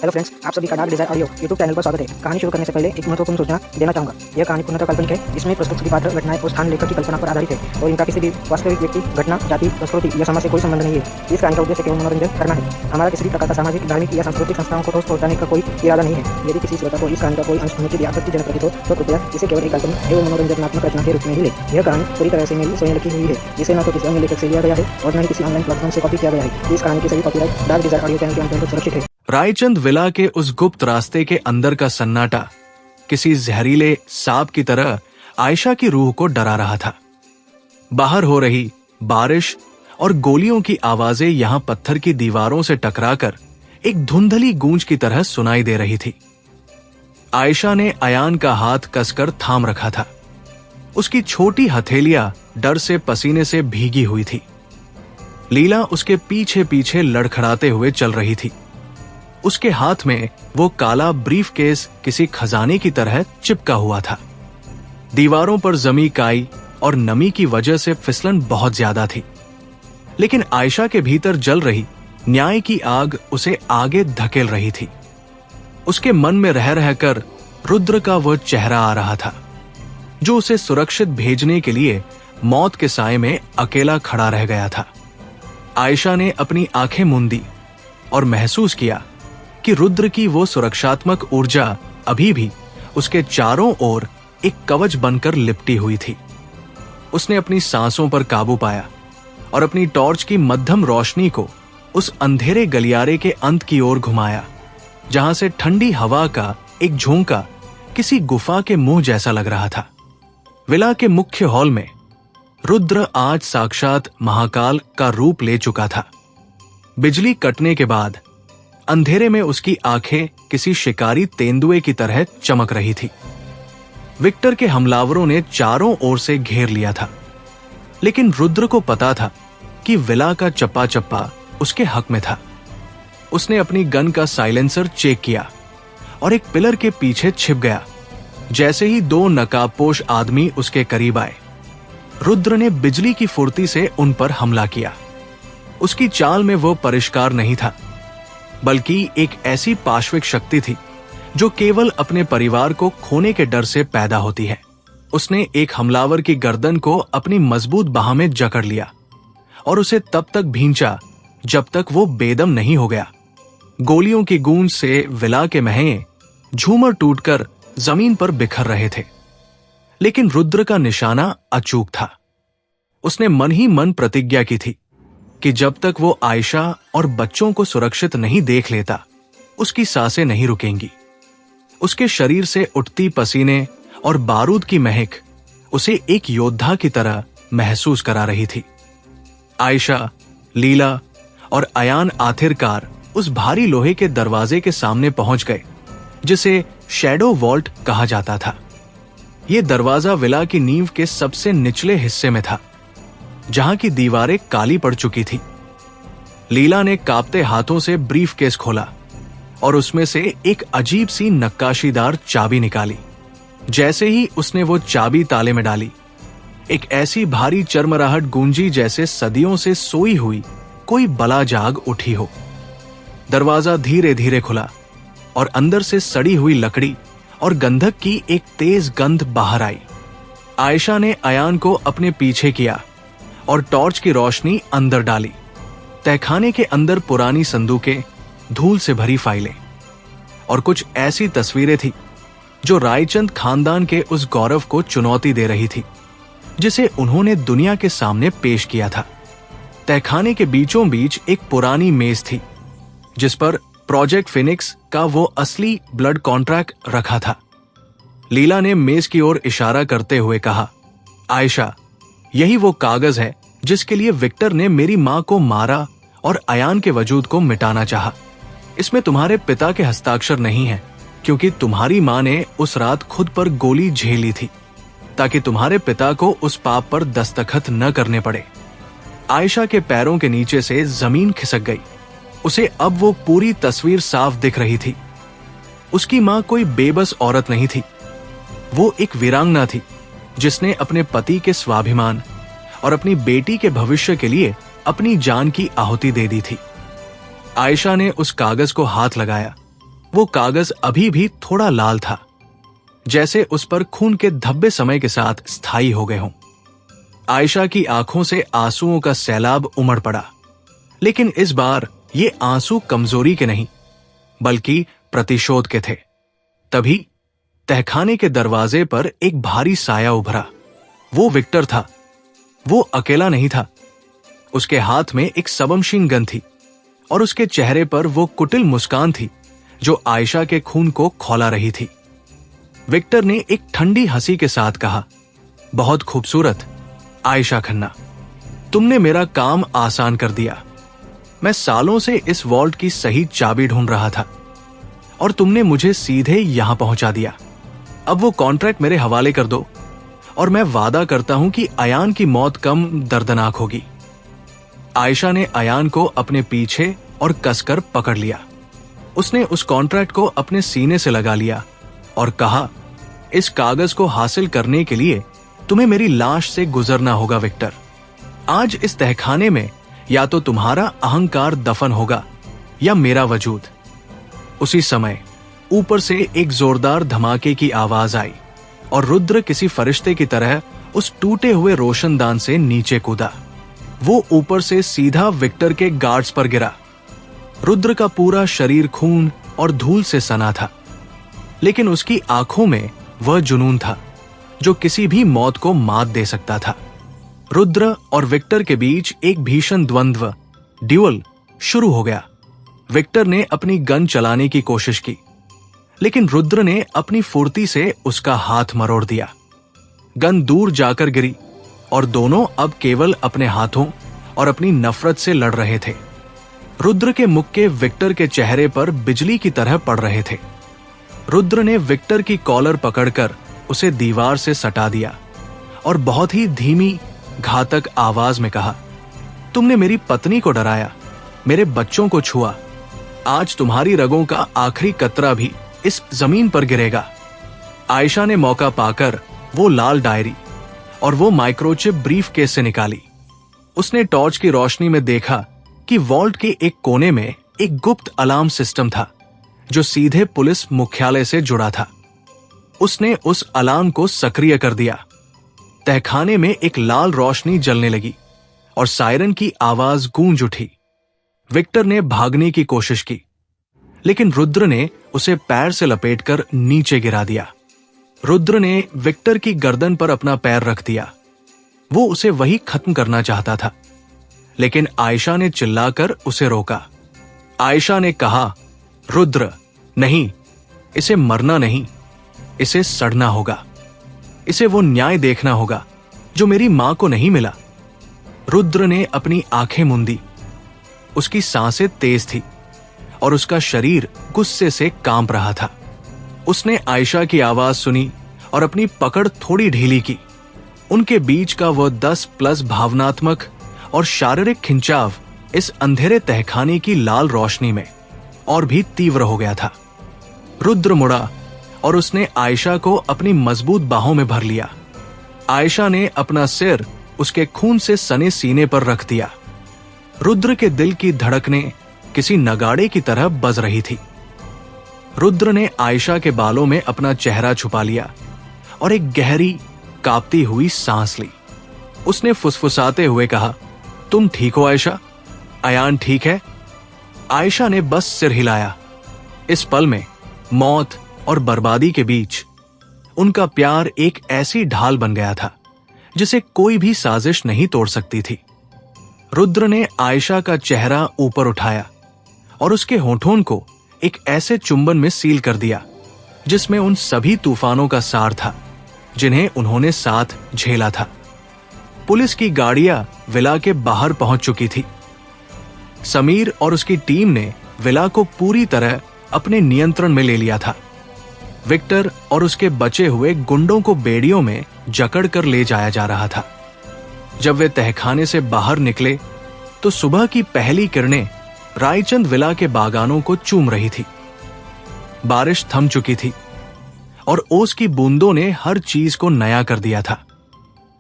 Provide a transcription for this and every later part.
Hello friends, आप सभी का dark desire audio YouTube channel पर स्वागत है। कहानी शुरू करने से पहले एक महत्वपूर्ण सूचना देना चाहूंगा। यह कहानी पूर्णतः काल्पनिक है। इसमें प्रस्तुत सभी पात्र, घटनाएं और स्थान लेखक की कल्पना पर आधारित है और इनका किसी भी वास्तविक व्यक्ति, घटना, जाति, संस्कृति या समाज से कोई संबंध नहीं है। इस कहानी का उद्देश्य केवल मनोरंजन करना है। हमारा किसी भी प्रकार का सामाजिक, धार्मिक या सांस्कृतिक संस्थाओं को ठोस पहुंचाने का कोई इरादा नहीं है। यदि किसी श्रोता को इस कहानी का कोई अंश अनुचित या आपत्तिजनक प्रतीत हो तो कृपया इसे केवल एक काल्पनिक एवं मनोरंजनात्मक रचना के रूप में ही ले। यह कहानी पूरी तरह से मेरी स्वयं लिखी हुई है, जिसे न तो किसी अन्य लेखक से लिया गया है और न ही किसी ऑनलाइन प्लेटफॉर्म से कॉपी किया गया है। इस कहानी की सभी copyright dark desire audio channel के अंतर्गत सुरक्षित है। रायचंद विला के उस गुप्त रास्ते के अंदर का सन्नाटा किसी जहरीले सांप की तरह आयशा की रूह को डरा रहा था। बाहर हो रही बारिश और गोलियों की आवाजें यहां पत्थर की दीवारों से टकराकर एक धुंधली गूंज की तरह सुनाई दे रही थी। आयशा ने अयान का हाथ कसकर थाम रखा था। उसकी छोटी हथेलियां डर से पसीने से भीगी हुई थी। लीला उसके पीछे पीछे लड़खड़ाते हुए चल रही थी। उसके हाथ में वो काला ब्रीफकेस किसी खजाने की तरह चिपका हुआ था। दीवारों पर जमी काई और नमी की वजह से फिसलन बहुत ज्यादा थी, लेकिन आयशा के भीतर जल रही न्याय की आग उसे आगे धकेल रही थी। उसके मन में रह रहकर रुद्र का वह चेहरा आ रहा था, जो उसे सुरक्षित भेजने के लिए मौत के साए में अकेला खड़ा रह गया था। आयशा ने अपनी आंखें मूंदी और महसूस किया कि रुद्र की वो सुरक्षात्मक ऊर्जा अभी भी उसके चारों ओर एक कवच बनकर लिपटी हुई थी। उसने अपनी सांसों पर काबू पाया और अपनी टॉर्च की मध्यम रोशनी को उस अंधेरे गलियारे के अंत की ओर घुमाया, जहां से ठंडी हवा का एक झोंका किसी गुफा के मुंह जैसा लग रहा था। विला के मुख्य हॉल में रुद्र आज साक्षात महाकाल का रूप ले चुका था। बिजली कटने के बाद अंधेरे में उसकी आंखें किसी शिकारी तेंदुए की तरह चमक रही थी। विक्टर के हमलावरों ने चारों ओर से घेर लिया था, लेकिन रुद्र को पता था कि विला का चप्पा चप्पा उसके हक में था। उसने अपनी गन का साइलेंसर चेक किया और एक पिलर के पीछे छिप गया। जैसे ही दो नकाबपोश आदमी उसके करीब आए, रुद्र ने बिजली की फुर्ती से उन पर हमला किया। उसकी चाल में वो परिष्कार नहीं था, बल्कि एक ऐसी पाश्विक शक्ति थी जो केवल अपने परिवार को खोने के डर से पैदा होती है। उसने एक हमलावर की गर्दन को अपनी मजबूत बाह में जकड़ लिया और उसे तब तक भींचा जब तक वो बेदम नहीं हो गया। गोलियों की गूंज से विला के महंगे झूमर टूटकर जमीन पर बिखर रहे थे, लेकिन रुद्र का निशाना अचूक था। उसने मन ही मन प्रतिज्ञा की थी कि जब तक वो आयशा और बच्चों को सुरक्षित नहीं देख लेता, उसकी सांसें नहीं रुकेंगी। उसके शरीर से उठती पसीने और बारूद की महक उसे एक योद्धा की तरह महसूस करा रही थी। आयशा, लीला और अयान आखिरकार उस भारी लोहे के दरवाजे के सामने पहुंच गए, जिसे शैडो वॉल्ट कहा जाता था। यह दरवाजा विला की नींव के सबसे निचले हिस्से में था, जहां की दीवारें काली पड़ चुकी थी। लीला ने कांपते हाथों से ब्रीफकेस खोला और उसमें से एक अजीब सी नक्काशीदार चाबी निकाली। जैसे ही उसने वो चाबी ताले में डाली, एक ऐसी भारी चरमराहट गूंजी जैसे सदियों से सोई हुई कोई बला जाग उठी हो। दरवाजा धीरे धीरे खुला और अंदर से सड़ी हुई लकड़ी और गंधक की एक तेज गंध बाहर आई। आयशा ने अयान को अपने पीछे किया और टॉर्च की रोशनी अंदर डाली। तहखाने के अंदर पुरानी संदूकें, धूल से भरी फाइलें और कुछ ऐसी तस्वीरें थी जो रायचंद खानदान के उस गौरव को चुनौती दे रही थी, जिसे उन्होंने दुनिया के सामने पेश किया था। तहखाने के बीचों बीच एक पुरानी मेज थी, जिस पर प्रोजेक्ट फिनिक्स का वो असली ब्लड कॉन्ट्रैक्ट रखा था। लीला ने मेज की ओर इशारा करते हुए कहा, आयशा, यही वो कागज है जिसके लिए विक्टर ने मेरी मां को मारा और अयान के वजूद को मिटाना चाहा। इसमें तुम्हारे पिता के हस्ताक्षर नहीं है, क्योंकि तुम्हारी मां ने उस रात खुद पर गोली झेली थी, ताकि तुम्हारे पिता को उस पाप पर दस्तखत न करने पड़े। आयशा के पैरों के नीचे से जमीन खिसक गई। उसे अब वो पूरी तस्वीर साफ दिख रही थी। उसकी मां कोई बेबस औरत नहीं थी, वो एक वीरांगना थी जिसने अपने पति के स्वाभिमान और अपनी बेटी के भविष्य के लिए अपनी जान की आहुति दे दी थी। आयशा ने उस कागज को हाथ लगाया वो कागज अभी भी थोड़ा लाल था, जैसे उस पर खून के धब्बे समय के साथ स्थायी हो गए हों। आयशा की आंखों से आंसुओं का सैलाब उमड़ पड़ा, लेकिन इस बार ये आंसू कमजोरी के नहीं बल्कि प्रतिशोध के थे। तभी तहखाने के दरवाजे पर एक भारी साया उभरा। वो विक्टर था। वो अकेला नहीं था। उसके हाथ में एक सबमशीन गन थी और उसके चेहरे पर वो कुटिल मुस्कान थी जो आयशा के खून को खौला रही थी। विक्टर ने एक ठंडी हंसी के साथ कहा, बहुत खूबसूरत आयशा खन्ना, तुमने मेरा काम आसान कर दिया। मैं सालों से इस वॉल्ट की सही चाबी ढूंढ रहा था और तुमने मुझे सीधे यहां पहुंचा दिया। अब वो कॉन्ट्रैक्ट मेरे हवाले कर दो और मैं वादा करता हूं कि अयान की मौत कम दर्दनाक होगी। आयशा ने अयान को अपने पीछे और कसकर पकड़ लिया। उसने उस कॉन्ट्रैक्ट को अपने सीने से लगा लिया और कहा, इस कागज को हासिल करने के लिए तुम्हें मेरी लाश से गुजरना होगा विक्टर। आज इस तहखाने में या तो तुम्हारा अहंकार दफन होगा या मेरा वजूद। उसी समय ऊपर से एक जोरदार धमाके की आवाज आई और रुद्र किसी फरिश्ते की तरह उस टूटे हुए रोशनदान से नीचे कूदा। वो ऊपर से सीधा विक्टर के गार्ड्स पर गिरा। रुद्र का पूरा शरीर खून और धूल से सना था, लेकिन उसकी आंखों में वह जुनून था जो किसी भी मौत को मात दे सकता था। रुद्र और विक्टर के बीच एक भीषण द्वंद्व ड्यूअल शुरू हो गया। विक्टर ने अपनी गन चलाने की कोशिश की, लेकिन रुद्र ने अपनी फुर्ती से उसका हाथ मरोड़ दिया। गन दूर जाकर गिरी और दोनों अब केवल अपने हाथों और अपनी नफरत से लड़ रहे थे। रुद्र के मुक्के विक्टर के चेहरे पर बिजली की तरह पड़ रहे थे। रुद्र ने विक्टर की कॉलर पकड़कर उसे दीवार से सटा दिया और बहुत ही धीमी घातक आवाज में कहा, तुमने मेरी पत्नी को डराया, मेरे बच्चों को छुआ। आज तुम्हारी रगों का आखिरी कतरा भी इस जमीन पर गिरेगा। आयशा ने मौका पाकर वो लाल डायरी और वो माइक्रोचिप ब्रीफ केस से निकाली। उसने टॉर्च की रोशनी में देखा कि वॉल्ट के एक कोने में एक गुप्त अलार्म सिस्टम था जो सीधे पुलिस मुख्यालय से जुड़ा था। उसने उस अलार्म को सक्रिय कर दिया। तहखाने में एक लाल रोशनी जलने लगी और सायरन की आवाज गूंज उठी। विक्टर ने भागने की कोशिश की, लेकिन रुद्र ने उसे पैर से लपेटकर नीचे गिरा दिया। रुद्र ने विक्टर की गर्दन पर अपना पैर रख दिया। वो उसे वही खत्म करना चाहता था, लेकिन आयशा ने चिल्लाकर उसे रोका। आयशा ने कहा, रुद्र नहीं, इसे मरना नहीं, इसे सड़ना होगा। इसे वो न्याय देखना होगा जो मेरी मां को नहीं मिला। रुद्र ने अपनी आंखें मूंदी। उसकी सांसें तेज थी और उसका शरीर गुस्से से कांप रहा था। उसने आयशा की आवाज सुनी और अपनी पकड़ थोड़ी ढीली की। उनके बीच का वह 10+ भावनात्मक और शारीरिक खिंचाव इस अंधेरे तहखाने की लाल रोशनी में और भी तीव्र हो गया था। रुद्र मुड़ा और उसने आयशा को अपनी मजबूत बाहों में भर लिया। आयशा ने अपना सिर उसके खून से सने सीने पर रख दिया। रुद्र के दिल की धड़कनें किसी नगाड़े की तरह बज रही थी। रुद्र ने आयशा के बालों में अपना चेहरा छुपा लिया और एक गहरी कांपती हुई सांस ली। उसने फुसफुसाते हुए कहा, तुम ठीक हो आयशा? अयान ठीक है? आयशा ने बस सिर हिलाया। इस पल में मौत और बर्बादी के बीच उनका प्यार एक ऐसी ढाल बन गया था जिसे कोई भी साजिश नहीं तोड़ सकती थी। रुद्र ने आयशा का चेहरा ऊपर उठाया और उसके होठों को एक ऐसे चुंबन में सील कर दिया जिसमें उन सभी तूफानों का सार था जिन्हें उन्होंने साथ झेला था। पुलिस की गाड़ियां विला के बाहर पहुंच चुकी थी। समीर और उसकी टीम ने विला को पूरी तरह अपने नियंत्रण में ले लिया था। विक्टर और उसके बचे हुए गुंडों को बेड़ियों में जकड़ कर ले जाया जा रहा था। जब वे तहखाने से बाहर निकले तो सुबह की पहली किरणें रायचंद विला के बागानों को चूम रही थी। बारिश थम चुकी थी और ओस की बूंदों ने हर चीज को नया कर दिया था।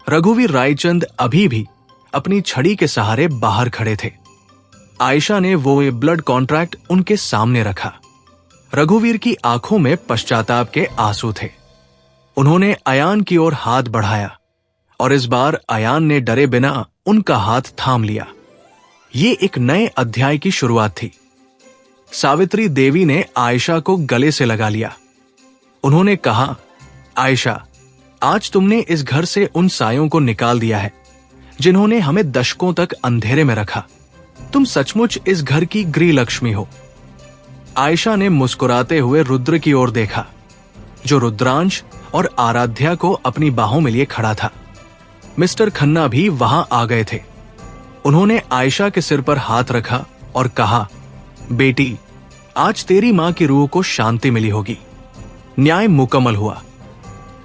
रघुवीर रायचंद अभी भी अपनी छड़ी के सहारे बाहर खड़े थे। आयशा ने वो ब्लड कॉन्ट्रैक्ट उनके सामने रखा। रघुवीर की आंखों में पश्चाताप के आंसू थे। उन्होंने अयान की ओर हाथ बढ़ाया और इस बार अयान ने डरे बिना उनका हाथ थाम लिया। ये एक नए अध्याय की शुरुआत थी। सावित्री देवी ने आयशा को गले से लगा लिया। उन्होंने कहा, आयशा, आज तुमने इस घर से उन सायों को निकाल दिया है जिन्होंने हमें दशकों तक अंधेरे में रखा। तुम सचमुच इस घर की गृह लक्ष्मी हो। आयशा ने मुस्कुराते हुए रुद्र की ओर देखा, जो रुद्रांश और आराध्या को अपनी बाहों में लिए खड़ा था। मिस्टर खन्ना भी वहां आ गए थे। उन्होंने आयशा के सिर पर हाथ रखा और कहा, बेटी, आज तेरी मां की रूह को शांति मिली होगी। न्याय मुकम्मल हुआ।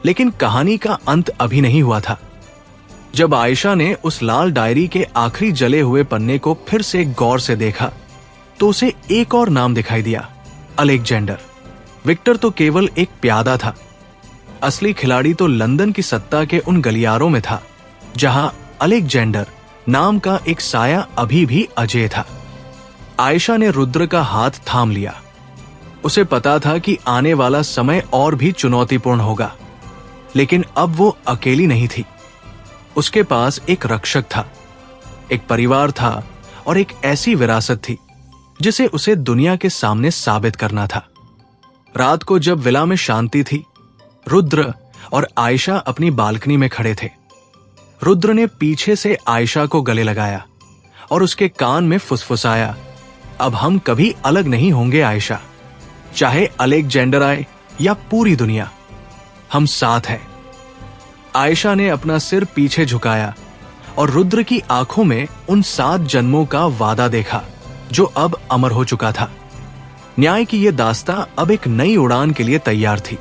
लेकिन कहानी का अंत अभी नहीं हुआ था। जब आयशा ने उस लाल डायरी के आखिरी जले हुए पन्ने को फिर से गौर से देखा तो उसे एक और नाम दिखाई दिया, अलेक्जेंडर। विक्टर तो केवल एक प्यादा था। असली खिलाड़ी तो लंदन की सत्ता के उन गलियारों में था जहां अलेक्जेंडर नाम का एक साया अभी भी अजय था। आयशा ने रुद्र का हाथ थाम लिया। उसे पता था कि आने वाला समय और भी चुनौतीपूर्ण होगा, लेकिन अब वो अकेली नहीं थी। उसके पास एक रक्षक था, एक परिवार था और एक ऐसी विरासत थी जिसे उसे दुनिया के सामने साबित करना था। रात को जब विला में शांति थी, रुद्र और आयशा अपनी बालकनी में खड़े थे। रुद्र ने पीछे से आयशा को गले लगाया और उसके कान में फुसफुसाया, अब हम कभी अलग नहीं होंगे आयशा, चाहे अलेक्जेंडर आए या पूरी दुनिया, हम साथ हैं। आयशा ने अपना सिर पीछे झुकाया और रुद्र की आंखों में उन 7 जन्मों का वादा देखा जो अब अमर हो चुका था। न्याय की यह दास्तां अब एक नई उड़ान के लिए तैयार थी।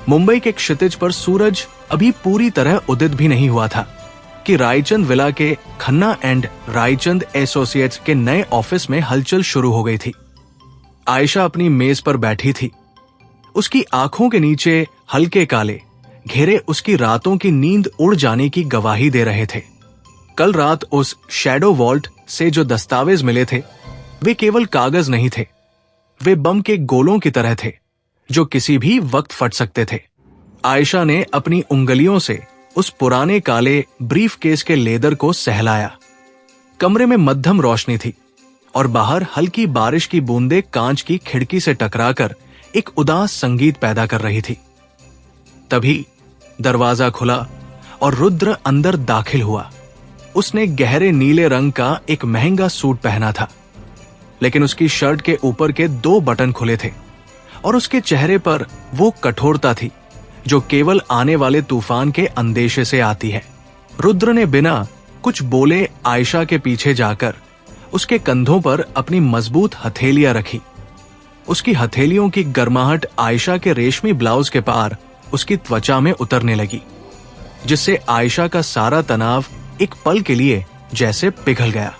मुंबई के क्षितिज पर सूरज अभी पूरी तरह उदित भी नहीं हुआ था कि रायचंद विला के खन्ना एंड रायचंद एसोसिएट्स के नए ऑफिस में हलचल शुरू हो गई थी। आयशा अपनी मेज पर बैठी थी। उसकी आंखों के नीचे हल्के काले घेरे उसकी रातों की नींद उड़ जाने की गवाही दे रहे थे। कल रात उस शैडो वॉल्ट से जो दस्तावेज मिले थे, वे केवल कागज नहीं थे, वे बम के गोलों की तरह थे जो किसी भी वक्त फट सकते थे। आयशा ने अपनी उंगलियों से उस पुराने काले ब्रीफ केस के लेदर को सहलाया। कमरे में मध्यम रोशनी थी और बाहर हल्की बारिश की बूंदें कांच की खिड़की से टकराकर एक उदास संगीत पैदा कर रही थी। तभी दरवाजा खुला और रुद्र अंदर दाखिल हुआ। उसने गहरे नीले रंग का एक महंगा सूट पहना था, लेकिन उसकी शर्ट के ऊपर के 2 बटन खुले थे और उसके चेहरे पर वो कठोरता थी जो केवल आने वाले तूफान के अंदेशे से आती है। रुद्र ने बिना कुछ बोले आयशा के पीछे जाकर उसके कंधों पर अपनी मजबूत हथेलियां रखी। उसकी हथेलियों की गर्माहट आयशा के रेशमी ब्लाउज के पार उसकी त्वचा में उतरने लगी, जिससे आयशा का सारा तनाव एक पल के लिए जैसे पिघल गया।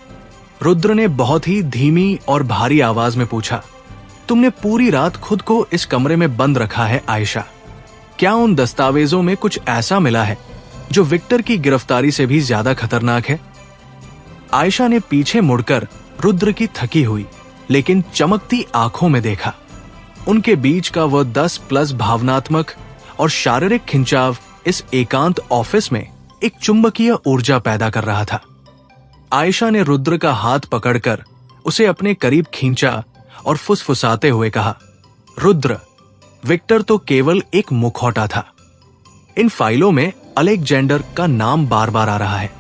रुद्र ने बहुत ही धीमी और भारी आवाज में पूछा, तुमने पूरी रात खुद को इस कमरे में बंद रखा है आयशा। क्या उन दस्तावेजों में कुछ ऐसा मिला है जो विक्टर की गिरफ्तारी से भी ज्यादा खतरनाक है? आयशा ने पीछे मुड़कर रुद्र की थकी हुई लेकिन चमकती आंखों में देखा। उनके बीच का वह 10+ भावनात्मक और शारीरिक खिंचाव इस एकांत ऑफिस में एक चुंबकीय ऊर्जा पैदा कर रहा था। आयशा ने रुद्र का हाथ पकड़कर उसे अपने करीब खींचा और फुसफुसाते हुए कहा, रुद्र, विक्टर तो केवल एक मुखौटा था। इन फाइलों में अलेक्जेंडर का नाम बार बार आ रहा है।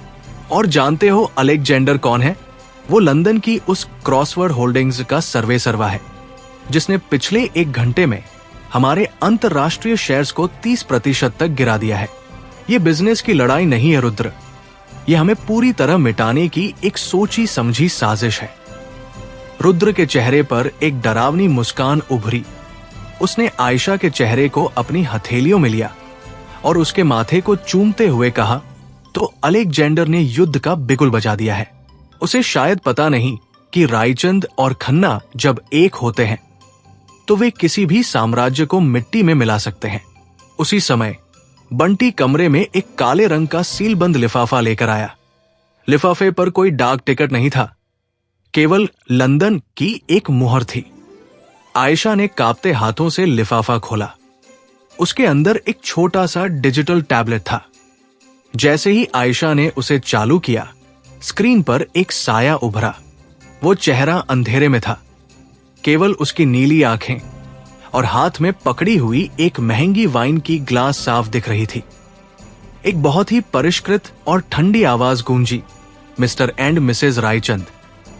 और जानते हो अलेक्जेंडर कौन है? वो लंदन की उस क्रॉसवर्ड होल्डिंग्स का सर्वे सर्वा है जिसने पिछले 1 घंटे में हमारे अंतरराष्ट्रीय शेयर्स को 30% तक गिरा दिया है। ये बिजनेस की लड़ाई नहीं है रुद्र, ये हमें पूरी तरह मिटाने की एक सोची समझी साजिश है। रुद्र के चेहरे पर एक डरावनी मुस्कान उभरी। उसने आयशा के चेहरे को अपनी हथेलियों में लिया और उसके माथे को चूमते हुए कहा, तो अलेक्जेंडर ने युद्ध का बिगुल बजा दिया है। उसे शायद पता नहीं कि रायचंद और खन्ना जब एक होते हैं तो वे किसी भी साम्राज्य को मिट्टी में मिला सकते हैं। उसी समय बंटी कमरे में एक काले रंग का सीलबंद लिफाफा लेकर आया। लिफाफे पर कोई डाक टिकट नहीं था, केवल लंदन की एक मुहर थी। आयशा ने कांपते हाथों से लिफाफा खोला। उसके अंदर एक छोटा सा डिजिटल टैबलेट था। जैसे ही आयशा ने उसे चालू किया, स्क्रीन पर एक साया उभरा। वो चेहरा अंधेरे में था, केवल उसकी नीली आंखें और हाथ में पकड़ी हुई एक महंगी वाइन की ग्लास साफ दिख रही थी। एक बहुत ही परिष्कृत और ठंडी आवाज गूंजी, Mr and Mrs Raichand,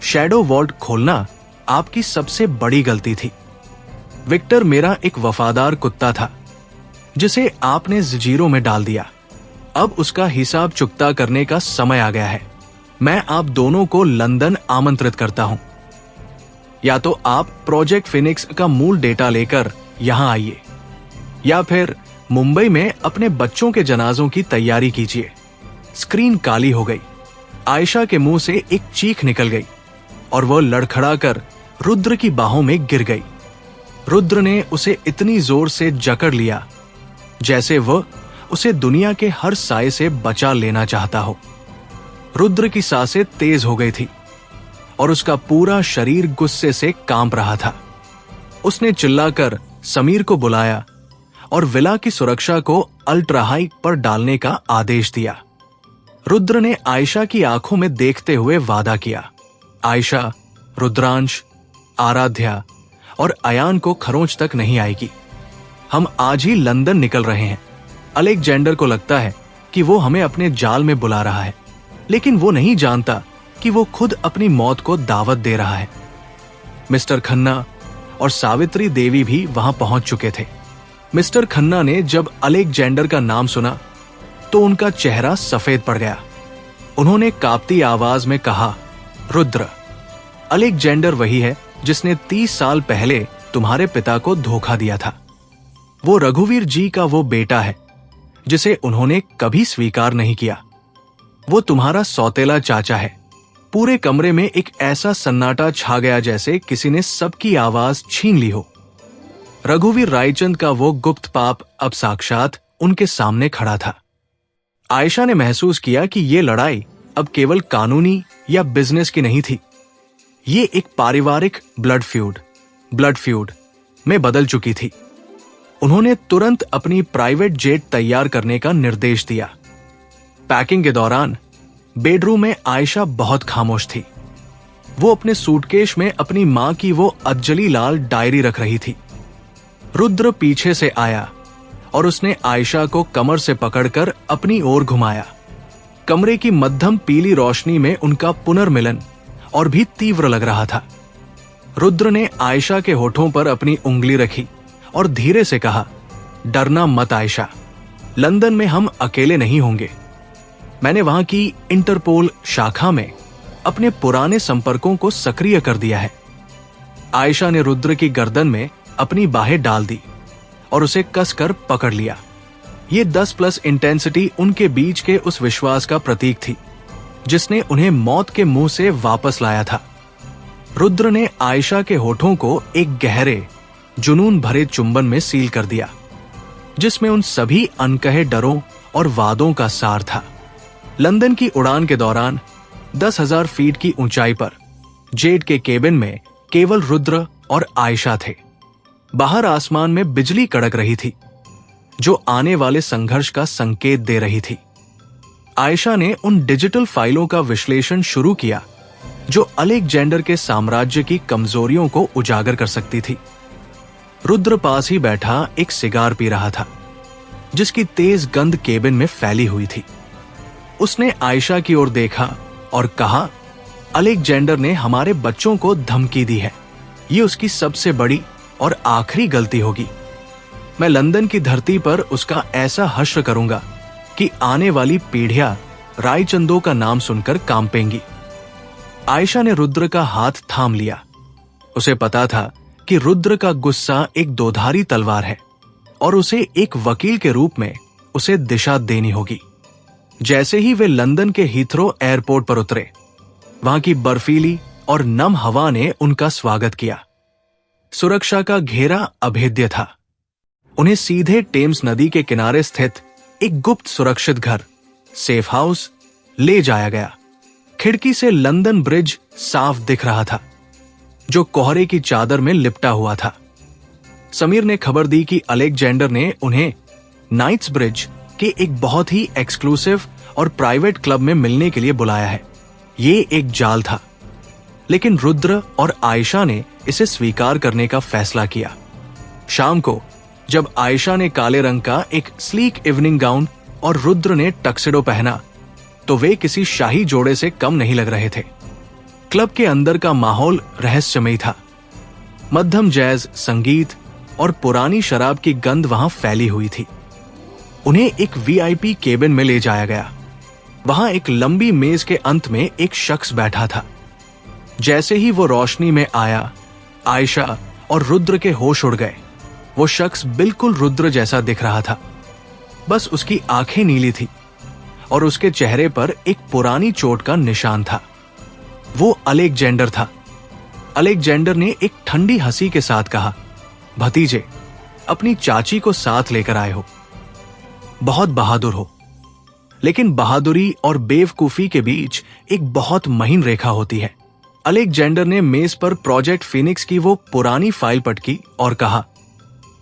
shadow vault खोलना आपकी सबसे बड़ी गलती थी। विक्टर मेरा एक वफादार कुत्ता था जिसे आपने जंजीरों में डाल दिया। अब उसका हिसाब चुकता करने का समय आ गया है। मैं आप दोनों को लंदन आमंत्रित करता हूं। या तो आप प्रोजेक्ट फिनिक्स का मूल डेटा लेकर यहां आइए, या फिर मुंबई में अपने बच्चों के जनाजों की तैयारी कीजिए। स्क्रीन काली हो गई। आयशा के मुंह से एक चीख निकल गई और वह लड़खड़ाकर रुद्र की बाहों में गिर गई। रुद्र ने उसे इतनी जोर से जकड़ लिया जैसे वह उसे दुनिया के हर साए से बचा लेना चाहता हो। रुद्र की सांसें तेज हो गई थी और उसका पूरा शरीर गुस्से से कांप रहा था। उसने चिल्लाकर समीर को बुलाया और विला की सुरक्षा को अल्ट्रा हाई पर डालने का आदेश दिया। रुद्र ने आयशा की आंखों में देखते हुए वादा किया, आयशा, रुद्रांश, आराध्या और अयान को खरोंच तक नहीं आएगी। हम आज ही लंदन निकल रहे हैं। अलेक्जेंडर को लगता है कि वो हमें अपने जाल में बुला रहा है, लेकिन वो नहीं जानता कि वो खुद अपनी मौत को दावत दे रहा है। मिस्टर खन्ना और सावित्री देवी भी वहां पहुंच चुके थे। मिस्टर खन्ना ने जब अलेक्जेंडर का नाम सुना तो उनका चेहरा सफेद पड़ गया। उन्होंने कांपती आवाज में कहा, रुद्र, अलेक्जेंडर वही है जिसने 30 साल पहले तुम्हारे पिता को धोखा दिया था। वो रघुवीर जी का वो बेटा है जिसे उन्होंने कभी स्वीकार नहीं किया। वो तुम्हारा सौतेला चाचा है। पूरे कमरे में एक ऐसा सन्नाटा छा गया जैसे किसी ने सबकी आवाज छीन ली हो। रघुवीर रायचंद का वो गुप्त पाप अब साक्षात उनके सामने खड़ा था। आयशा ने महसूस किया कि ये लड़ाई अब केवल कानूनी या बिजनेस की नहीं थी। ये एक पारिवारिक ब्लड फ्यूड में बदल चुकी थी। उन्होंने तुरंत अपनी प्राइवेट जेट तैयार करने का निर्देश दिया। पैकिंग के दौरान बेडरूम में आयशा बहुत खामोश थी। वो अपने सूटकेस में अपनी मां की वो अज्जली लाल डायरी रख रही थी। रुद्र पीछे से आया और उसने आयशा को कमर से पकड़कर अपनी ओर घुमाया। कमरे की मध्यम पीली रोशनी में उनका पुनर्मिलन और भी तीव्र लग रहा था। रुद्र ने आयशा के होठों पर अपनी उंगली रखी और धीरे से कहा, डरना मत आयशा, लंदन में हम अकेले नहीं होंगे। मैंने वहां की इंटरपोल शाखा में अपने पुराने संपर्कों को सक्रिय कर दिया है। आयशा ने रुद्र की गर्दन में अपनी बाहें डाल दी और उसे कसकर पकड़ लिया। ये 10+ इंटेंसिटी उनके बीच के उस विश्वास का प्रतीक थी जिसने उन्हें मौत के मुंह से वापस लाया था। रुद्र ने आयशा के होठों को एक गहरे, जुनून भरे चुंबन में सील कर दिया जिसमें उन सभी अनकहे डरों और वादों का सार था। लंदन की उड़ान के दौरान 10,000 फीट की ऊंचाई पर जेट के केबिन में केवल रुद्र और आयशा थे। बाहर आसमान में बिजली कड़क रही थी जो आने वाले संघर्ष का संकेत दे रही थी। आयशा ने उन डिजिटल फाइलों का विश्लेषण शुरू किया जो अलेक्जेंडर के साम्राज्य की कमजोरियों को उजागर कर सकती थी। रुद्र पास ही बैठा एक सिगार पी रहा था जिसकी तेज गंध केबिन में फैली हुई थी। उसने आयशा की ओर देखा और कहा, अलेक्जेंडर ने हमारे बच्चों को धमकी दी है। ये उसकी सबसे बड़ी और आखिरी गलती होगी। मैं लंदन की धरती पर उसका ऐसा हश्र करूंगा कि आने वाली पीढ़ियां रायचंदों का नाम सुनकर कांपेंगी। आयशा ने रुद्र का हाथ थाम लिया। उसे पता था कि रुद्र का गुस्सा एक दोधारी तलवार है और उसे एक वकील के रूप में उसे दिशा देनी होगी। जैसे ही वे लंदन के हीथ्रो एयरपोर्ट पर उतरे, वहां की बर्फीली और नम हवा ने उनका स्वागत किया। सुरक्षा का घेरा अभेद्य था। उन्हें सीधे टेम्स नदी के किनारे स्थित एक गुप्त सुरक्षित घर, सेफ हाउस, ले जाया गया। खिड़की से लंदन ब्रिज साफ दिख रहा था जो कोहरे की चादर में लिपटा हुआ था। समीर ने खबर दी कि अलेक्जेंडर ने उन्हें नाइट्स ब्रिज के एक बहुत ही एक्सक्लूसिव और प्राइवेट क्लब में मिलने के लिए बुलाया है। ये एक जाल था, लेकिन रुद्र और आयशा ने इसे स्वीकार करने का फैसला किया। शाम को जब आयशा ने काले रंग का एक स्लीक इवनिंग गाउन और रुद्र ने टक्सिडो पहना, तो वे किसी शाही जोड़े से कम नहीं लग रहे थे। क्लब के अंदर का माहौल रहस्यमयी था। मध्यम जैज संगीत और पुरानी शराब की गंध वहां फैली हुई थी। उन्हें एक वीआईपी केबिन में ले जाया गया। वहां एक लंबी मेज के अंत में एक शख्स बैठा था। जैसे ही वो रोशनी में आया, आयशा और रुद्र के होश उड़ गए। वो शख्स बिल्कुल रुद्र जैसा दिख रहा था, बस उसकी आंखें नीली थी और उसके चेहरे पर एक पुरानी चोट का निशान था। वो अलेक्जेंडर था। अलेक्जेंडर ने एक ठंडी हंसी के साथ कहा, भतीजे, अपनी चाची को साथ लेकर आए हो। बहुत बहादुर हो। लेकिन बहादुरी और बेवकूफी के बीच एक बहुत महीन रेखा होती है। अलेक्जेंडर ने मेज पर प्रोजेक्ट फिनिक्स की वो पुरानी फाइल पटकी और कहा,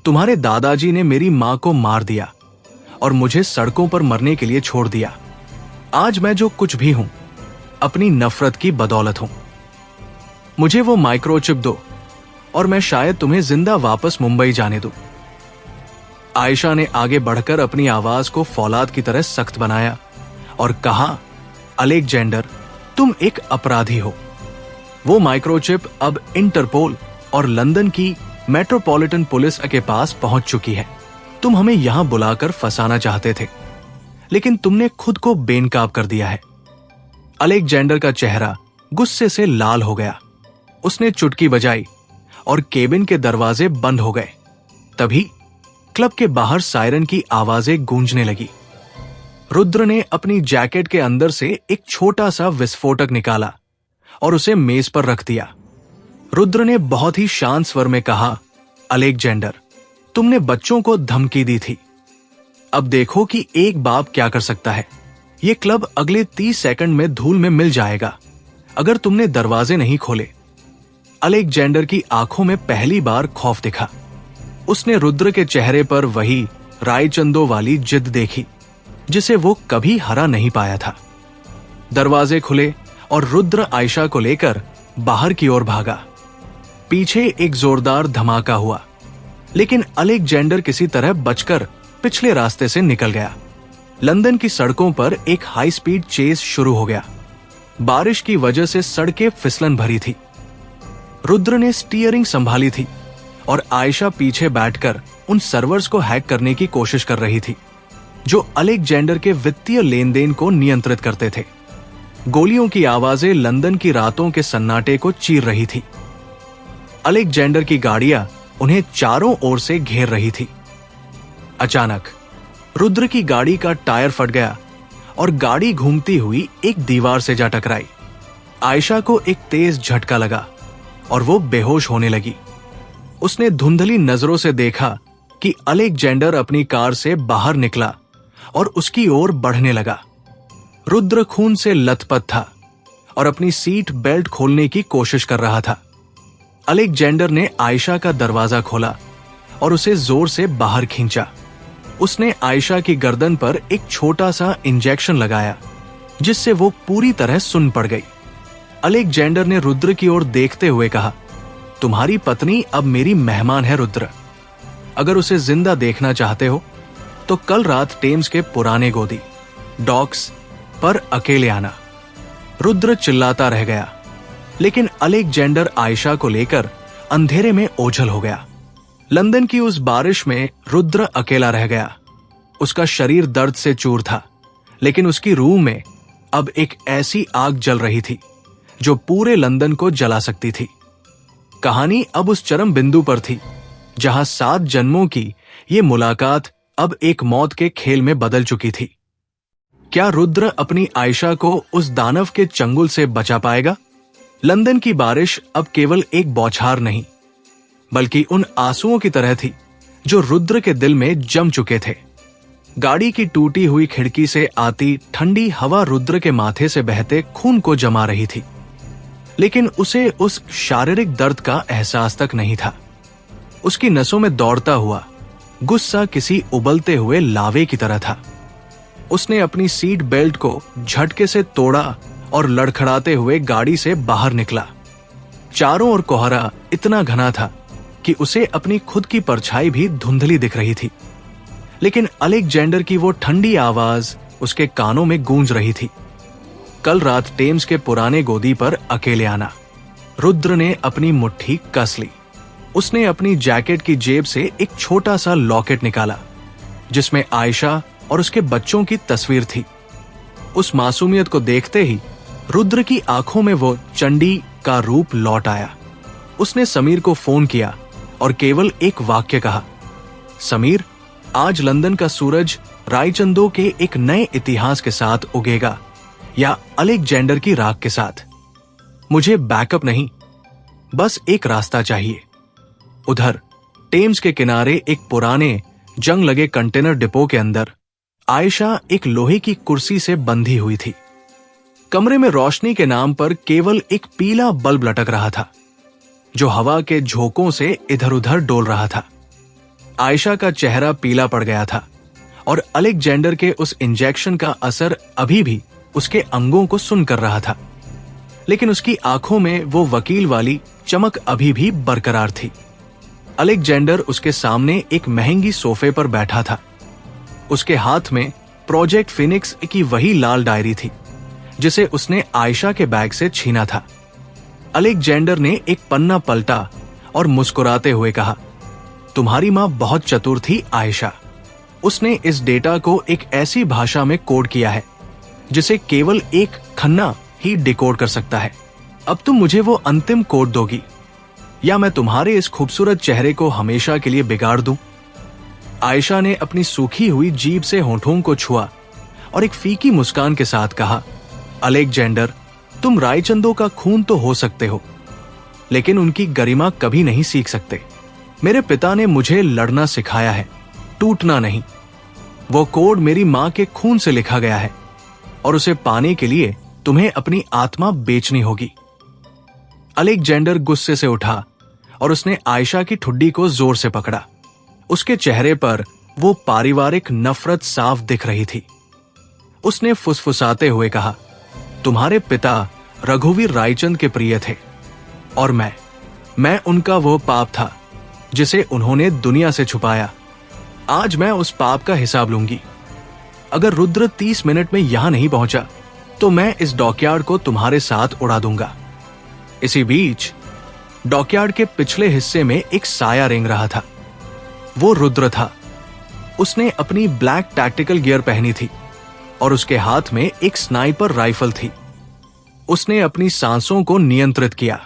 तुम्हारे दादाजी ने मेरी मां को मार दिया और मुझे सड़कों पर मरने के लिए छोड़ दिया। आज मैं जो कुछ भी हूं, अपनी नफरत की बदौलत हूं। मुझे वो माइक्रोचिप दो और मैं शायद तुम्हें जिंदा वापस मुंबई जाने दूं। आयशा ने आगे बढ़कर अपनी आवाज को फौलाद की तरह सख्त बनाया और कहा, अलेक्जेंडर, तुम एक अपराधी हो। वो माइक्रोचिप अब इंटरपोल और लंदन की मेट्रोपॉलिटन पुलिस के पास पहुंच चुकी है। तुम हमें यहां बुलाकर फंसाना चाहते थे, लेकिन तुमने खुद को बेनकाब कर दिया है। अलेक्जेंडर का चेहरा गुस्से से लाल हो गया। उसने चुटकी बजाई और केबिन के दरवाजे बंद हो गए। तभी क्लब के बाहर सायरन की आवाजें गूंजने लगी। रुद्र ने अपनी जैकेट के अंदर से एक छोटा सा विस्फोटक निकाला और उसे मेज पर रख दिया। रुद्र ने बहुत ही शांत स्वर में कहा, अलेक्जेंडर, तुमने बच्चों को धमकी दी थी। अब देखो कि एक बाप क्या कर सकता है। यह क्लब अगले 30 सेकंड में धूल में मिल जाएगा अगर तुमने दरवाजे नहीं खोले। अलेक्जेंडर की आंखों में पहली बार खौफ दिखा। उसने रुद्र के चेहरे पर वही रायचंदो वाली जिद देखी जिसे वो कभी हरा नहीं पाया था। दरवाजे खुले और रुद्र आयशा को लेकर बाहर की ओर भागा। पीछे एक जोरदार धमाका हुआ, लेकिन अलेक्जेंडर किसी तरह बचकर पिछले रास्ते से निकल गया। लंदन की सड़कों पर एक हाई स्पीड चेस शुरू हो गया। बारिश की वजह से सड़कें फिसलन भरी थी। रुद्र ने स्टीयरिंग संभाली थी और आयशा पीछे बैठकर उन सर्वर्स को हैक करने की कोशिश कर रही थी जो अलेक्जेंडर के वित्तीय लेन देन को नियंत्रित करते थे। गोलियों की आवाजें लंदन की रातों के सन्नाटे को चीर रही थी। अलेक्जेंडर की गाड़ियां उन्हें चारों ओर से घेर रही थी। अचानक रुद्र की गाड़ी का टायर फट गया और गाड़ी घूमती हुई एक दीवार से जा टकराई। आयशा को एक तेज झटका लगा और वो बेहोश होने लगी। उसने धुंधली नजरों से देखा कि अलेक्जेंडर अपनी कार से बाहर निकला और उसकी ओर बढ़ने लगा। रुद्र खून से लथपथ था और अपनी सीट बेल्ट खोलने की कोशिश कर रहा था। अलेक्जेंडर ने आयशा का दरवाजा खोला और उसे जोर से बाहर खींचा। उसने आयशा की गर्दन पर एक छोटा सा इंजेक्शन लगाया जिससे वो पूरी तरह सुन्न पड़ गई। अलेक्जेंडर ने रुद्र की ओर देखते हुए कहा, तुम्हारी पत्नी अब मेरी मेहमान है रुद्र। अगर उसे जिंदा देखना चाहते हो तो कल रात टेम्स के पुराने गोदी डॉक्स पर अकेले आना। रुद्र चिल्लाता रह गया, लेकिन अलेक्जेंडर आयशा को लेकर अंधेरे में ओझल हो गया। लंदन की उस बारिश में रुद्र अकेला रह गया। उसका शरीर दर्द से चूर था, लेकिन उसकी रूह में अब एक ऐसी आग जल रही थी जो पूरे लंदन को जला सकती थी। कहानी अब उस चरम बिंदु पर थी जहां 7 जन्मों की ये मुलाकात अब एक मौत के खेल में बदल चुकी थी। क्या रुद्र अपनी आयशा को उस दानव के चंगुल से बचा पाएगा? लंदन की बारिश अब केवल एक बौछार नहीं, बल्कि उन आंसुओं की तरह थी जो रुद्र के दिल में जम चुके थे। गाड़ी की टूटी हुई खिड़की से आती ठंडी हवा रुद्र के माथे से बहते खून को जमा रही थी, लेकिन उसे उस शारीरिक दर्द का एहसास तक नहीं था। उसकी नसों में दौड़ता हुआ गुस्सा किसी उबलते हुए लावे की तरह था। उसने अपनी सीट बेल्ट को झटके से तोड़ा और लड़खड़ाते हुए गाड़ी से बाहर निकला। चारों ओर कोहरा इतना घना था कि उसे अपनी खुद की परछाई भी धुंधली दिख रही थी, लेकिन अलेक्जेंडर की वो ठंडी आवाज उसके कानों में गूंज रही थी। कल रात टेम्स के पुराने गोदी पर अकेले आना। रुद्र ने अपनी मुट्ठी कस ली। उसने अपनी जैकेट की जेब से एक छोटा सा लॉकेट निकाला जिसमें आयशा और उसके बच्चों की तस्वीर थी। उस मासूमियत को देखते ही रुद्र की आंखों में वो चंडी का रूप लौट आया। उसने समीर को फोन किया और केवल एक वाक्य कहा, समीर, आज लंदन का सूरज रायचंदों के एक नए इतिहास के साथ उगेगा या अलेक्जेंडर की राख के साथ। मुझे बैकअप नहीं, बस एक रास्ता चाहिए। उधर टेम्स के किनारे एक पुराने जंग लगे कंटेनर डिपो के अंदर आयशा एक लोहे की कुर्सी से बंधी हुई थी। कमरे में रोशनी के नाम पर केवल एक पीला बल्ब लटक रहा था जो हवा के झोंकों से इधर उधर डोल रहा था। आयशा का चेहरा पीला पड़ गया था और अलेक्जेंडर के उस इंजेक्शन का असर अभी भी उसके अंगों को सुन कर रहा था, लेकिन उसकी आंखों में वो वकील वाली चमक अभी भी बरकरार थी। अलेक्जेंडर उसके सामने एक महंगी सोफे पर बैठा था। उसके हाथ में प्रोजेक्ट फिनिक्स की वही लाल डायरी थी जिसे उसने आयशा के बैग से छीना था। अलेक्जेंडर ने एक पन्ना पलटा और मुस्कुराते हुए कहा, तुम्हारी मां बहुत चतुर थी आयशा। उसने इस डेटा को एक ऐसी भाषा में कोड किया है जिसे केवल एक खन्ना ही डिकोड कर सकता है। अब तुम मुझे वो अंतिम कोड दोगी या मैं तुम्हारे इस खूबसूरत चेहरे को हमेशा के लिए बिगाड़ दूं। आयशा ने अपनी सूखी हुई जीभ से होठों को छुआ और एक फीकी मुस्कान के साथ कहा, अलेक्जेंडर, तुम रायचंदों का खून तो हो सकते हो, लेकिन उनकी गरिमा कभी नहीं सीख सकते। मेरे पिता ने मुझे लड़ना सिखाया है, टूटना नहीं। वो कोड मेरी मां के खून से लिखा गया है और उसे पाने के लिए तुम्हें अपनी आत्मा बेचनी होगी। अलेक्जेंडर गुस्से से उठा और उसने आयशा की ठुड्डी को जोर से पकड़ा। उसके चेहरे पर वो पारिवारिक नफरत साफ दिख रही थी। उसने फुसफुसाते हुए कहा, तुम्हारे पिता रघुवीर रायचंद के प्रिय थे और मैं उनका वो पाप था जिसे उन्होंने दुनिया से छुपाया। आज मैं उस पाप का हिसाब लूंगी। अगर रुद्र 30 मिनट में यहां नहीं पहुंचा तो मैं इस डॉकयार्ड को तुम्हारे साथ उड़ा दूंगा। इसी बीच डॉकयार्ड के पिछले हिस्से में एक साया रेंग रहा था। वो रुद्र था। उसने अपनी ब्लैक टैक्टिकल गियर पहनी थी और उसके हाथ में एक स्नाइपर राइफल थी। उसने अपनी सांसों को नियंत्रित किया।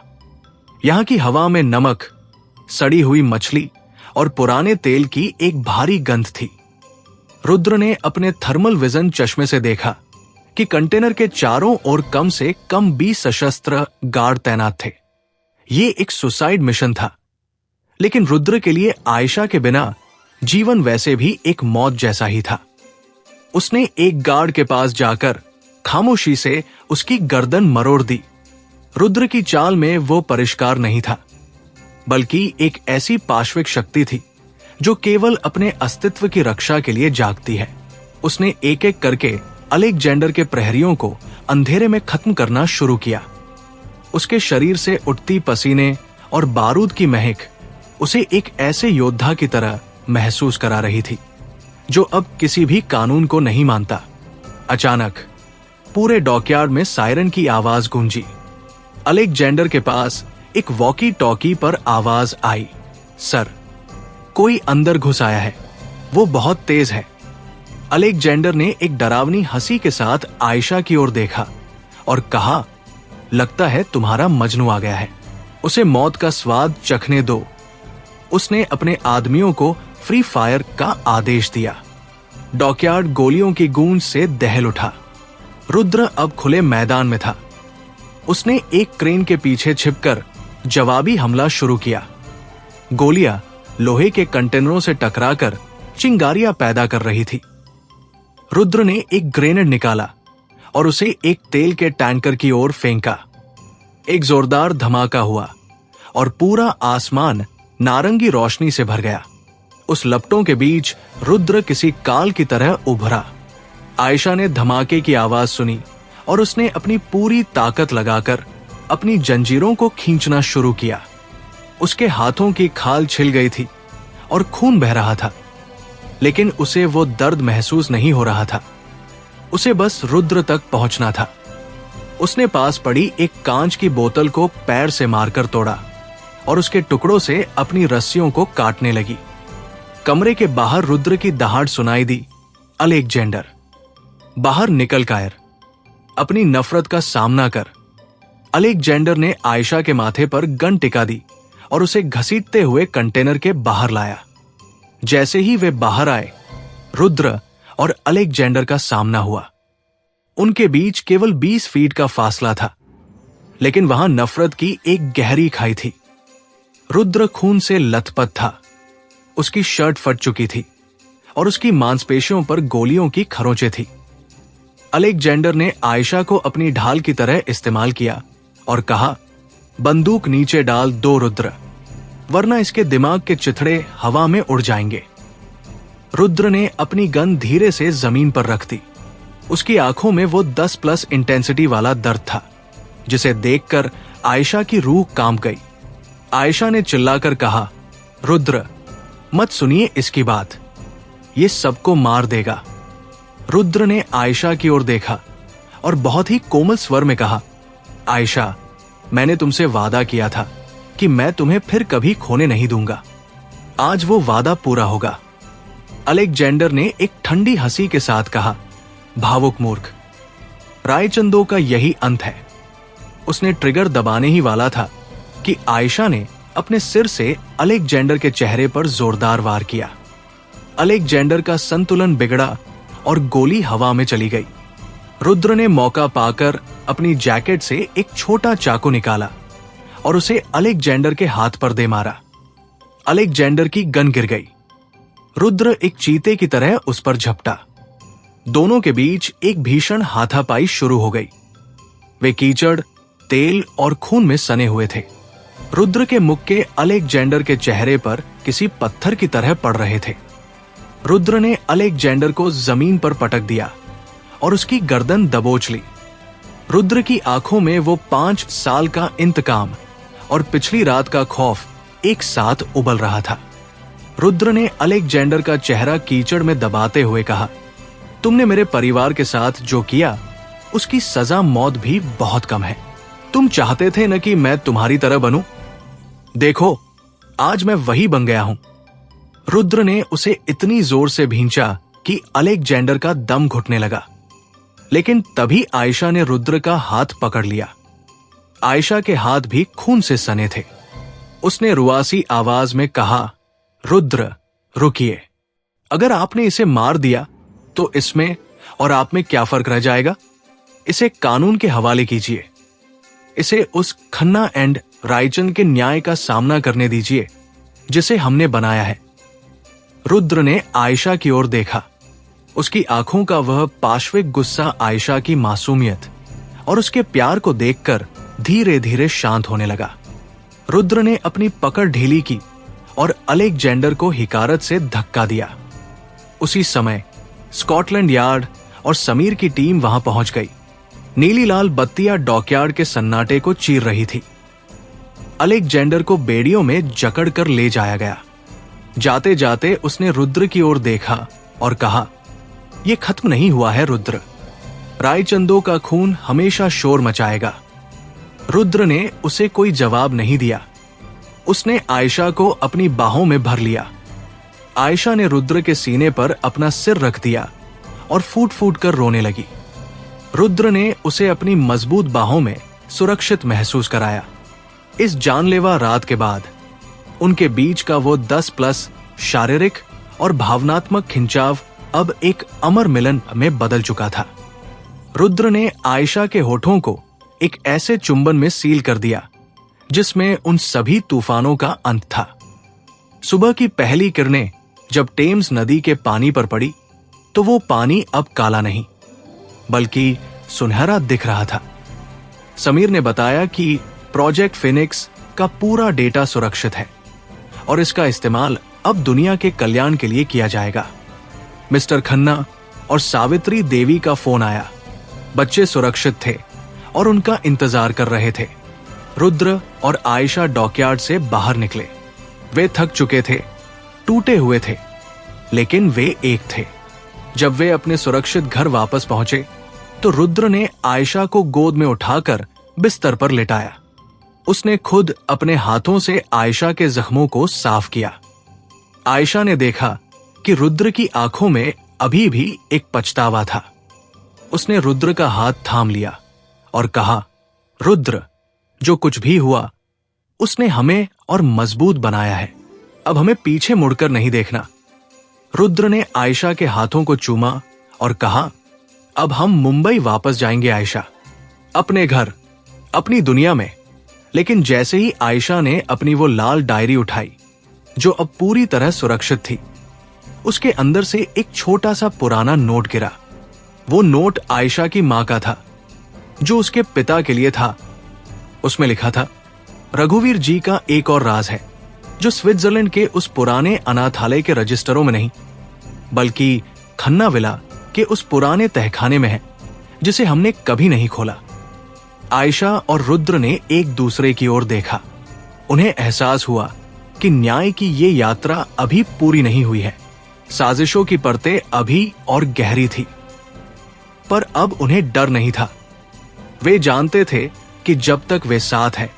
यहां की हवा में नमक, सड़ी हुई मछली और पुराने तेल की एक भारी गंध थी। रुद्र ने अपने थर्मल विजन चश्मे से देखा कि कंटेनर के चारों ओर कम से कम 20 सशस्त्र गार्ड तैनात थे। ये एक सुसाइड मिशन था, लेकिन रुद्र के लिए आयशा के बिना जीवन वैसे भी एक मौत जैसा ही था। उसने एक गार्ड के पास जाकर खामोशी से उसकी गर्दन मरोड़ दी। रुद्र की चाल में वो परिष्कार नहीं था, बल्कि एक ऐसी पाश्विक शक्ति थी जो केवल अपने अस्तित्व की रक्षा के लिए जागती है। उसने एक एक करके अलेक्जेंडर के प्रहरियों को अंधेरे में खत्म करना शुरू किया। उसके शरीर से उठती पसीने और बारूद की महक उसे एक ऐसे योद्धा की तरह महसूस करा रही थी जो अब किसी भी कानून को नहीं मानता। अचानक पूरे डॉकयार्ड में सायरन की आवाज गूंजी। अलेक्जेंडर के पास एक वॉकी टॉकी पर आवाज आई, सर, कोई अंदर घुस आया है। वो बहुत तेज है। अलेक्जेंडर ने एक डरावनी हंसी के साथ आयशा की ओर देखा और कहा, लगता है तुम्हारा मजनू आ गया है। उसे मौत का स्वाद चखने दो। उसने अपने आदमियों को फ्री फायर का आदेश दिया। डॉकयार्ड गोलियों की गूंज से दहल उठा। रुद्र अब खुले मैदान में था। उसने एक क्रेन के पीछे छिपकर जवाबी हमला शुरू किया। गोलियां लोहे के कंटेनरों से टकराकर चिंगारियां पैदा कर रही थी। रुद्र ने एक ग्रेनेड निकाला और उसे एक तेल के टैंकर की ओर फेंका। एक जोरदार धमाका हुआ और पूरा आसमान नारंगी रोशनी से भर गया। उस लपटों के बीच रुद्र किसी काल की तरह उभरा। आयशा ने धमाके की आवाज सुनी और उसने अपनी पूरी ताकत लगाकर अपनी जंजीरों को खींचना शुरू किया। उसके हाथों की खाल छिल गई थी और खून बह रहा था, लेकिन उसे वो दर्द महसूस नहीं हो रहा था। उसे बस रुद्र तक पहुंचना था। उसने पास पड़ी एक कांच की बोतल को पैर से मारकर तोड़ा और उसके टुकड़ों से अपनी रस्सियों को काटने लगी। कमरे के बाहर रुद्र की दहाड़ सुनाई दी। अलेक्जेंडर! बाहर निकल कायर, अपनी नफरत का सामना कर। अलेक्जेंडर ने आयशा के माथे पर गन टिका दी और उसे घसीटते हुए कंटेनर के बाहर लाया। जैसे ही वे बाहर आए, रुद्र और अलेक्जेंडर का सामना हुआ। उनके बीच केवल 20 फीट का फासला था, लेकिन वहां नफरत की एक गहरी खाई थी। रुद्र खून से लथपथ था। उसकी शर्ट फट चुकी थी और उसकी मांसपेशियों पर गोलियों की खरोंचें थी। अलेक्जेंडर ने आयशा को अपनी ढाल की तरह इस्तेमाल किया और कहा, बंदूक नीचे डाल दो रुद्र, वरना इसके दिमाग के चिथड़े हवा में उड़ जाएंगे। रुद्र ने अपनी गन धीरे से जमीन पर रख दी। उसकी आंखों में वो 10+ इंटेंसिटी वाला दर्द था, जिसे देखकर आयशा की रूह कांप गई। आयशा ने चिल्लाकर कहा, रुद्र, मत सुनिए इसकी बात, ये सबको मार देगा। रुद्र ने आयशा की ओर देखा और बहुत ही कोमल स्वर में कहा, आयशा, मैंने तुमसे वादा किया था कि मैं तुम्हें फिर कभी खोने नहीं दूंगा। आज वो वादा पूरा होगा। अलेक्जेंडर ने एक ठंडी हंसी के साथ कहा, भावुक मूर्ख, रायचंदो का यही अंत है। उसने ट्रिगर दबाने ही वाला था कि आयशा ने अपने सिर से अलेक्जेंडर के चेहरे पर जोरदार वार किया। अलेक्जेंडर का संतुलन बिगड़ा और गोली हवा में चली गई। रुद्र ने मौका पाकर अपनी जैकेट से एक छोटा चाकू निकाला और उसे अलेक्जेंडर के हाथ पर दे मारा। अलेक्जेंडर की गन गिर गई। रुद्र एक चीते की तरह उस पर झपटा। दोनों के बीच एक भीषण हाथापाई शुरू हो गई। वे कीचड़, तेल और खून में सने हुए थे। रुद्र के मुक्के अलेक्जेंडर के चेहरे पर किसी पत्थर की तरह पड़ रहे थे। रुद्र ने अलेक्जेंडर को जमीन पर पटक दिया और उसकी गर्दन दबोच ली। रुद्र की आंखों में वो 5 साल का इंतकाम और पिछली रात का खौफ एक साथ उबल रहा था। रुद्र ने अलेक्जेंडर का चेहरा कीचड़ में दबाते हुए कहा, तुमने मेरे परिवार के साथ जो किया, उसकी सजा मौत भी बहुत कम है। तुम चाहते थे न कि मैं तुम्हारी तरह बनूं? देखो, आज मैं वही बन गया हूं। रुद्र ने उसे इतनी जोर से भींचा कि अलेक्जेंडर का दम घुटने लगा। लेकिन तभी आयशा ने रुद्र का हाथ पकड़ लिया। आयशा के हाथ भी खून से सने थे। उसने रुआसी आवाज में कहा, रुद्र, रुकिए। अगर आपने इसे मार दिया तो इसमें और आप में क्या फर्क रह जाएगा? इसे कानून के हवाले कीजिए। इसे उस खन्ना एंड रायचंद के न्याय का सामना करने दीजिए जिसे हमने बनाया है। रुद्र ने आयशा की ओर देखा। उसकी आंखों का वह पाश्विक गुस्सा आयशा की मासूमियत और उसके प्यार को देखकर धीरे धीरे शांत होने लगा। रुद्र ने अपनी पकड़ ढीली की और अलेक्जेंडर को हिकारत से धक्का दिया। उसी समय स्कॉटलैंड यार्ड और समीर की टीम वहां पहुंच गई। नीली लाल बत्तियां डॉकयार्ड के सन्नाटे को चीर रही थी। अलेक्जेंडर को बेड़ियों में जकड़ कर ले जाया गया। जाते जाते उसने रुद्र की ओर देखा और कहा, यह खत्म नहीं हुआ है रुद्र। रायचंदो का खून हमेशा शोर मचाएगा। रुद्र ने उसे कोई जवाब नहीं दिया। उसने आयशा को अपनी बाहों में भर लिया। आयशा ने रुद्र के सीने पर अपना सिर रख दिया और फूट फूट कर रोने लगी। रुद्र ने उसे अपनी मजबूत बाहों में सुरक्षित महसूस कराया। इस जानलेवा रात के बाद उनके बीच का वो 10+ शारीरिक और भावनात्मक खिंचाव अब एक अमर मिलन में बदल चुका था। रुद्र ने आयशा के होठों को एक ऐसे चुंबन में सील कर दिया जिसमें उन सभी तूफानों का अंत था। सुबह की पहली किरणें जब टेम्स नदी के पानी पर पड़ी तो वो पानी अब काला नहीं बल्कि सुनहरा दिख रहा था। समीर ने बताया कि प्रोजेक्ट फिनिक्स का पूरा डेटा सुरक्षित है और इसका इस्तेमाल अब दुनिया के कल्याण के लिए किया जाएगा। मिस्टर खन्ना और सावित्री देवी का फोन आया। बच्चे सुरक्षित थे और उनका इंतजार कर रहे थे। रुद्र और आयशा डॉकयार्ड से बाहर निकले। वे थक चुके थे, टूटे हुए थे, लेकिन वे एक थे। जब वे अपने सुरक्षित घर वापस पहुंचे तो रुद्र ने आयशा को गोद में उठाकर बिस्तर पर लिटाया। उसने खुद अपने हाथों से आयशा के जख्मों को साफ किया। आयशा ने देखा कि रुद्र की आंखों में अभी भी एक पछतावा था। उसने रुद्र का हाथ थाम लिया और कहा, रुद्र, जो कुछ भी हुआ उसने हमें और मजबूत बनाया है। अब हमें पीछे मुड़कर नहीं देखना। रुद्र ने आयशा के हाथों को चूमा और कहा, अब हम मुंबई वापस जाएंगे आयशा, अपने घर, अपनी दुनिया में। लेकिन जैसे ही आयशा ने अपनी वो लाल डायरी उठाई जो अब पूरी तरह सुरक्षित थी, उसके अंदर से एक छोटा सा पुराना नोट गिरा। वो नोट आयशा की मां का था, जो उसके पिता के लिए था। उसमें लिखा था, रघुवीर जी का एक और राज है जो स्विट्जरलैंड के उस पुराने अनाथालय के रजिस्टरों में नहीं, बल्कि खन्ना विला के उस पुराने तहखाने में है जिसे हमने कभी नहीं खोला। आयशा और रुद्र ने एक दूसरे की ओर देखा। उन्हें एहसास हुआ कि न्याय की ये यात्रा अभी पूरी नहीं हुई है। साजिशों की परतें अभी और गहरी थी। पर अब उन्हें डर नहीं था। वे जानते थे कि जब तक वे साथ हैं,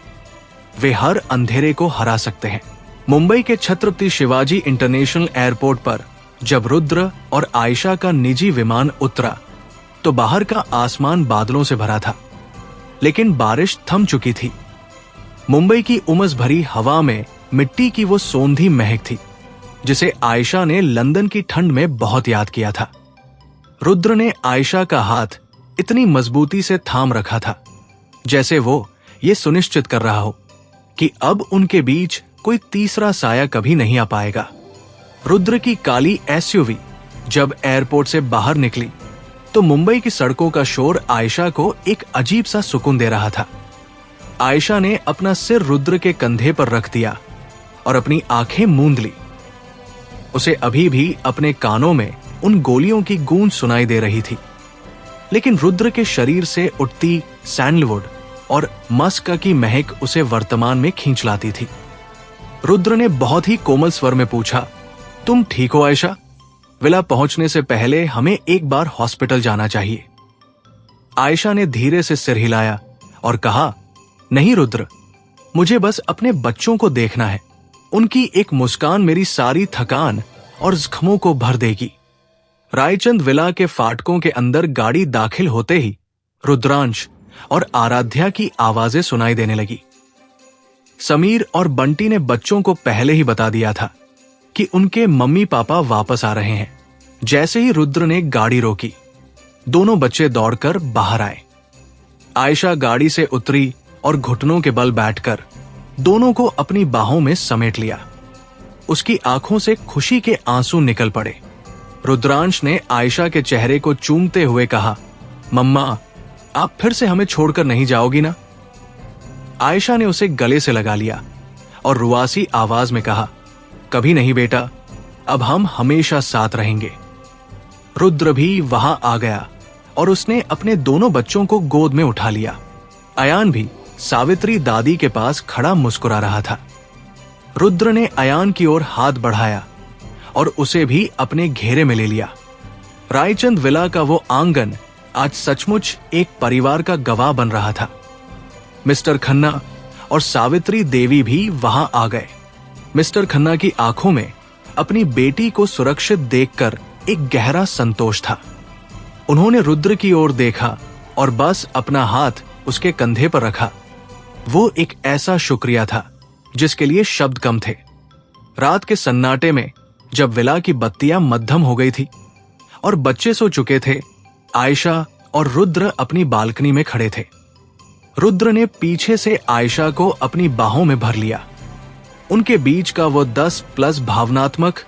वे हर अंधेरे को हरा सकते हैं। मुंबई के छत्रपति शिवाजी इंटरनेशनल एयरपोर्ट पर जब रुद्र और आयशा का निजी विमान उतरा तो बाहर का आसमान बादलों से भरा था, लेकिन बारिश थम चुकी थी। मुंबई की उमस भरी हवा में मिट्टी की वो सोंधी महक थी जिसे आयशा ने लंदन की ठंड में बहुत याद किया था। रुद्र ने आयशा का हाथ इतनी मजबूती से थाम रखा था जैसे वो ये सुनिश्चित कर रहा हो कि अब उनके बीच कोई तीसरा साया कभी नहीं आ पाएगा। रुद्र की काली एसयूवी जब एयरपोर्ट से बाहर निकली तो मुंबई की सड़कों का शोर आयशा को एक अजीब सा सुकून दे रहा था। आयशा ने अपना सिर रुद्र के कंधे पर रख दिया और अपनी आंखें मूंद ली। उसे अभी भी अपने कानों में उन गोलियों की गूंज सुनाई दे रही थी, लेकिन रुद्र के शरीर से उठती सैंडलवुड और मस्क की महक उसे वर्तमान में खींच लाती थी। रुद्र ने बहुत ही कोमल स्वर में पूछा, तुम ठीक हो आयशा? विला पहुंचने से पहले हमें एक बार हॉस्पिटल जाना चाहिए। आयशा ने धीरे से सिर हिलाया और कहा, नहीं रुद्र, मुझे बस अपने बच्चों को देखना है। उनकी एक मुस्कान मेरी सारी थकान और जख्मों को भर देगी। रायचंद विला के फाटकों के अंदर गाड़ी दाखिल होते ही रुद्रांश और आराध्या की आवाजें सुनाई देने लगी। समीर और बंटी ने बच्चों को पहले ही बता दिया था कि उनके मम्मी पापा वापस आ रहे हैं। जैसे ही रुद्र ने गाड़ी रोकी, दोनों बच्चे दौड़कर बाहर आए। आयशा गाड़ी से उतरी और घुटनों के बल बैठकर दोनों को अपनी बाहों में समेट लिया। उसकी आंखों से खुशी के आंसू निकल पड़े। रुद्रांश ने आयशा के चेहरे को चूमते हुए कहा, मम्मा, आप फिर से हमें छोड़कर नहीं जाओगी ना? आयशा ने उसे गले से लगा लिया और रुआसी आवाज में कहा, कभी नहीं बेटा, अब हम हमेशा साथ रहेंगे। रुद्र भी वहां आ गया और उसने अपने दोनों बच्चों को गोद में उठा लिया। अयान भी सावित्री दादी के पास खड़ा मुस्कुरा रहा था। रुद्र ने अयान की ओर हाथ बढ़ाया और उसे भी अपने घेरे में ले लिया। रायचंद विला का वो आंगन आज सचमुच एक परिवार का गवाह बन रहा था। मिस्टर खन्ना और सावित्री देवी भी वहां आ गए। मिस्टर खन्ना की आंखों में अपनी बेटी को सुरक्षित देखकर एक गहरा संतोष था। उन्होंने रुद्र की ओर देखा और बस अपना हाथ उसके कंधे पर रखा। वो एक ऐसा शुक्रिया था जिसके लिए शब्द कम थे। रात के सन्नाटे में जब विला की बत्तियां मध्यम हो गई थी और बच्चे सो चुके थे, आयशा और रुद्र अपनी बालकनी में खड़े थे। रुद्र ने पीछे से आयशा को अपनी बाहों में भर लिया। उनके बीच का वो 10+ भावनात्मक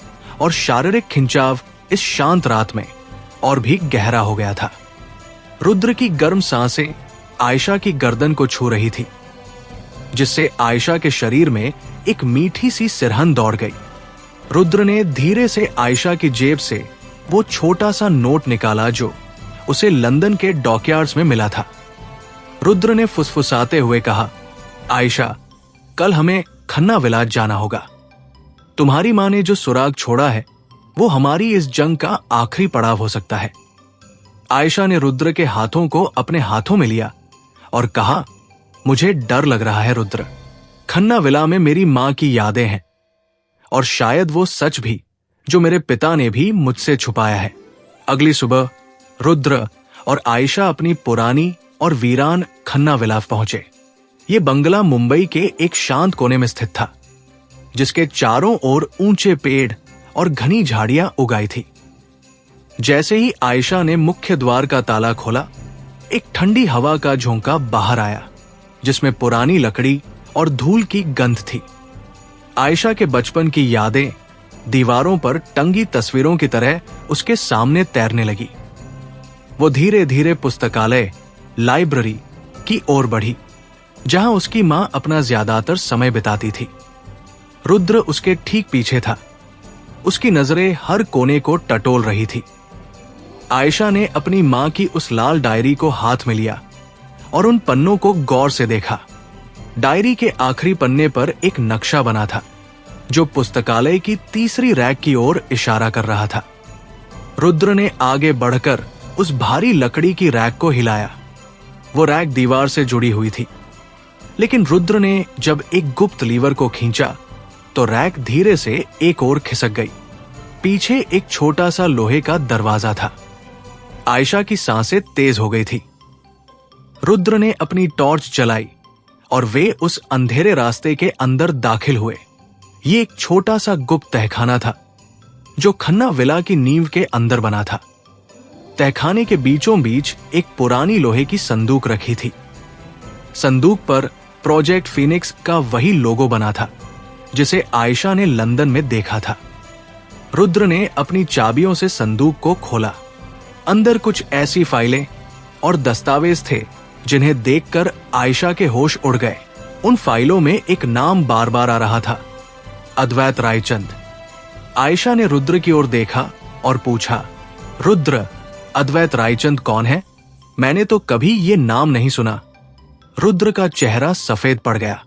और शारीरिक खिंचाव इस शांत रात में और भी गहरा हो गया था। रुद्र की गर्म सांसें आयशा की गर्दन को छू रही थी। जिससे आयशा के शरीर में एक मीठी सी सिरहन दौड़ गई। रुद्र ने धीरे से आयशा की जेब से वो छोटा सा नोट निकाला जो उसे लंदन के डॉकयार्ड्स में मिला था। रुद्र ने फुसफुसाते हुए कहा, आयशा, कल हमें खन्ना विलाज जाना होगा। तुम्हारी मां ने जो सुराग छोड़ा है वो हमारी इस जंग का आखिरी पड़ाव हो सकता है। आयशा ने रुद्र के हाथों को अपने हाथों में लिया और कहा, मुझे डर लग रहा है रुद्र। खन्ना विला में मेरी मां की यादें हैं और शायद वो सच भी जो मेरे पिता ने भी मुझसे छुपाया है। अगली सुबह रुद्र और आयशा अपनी पुरानी और वीरान खन्ना विला पहुंचे। ये बंगला मुंबई के एक शांत कोने में स्थित था, जिसके चारों ओर ऊंचे पेड़ और घनी झाड़ियां उगाई थी। जैसे ही आयशा ने मुख्य द्वार का ताला खोला, एक ठंडी हवा का झोंका बाहर आया, जिसमें पुरानी लकड़ी और धूल की गंध थी। आयशा के बचपन की यादें दीवारों पर टंगी तस्वीरों की तरह उसके सामने तैरने लगी। वो धीरे धीरे पुस्तकालय, लाइब्रेरी की ओर बढ़ी, जहां उसकी मां अपना ज्यादातर समय बिताती थी। रुद्र उसके ठीक पीछे था। उसकी नजरें हर कोने को टटोल रही थी। आयशा ने अपनी मां की उस लाल डायरी को हाथ में लिया और उन पन्नों को गौर से देखा। डायरी के आखिरी पन्ने पर एक नक्शा बना था जो पुस्तकालय की तीसरी रैक की ओर इशारा कर रहा था। रुद्र ने आगे बढ़कर उस भारी लकड़ी की रैक को हिलाया। वो रैक दीवार से जुड़ी हुई थी, लेकिन रुद्र ने जब एक गुप्त लीवर को खींचा तो रैक धीरे से एक ओर खिसक गई। पीछे एक छोटा सा लोहे का दरवाजा था। आयशा की सांसें तेज हो गई थी। रुद्र ने अपनी टॉर्च जलाई और वे उस अंधेरे रास्ते के अंदर दाखिल हुए। ये एक छोटा सा गुप्त तहखाना था जो खन्ना विला की नींव के अंदर बना था। तहखाने के बीचों बीच एक पुरानी लोहे की संदूक रखी थी। संदूक पर प्रोजेक्ट फीनिक्स का वही लोगो बना था जिसे आयशा ने लंदन में देखा था। रुद्र ने अपनी चाबियों से संदूक को खोला। अंदर कुछ ऐसी फाइलें और दस्तावेज थे जिन्हें देखकर आयशा के होश उड़ गए। उन फाइलों में एक नाम बार बार आ रहा था, अद्वैत रायचंद। आयशा ने रुद्र की ओर देखा और पूछा, रुद्र, अद्वैत रायचंद कौन है? मैंने तो कभी ये नाम नहीं सुना। रुद्र का चेहरा सफेद पड़ गया।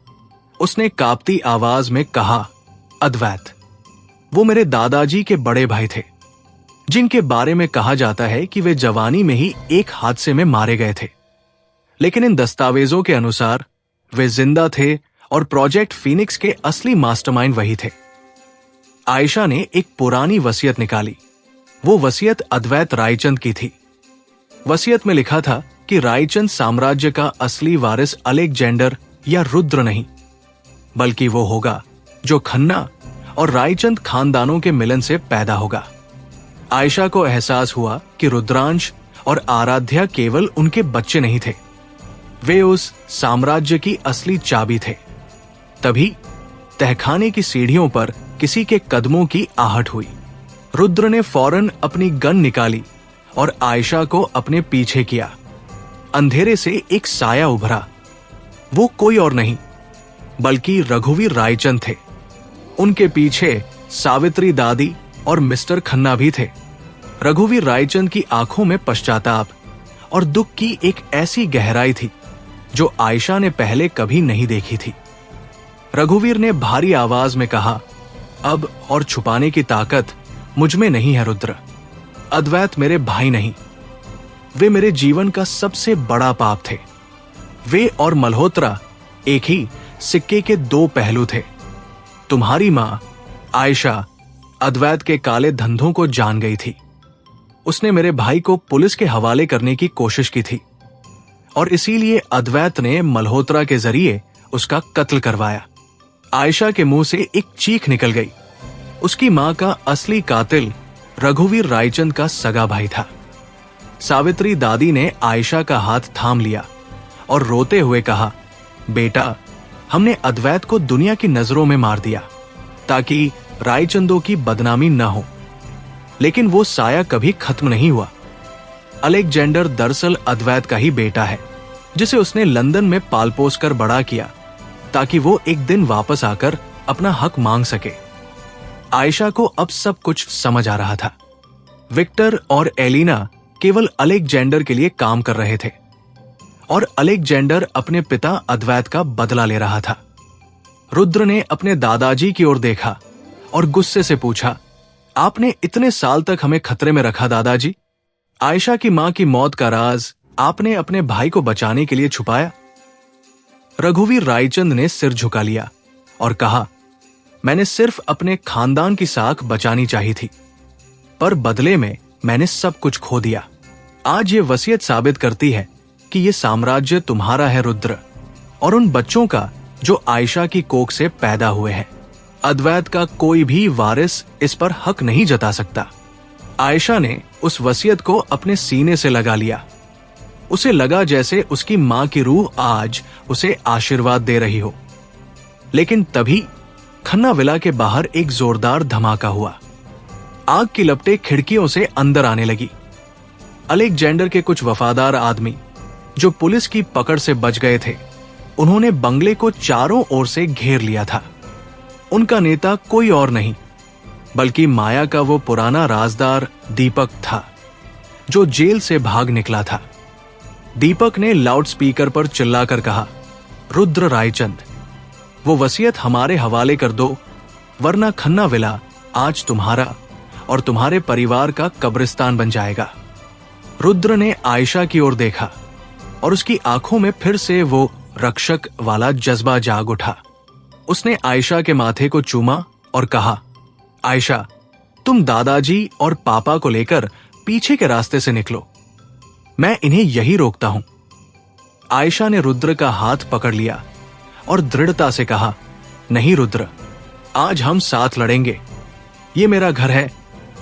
उसने कांपती आवाज में कहा, अद्वैत, वो मेरे दादाजी के बड़े भाई थे, जिनके बारे में कहा जाता है कि वे जवानी में ही एक हादसे में मारे गए थे। लेकिन इन दस्तावेजों के अनुसार वे जिंदा थे और प्रोजेक्ट फीनिक्स के असली मास्टरमाइंड वही थे। आयशा ने एक पुरानी वसीयत निकाली। वो वसीयत अद्वैत रायचंद की थी। वसीयत में लिखा था कि रायचंद साम्राज्य का असली वारिस अलेक्जेंडर या रुद्र नहीं, बल्कि वो होगा जो खन्ना और रायचंद खानदानों के मिलन से पैदा होगा। आयशा को एहसास हुआ कि रुद्रांश और आराध्या केवल उनके बच्चे नहीं थे, वे उस साम्राज्य की असली चाबी थे। तभी तहखाने की सीढ़ियों पर किसी के कदमों की आहट हुई। रुद्र ने फौरन अपनी गन निकाली और आयशा को अपने पीछे किया। अंधेरे से एक साया उभरा। वो कोई और नहीं बल्कि रघुवीर रायचंद थे। उनके पीछे सावित्री दादी और मिस्टर खन्ना भी थे। रघुवीर रायचंद की आंखों में पश्चाताप और दुख की एक ऐसी गहराई थी जो आयशा ने पहले कभी नहीं देखी थी। रघुवीर ने भारी आवाज में कहा, अब और छुपाने की ताकत मुझ में नहीं है रुद्र। अद्वैत मेरे भाई नहीं, वे मेरे जीवन का सबसे बड़ा पाप थे। वे और मल्होत्रा एक ही सिक्के के दो पहलू थे। तुम्हारी मां आयशा अद्वैत के काले धंधों को जान गई थी। उसने मेरे भाई को पुलिस के हवाले करने की कोशिश की थी और इसीलिए अद्वैत ने मल्होत्रा के जरिए उसका कत्ल करवाया। आयशा के मुंह से एक चीख निकल गई। उसकी मां का असली कातिल रघुवीर रायचंद का सगा भाई था। सावित्री दादी ने आयशा का हाथ थाम लिया और रोते हुए कहा, बेटा, हमने अद्वैत को दुनिया की नजरों में मार दिया ताकि रायचंदों की बदनामी न हो, लेकिन वो साया कभी खत्म नहीं हुआ। अलेक्जेंडर दरअसल अद्वैत का ही बेटा है, जिसे उसने लंदन में पाल पोस कर बड़ा किया ताकि वो एक दिन वापस आकर अपना हक मांग सके। आयशा को अब सब कुछ समझ आ रहा था। विक्टर और एलिना केवल अलेक्जेंडर के लिए काम कर रहे थे और अलेक्जेंडर अपने पिता अद्वैत का बदला ले रहा था। रुद्र ने अपने दादाजी की ओर देखा और गुस्से से पूछा, आपने इतने साल तक हमें खतरे में रखा दादाजी? आयशा की मां की मौत का राज आपने अपने भाई को बचाने के लिए छुपाया? रघुवीर रायचंद ने सिर झुका लिया और कहा, मैंने सिर्फ अपने खानदान की साख बचानी चाहिए थी, पर बदले में मैंने सब कुछ खो दिया। आज ये वसीयत साबित करती है कि ये साम्राज्य तुम्हारा है रुद्र, और उन बच्चों का जो आयशा की कोख से पैदा हुए हैं। अद्वैत का कोई भी वारिस इस पर हक नहीं जता सकता। आयशा ने उस वसीयत को अपने सीने से लगा लिया। उसे लगा जैसे उसकी मां की रूह आज उसे आशीर्वाद दे रही हो। लेकिन तभी खन्ना विला के बाहर एक जोरदार धमाका हुआ। आग की लपटें खिड़कियों से अंदर आने लगी। अलेक्जेंडर के कुछ वफादार आदमी जो पुलिस की पकड़ से बच गए थे, उन्होंने बंगले को चारों ओर से घेर लिया था। उनका नेता कोई और नहीं बल्कि माया का वो पुराना राजदार दीपक था, जो जेल से भाग निकला था। दीपक ने लाउडस्पीकर पर चिल्लाकर कहा, रुद्र रायचंद, वो वसीयत हमारे हवाले कर दो, वरना खन्ना विला आज तुम्हारा और तुम्हारे परिवार का कब्रिस्तान बन जाएगा। रुद्र ने आयशा की ओर देखा और उसकी आंखों में फिर से वो रक्षक वाला जज्बा जाग उठा। उसने आयशा के माथे को चूमा और कहा, आयशा, तुम दादाजी और पापा को लेकर पीछे के रास्ते से निकलो, मैं इन्हें यही रोकता हूं। आयशा ने रुद्र का हाथ पकड़ लिया और दृढ़ता से कहा, नहीं रुद्र, आज हम साथ लड़ेंगे। ये मेरा घर है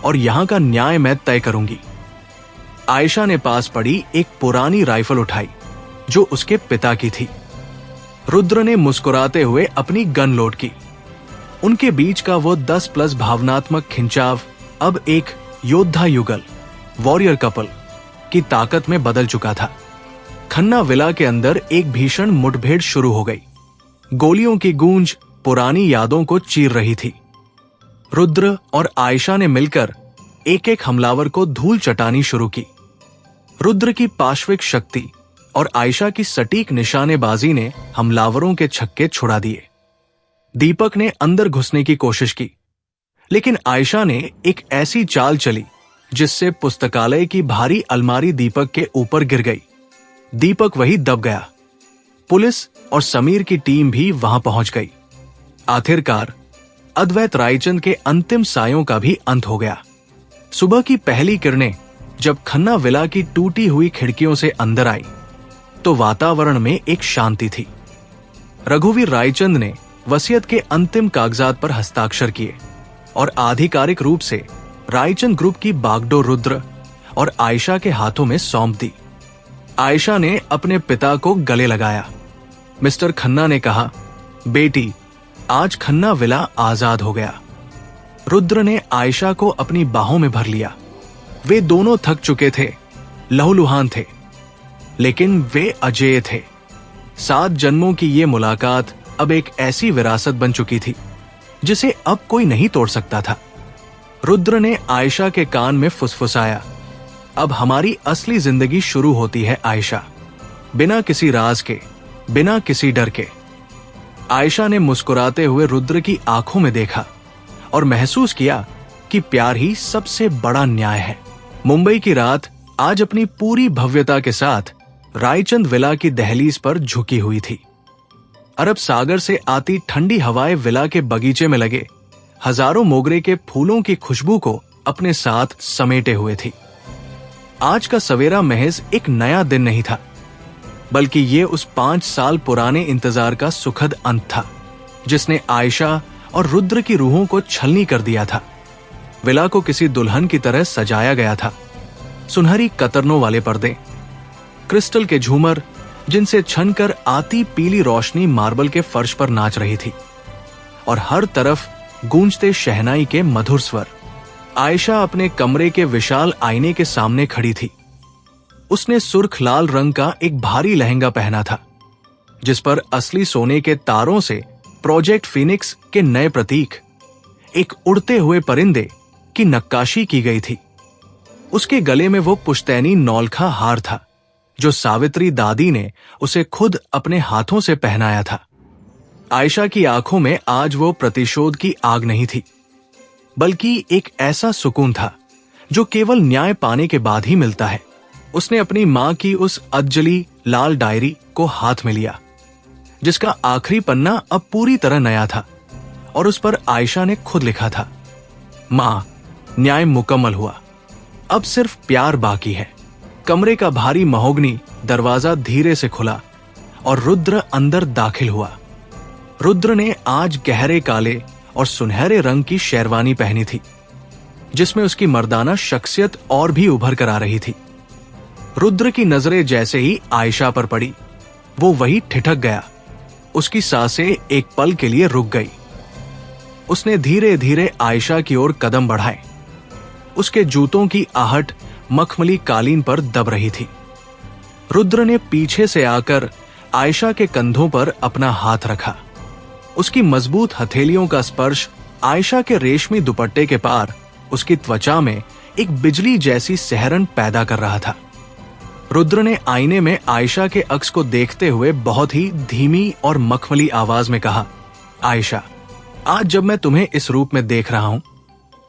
और यहां का न्याय मैं तय करूंगी। आयशा ने पास पड़ी एक पुरानी राइफल उठाई जो उसके पिता की थी। रुद्र ने मुस्कुराते हुए अपनी गन लोड की। उनके बीच का वो 10+ भावनात्मक खिंचाव अब एक योद्धा युगल, वॉरियर कपल की ताकत में बदल चुका था। खन्ना विला के अंदर एक भीषण मुठभेड़ शुरू हो गई। गोलियों की गूंज पुरानी यादों को चीर रही थी। रुद्र और आयशा ने मिलकर एक एक हमलावर को धूल चटानी शुरू की। रुद्र की पाश्विक शक्ति और आयशा की सटीक निशानेबाजी ने हमलावरों के छक्के छुड़ा दिए। दीपक ने अंदर घुसने की कोशिश की, लेकिन आयशा ने एक ऐसी चाल चली जिससे पुस्तकालय की भारी अलमारी दीपक के ऊपर गिर गई। दीपक वही दब गया। पुलिस और समीर की टीम भी वहां पहुंच गई। आखिरकार अद्वैत रायचंद के अंतिम सायों का भी अंत हो गया। सुबह की पहली किरणें जब खन्ना विला की टूटी हुई खिड़कियों से अंदर आई तो वातावरण में एक शांति थी। रघुवीर रायचंद ने वसीयत के अंतिम कागजात पर हस्ताक्षर किए और आधिकारिक रूप से रायचंद ग्रुप की बागडोर रुद्र और आयशा के हाथों में सौंप दी। आयशा ने अपने पिता को गले लगाया। मिस्टर खन्ना ने कहा, बेटी, आज खन्ना विला आजाद हो गया। रुद्र ने आयशा को अपनी बाहों में भर लिया। वे दोनों थक चुके थे, लहूलुहान थे, लेकिन वे अजेय थे। 7 जन्मों की ये मुलाकात अब एक ऐसी विरासत बन चुकी थी जिसे अब कोई नहीं तोड़ सकता था। रुद्र ने आयशा के कान में फुसफुसाया, अब हमारी असली जिंदगी शुरू होती है आयशा, बिना किसी राज के, बिना किसी डर के। आयशा ने मुस्कुराते हुए रुद्र की आंखों में देखा और महसूस किया कि प्यार ही सबसे बड़ा न्याय है। मुंबई की रात आज अपनी पूरी भव्यता के साथ रायचंद विला की दहलीज पर झुकी हुई थी। अरब सागर से आती ठंडी हवाएं विला के बगीचे में लगे हजारों मोगरे के फूलों की खुशबू को अपने साथ समेटे हुए थी। आज का सवेरा महज एक नया दिन नहीं था, बल्कि ये उस 5 साल पुराने इंतजार का सुखद अंत था जिसने आयशा और रुद्र की रूहों को छलनी कर दिया था। विला को किसी दुल्हन की तरह सजाया गया था। सुनहरी कतरनों वाले पर्दे, क्रिस्टल के झूमर जिनसे छनकर आती पीली रोशनी मार्बल के फर्श पर नाच रही थी, और हर तरफ गूंजते शहनाई के मधुर स्वर। आयशा अपने कमरे के विशाल आईने के सामने खड़ी थी। उसने सुर्ख लाल रंग का एक भारी लहंगा पहना था। जिस पर असली सोने के तारों से प्रोजेक्ट फिनिक्स के नए प्रतीक, एक उड़ते हुए परिंदे की नक्काशी की गई थी। उसके गले में वो पुश्तैनी नौलखा हार था जो सावित्री दादी ने उसे खुद अपने हाथों से पहनाया था। आयशा की आंखों में आज वो प्रतिशोध की आग नहीं थी, बल्कि एक ऐसा सुकून था जो केवल न्याय पाने के बाद ही मिलता है। उसने अपनी मां की उस अधजली लाल डायरी को हाथ में लिया, जिसका आखिरी पन्ना अब पूरी तरह नया था और उस पर आयशा ने खुद लिखा था, मां, न्याय मुकम्मल हुआ, अब सिर्फ प्यार बाकी है। कमरे का भारी महोगनी दरवाजा धीरे से खुला और रुद्र अंदर दाखिल हुआ। रुद्र ने आज गहरे काले और सुनहरे रंग की शेरवानी पहनी थी, जिसमें उसकी मर्दाना शख्सियत और भी उभर कर आ रही थी। रुद्र की नजरें जैसे ही आयशा पर पड़ी, वो वही ठिठक गया। उसकी सांसें एक पल के लिए रुक गई। उसने धीरे धीरे आयशा की ओर कदम बढ़ाए। उसके जूतों की आहट मखमली कालीन पर दब रही थी। रुद्र ने पीछे से आकर आयशा के कंधों पर अपना हाथ रखा। उसकी मजबूत हथेलियों का स्पर्श आयशा के रेशमी दुपट्टे के पार उसकी त्वचा में एक बिजली जैसी सहरन पैदा कर रहा था। रुद्र ने आईने में आयशा के अक्स को देखते हुए बहुत ही धीमी और मखमली आवाज में कहा, आयशा, आज जब मैं तुम्हें इस रूप में देख रहा हूं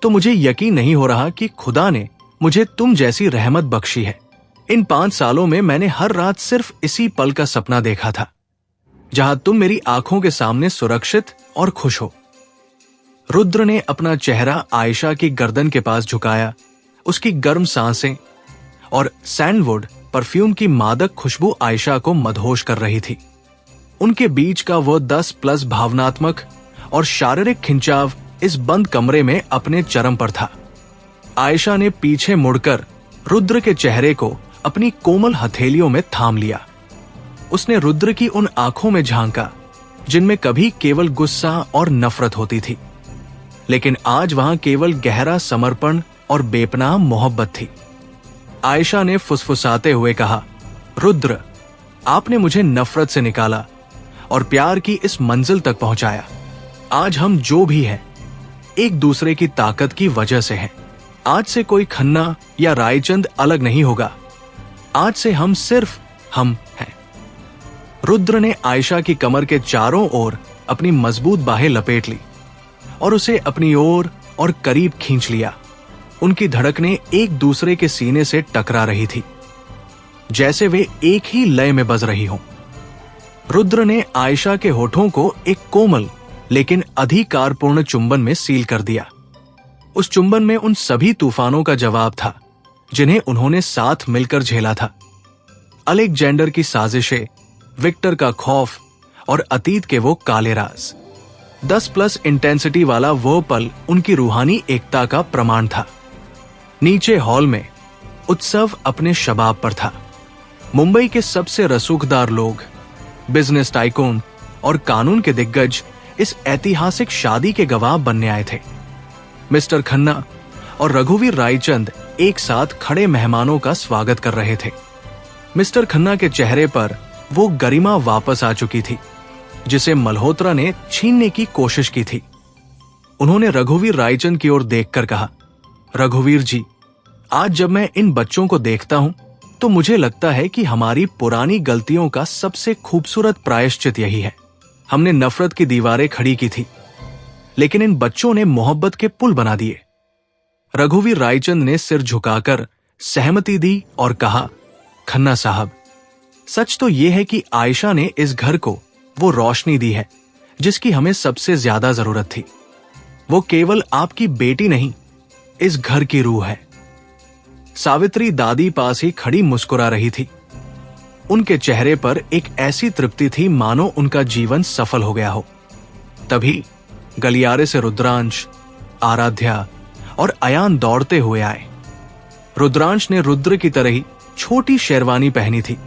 तो मुझे यकीन नहीं हो रहा कि खुदा ने मुझे तुम जैसी रहमत बख्शी है। इन 5 सालों में मैंने हर रात सिर्फ इसी पल का सपना देखा था, जहां तुम मेरी आंखों के सामने सुरक्षित और खुश हो। रुद्र ने अपना चेहरा आयशा की गर्दन के पास झुकाया। उसकी गर्म सांसें और सैंडवुड परफ्यूम की मादक खुशबू आयशा को मदहोश कर रही थी। उनके बीच का वो 10+ भावनात्मक और शारीरिक खिंचाव इस बंद कमरे में अपने चरम पर था। आयशा ने पीछे मुड़कर रुद्र के चेहरे को अपनी कोमल हथेलियों में थाम लिया। उसने रुद्र की उन आंखों में झांका जिनमें कभी केवल गुस्सा और नफरत होती थी, लेकिन आज वहां केवल गहरा समर्पण और बेपनाह मोहब्बत थी। आयशा ने फुसफुसाते हुए कहा, रुद्र, आपने मुझे नफरत से निकाला और प्यार की इस मंजिल तक पहुंचाया। आज हम जो भी हैं, एक दूसरे की ताकत की वजह से हैं। आज से कोई खन्ना या रायचंद अलग नहीं होगा। आज से हम सिर्फ हम हैं। रुद्र ने आयशा की कमर के चारों ओर अपनी मजबूत बाहें लपेट ली और उसे अपनी ओर और करीब खींच लिया। उनकी धड़कनें एक दूसरे के सीने से टकरा रही थी, जैसे वे एक ही लय में बज रही हों। रुद्र ने आयशा के होठों को एक कोमल लेकिन अधिकारपूर्ण चुंबन में सील कर दिया। उस चुंबन में उन सभी तूफानों का जवाब था जिन्हें उन्होंने साथ मिलकर झेला था। अलेक्जेंडर की साजिशें, विक्टर का खौफ और अतीत के वो काले राज। 10+ इंटेंसिटी वाला वो पल उनकी रूहानी एकता का प्रमाण था। नीचे हॉल में उत्सव अपने शबाब पर था। मुंबई के सबसे रसूखदार लोग, बिजनेस टाइकून और कानून के दिग्गज इस ऐतिहासिक शादी के गवाह बनने आए थे। मिस्टर खन्ना और रघुवीर रायचंद एक साथ खड़े मेहमानों का स्वागत कर रहे थे। मिस्टर खन्ना के चेहरे पर वो गरिमा वापस आ चुकी थी जिसे मल्होत्रा ने छीनने की कोशिश की थी। उन्होंने रघुवीर रायचंद की ओर देखकर कहा, रघुवीर जी, आज जब मैं इन बच्चों को देखता हूं तो मुझे लगता है कि हमारी पुरानी गलतियों का सबसे खूबसूरत प्रायश्चित यही है। हमने नफरत की दीवारें खड़ी की थी, लेकिन इन बच्चों ने मोहब्बत के पुल बना दिए। रघुवीर रायचंद ने सिर झुकाकर सहमति दी और कहा, खन्ना साहब, सच तो यह है कि आयशा ने इस घर को वो रोशनी दी है जिसकी हमें सबसे ज्यादा जरूरत थी। वो केवल आपकी बेटी नहीं, इस घर की रूह है। सावित्री दादी पास ही खड़ी मुस्कुरा रही थी। उनके चेहरे पर एक ऐसी तृप्ति थी मानो उनका जीवन सफल हो गया हो। तभी गलियारे से रुद्रांश, आराध्या और अयान दौड़ते हुए आए। रुद्रांश ने रुद्र की तरह ही छोटी शेरवानी पहनी थी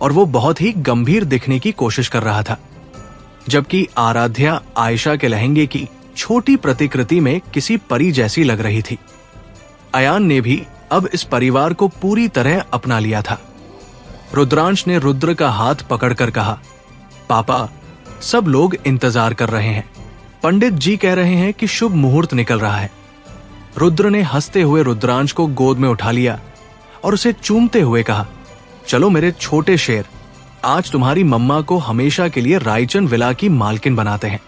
और वो बहुत ही गंभीर दिखने की कोशिश कर रहा था, जबकि आराध्या आयशा के लहंगे की छोटी प्रतिकृति में किसी परी जैसी लग रही थी। अयान ने भी अब इस परिवार को पूरी तरह अपना लिया था। रुद्रांश ने रुद्र का हाथ पकड़कर कहा, पापा, सब लोग इंतजार कर रहे हैं। पंडित जी कह रहे हैं कि शुभ मुहूर्त निकल रहा है। रुद्र ने हंसते हुए रुद्रांश को गोद में उठा लिया और उसे चूमते हुए कहा, चलो मेरे छोटे शेर, आज तुम्हारी मम्मा को हमेशा के लिए रायचंद विला की मालकिन बनाते हैं।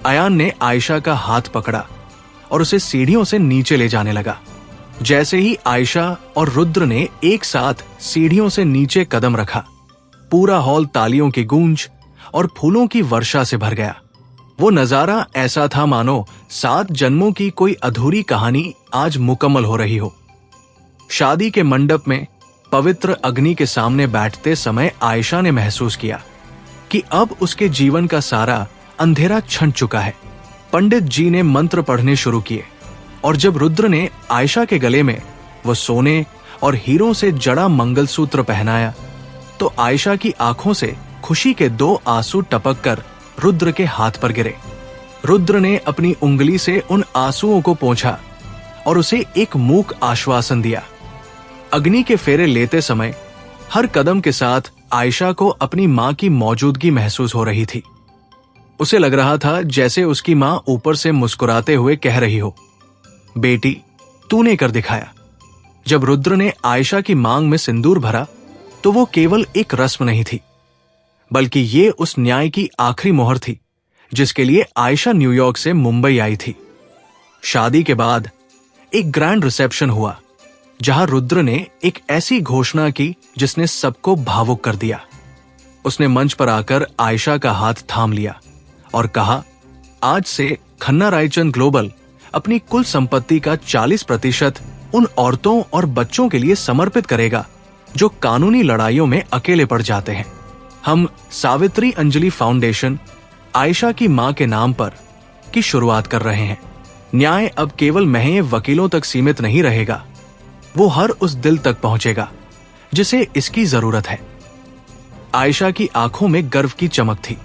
अयान ने आयशा का हाथ पकड़ा और उसे सीढ़ियों से नीचे ले जाने लगा। जैसे ही आयशा और रुद्र ने एक साथ सीढ़ियों से नीचे कदम रखा, पूरा हॉल तालियों की गूंज और फूलों की वर्षा से भर गया। वो नजारा ऐसा था मानो 7 जन्मों की कोई अधूरी कहानी आज मुकम्मल हो रही हो। शादी के मंडप में पवित्र अग्नि के सामने बैठते समय आयशा ने महसूस किया कि अब उसके जीवन का सारा अंधेरा छंट चुका है। पंडित जी ने मंत्र पढ़ने शुरू किए और जब रुद्र ने आयशा के गले में वो सोने और हीरों से जड़ा मंगलसूत्र पहनाया तो आयशा की आंखों से खुशी के 2 आंसू टपक कर रुद्र के हाथ पर गिरे। रुद्र ने अपनी उंगली से उन आंसुओं को पोंछा और उसे एक मूक आश्वासन दिया। अग्नि के फेरे लेते समय हर कदम के साथ आयशा को अपनी मां की मौजूदगी महसूस हो रही थी। उसे लग रहा था जैसे उसकी मां ऊपर से मुस्कुराते हुए कह रही हो, बेटी तूने कर दिखाया। जब रुद्र ने आयशा की मांग में सिंदूर भरा तो वो केवल एक रस्म नहीं थी, बल्कि ये उस न्याय की आखिरी मोहर थी जिसके लिए आयशा न्यूयॉर्क से मुंबई आई थी। शादी के बाद एक ग्रैंड रिसेप्शन हुआ जहां रुद्र ने एक ऐसी घोषणा की जिसने सबको भावुक कर दिया। उसने मंच पर आकर आयशा का हाथ थाम लिया और कहा, आज से खन्ना रायचंद ग्लोबल अपनी कुल संपत्ति का 40% उन औरतों और बच्चों के लिए समर्पित करेगा जो कानूनी लड़ाइयों में अकेले पड़ जाते हैं। हम सावित्री अंजलि फाउंडेशन आयशा की मां के नाम पर की शुरुआत कर रहे हैं। न्याय अब केवल महंगे वकीलों तक सीमित नहीं रहेगा, वो हर उस दिल तक पहुंचेगा जिसे इसकी जरूरत है। आयशा की आंखों में गर्व की चमक थी।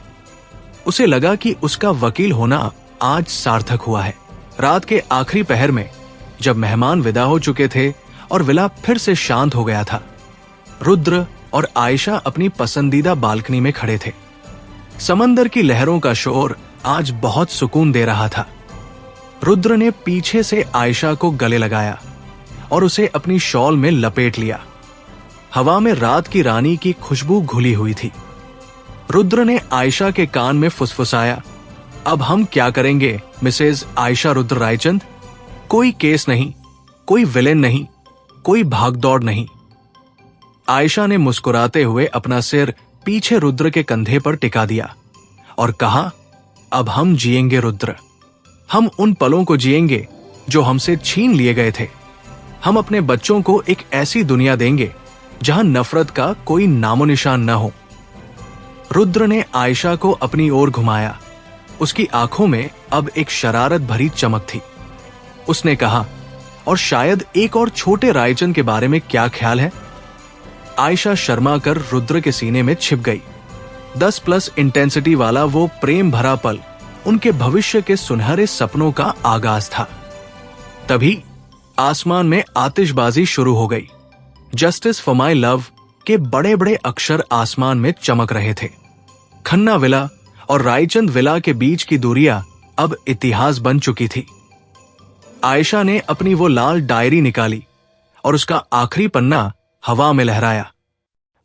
उसे लगा कि उसका वकील होना आज सार्थक हुआ है। रात के आखिरी पहर में जब मेहमान विदा हो चुके थे और विला फिर से शांत हो गया था, रुद्र और आयशा अपनी पसंदीदा बालकनी में खड़े थे। समंदर की लहरों का शोर आज बहुत सुकून दे रहा था। रुद्र ने पीछे से आयशा को गले लगाया और उसे अपनी शॉल में लपेट लिया। हवा में रात की रानी की खुशबू घुली हुई थी। रुद्र ने आयशा के कान में फुसफुसाया, अब हम क्या करेंगे मिसेज आयशा रुद्र रायचंद? कोई केस नहीं, कोई विलेन नहीं, कोई भागदौड़ नहीं। आयशा ने मुस्कुराते हुए अपना सिर पीछे रुद्र के कंधे पर टिका दिया और कहा, अब हम जिएंगे रुद्र। हम उन पलों को जिएंगे जो हमसे छीन लिए गए थे। हम अपने बच्चों को एक ऐसी दुनिया देंगे जहां नफरत का कोई नामो निशान न हो। रुद्र ने आयशा को अपनी ओर घुमाया। उसकी आंखों में अब एक शरारत भरी चमक थी। उसने कहा, और शायद एक और छोटे रायचंद के बारे में क्या ख्याल है? आयशा शर्मा कर रुद्र के सीने में छिप गई। 10+ इंटेंसिटी वाला वो प्रेम भरा पल उनके भविष्य के सुनहरे सपनों का आगाज था। तभी आसमान में आतिशबाजी शुरू हो गई। जस्टिस फॉर माई लव के बड़े बड़े अक्षर आसमान में चमक रहे थे। खन्ना विला और रायचंद विला के बीच की दूरियां अब इतिहास बन चुकी थी। आयशा ने अपनी वो लाल डायरी निकाली और उसका आखिरी पन्ना हवा में लहराया।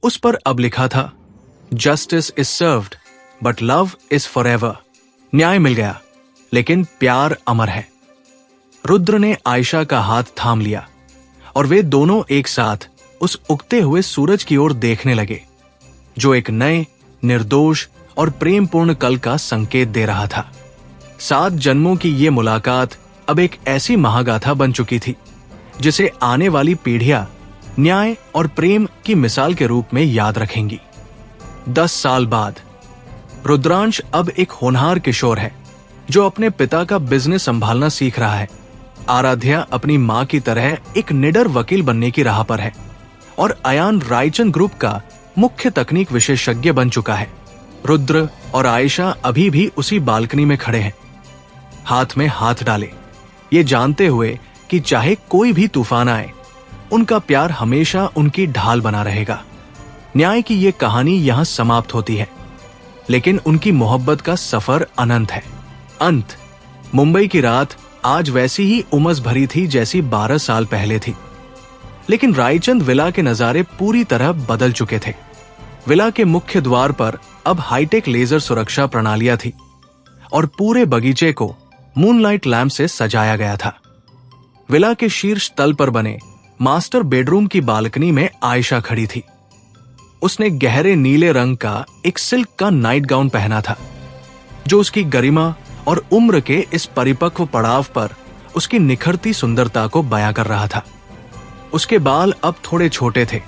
उस पर अब लिखा था, justice is served but love is forever. न्याय मिल गया लेकिन प्यार अमर है। रुद्र ने आयशा का हाथ थाम लिया और वे दोनों एक साथ उस उगते हुए सूरज की ओर देखने लगे जो एक नए, निर्दोष और प्रेमपूर्ण कल का संकेत दे रहा था। 7 जन्मों की ये मुलाकात अब एक ऐसी महागाथा बन चुकी थी जिसे आने वाली पीढ़ियां न्याय और प्रेम की मिसाल के रूप में याद रखेंगी। 10 साल बाद रुद्रांश अब एक होनहार किशोर है जो अपने पिता का बिजनेस संभालना सीख रहा है। आराध्या अपनी मां की तरह एक निडर वकील बनने की राह पर है और अयान रायचंद ग्रुप का मुख्य तकनीक विशेषज्ञ बन चुका है। रुद्र और आयशा अभी भी उसी बालकनी में खड़े हैं, हाथ में हाथ डाले, ये जानते हुए कि चाहे कोई भी तूफान आए उनका प्यार हमेशा उनकी ढाल बना रहेगा। न्याय की ये कहानी यहां समाप्त होती है, लेकिन उनकी मोहब्बत का सफर अनंत है। अंत। मुंबई की रात आज वैसी ही उमस भरी थी जैसी 12 साल पहले थी, लेकिन रायचंद विला के नजारे पूरी तरह बदल चुके थे। विला के मुख्य द्वार पर अब हाईटेक लेजर सुरक्षा प्रणालियां थी और पूरे बगीचे को मूनलाइट लैंप से सजाया गया था। विला के शीर्ष तल पर बने मास्टर बेडरूम की बालकनी में आयशा खड़ी थी। उसने गहरे नीले रंग का एक सिल्क का नाइट गाउन पहना था, जो उसकी गरिमा और उम्र के इस परिपक्व पड़ाव पर उसकी निखरती सुंदरता को बयां कर रहा था। उसके बाल अब थोड़े छोटे थे,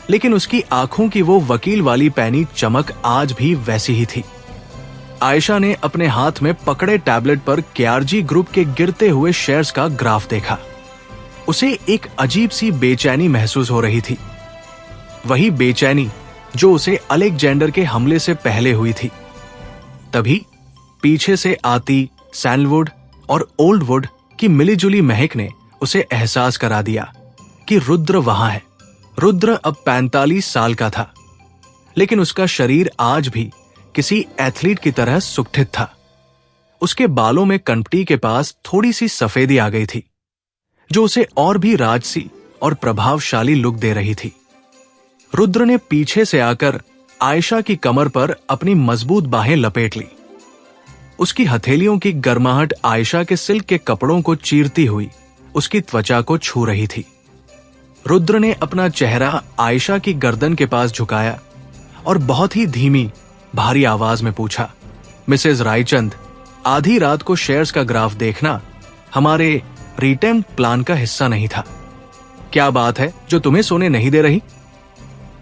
लेकिन उसकी आंखों की वो वकील वाली पैनी चमक आज भी वैसी ही थी। आयशा ने अपने हाथ में पकड़े टैबलेट पर केआरजी ग्रुप के गिरते हुए शेयर्स का ग्राफ देखा। उसे एक अजीब सी बेचैनी महसूस हो रही थी, वही बेचैनी जो उसे अलेक्जेंडर के हमले से पहले हुई थी। तभी पीछे से आती सैंडलवुड और ओल्डवुड की मिलीजुली महक ने उसे एहसास करा दिया कि रुद्र वहां है। रुद्र अब 45 साल का था, लेकिन उसका शरीर आज भी किसी एथलीट की तरह सुगठित था। उसके बालों में कनपटी के पास थोड़ी सी सफेदी आ गई थी, जो उसे और भी राजसी और प्रभावशाली लुक दे रही थी। रुद्र ने पीछे से आकर आयशा की कमर पर अपनी मजबूत बाहें लपेट ली। उसकी हथेलियों की गर्माहट आयशा के सिल्क के कपड़ों को चीरती हुई उसकी त्वचा को छू रही थी। रुद्र ने अपना चेहरा आयशा की गर्दन के पास झुकाया और बहुत ही धीमी भारी आवाज में पूछा, मिसेज रायचंद, आधी रात को शेयर्स का ग्राफ देखना हमारे रिटेम प्लान का हिस्सा नहीं था। क्या बात है जो तुम्हें सोने नहीं दे रही?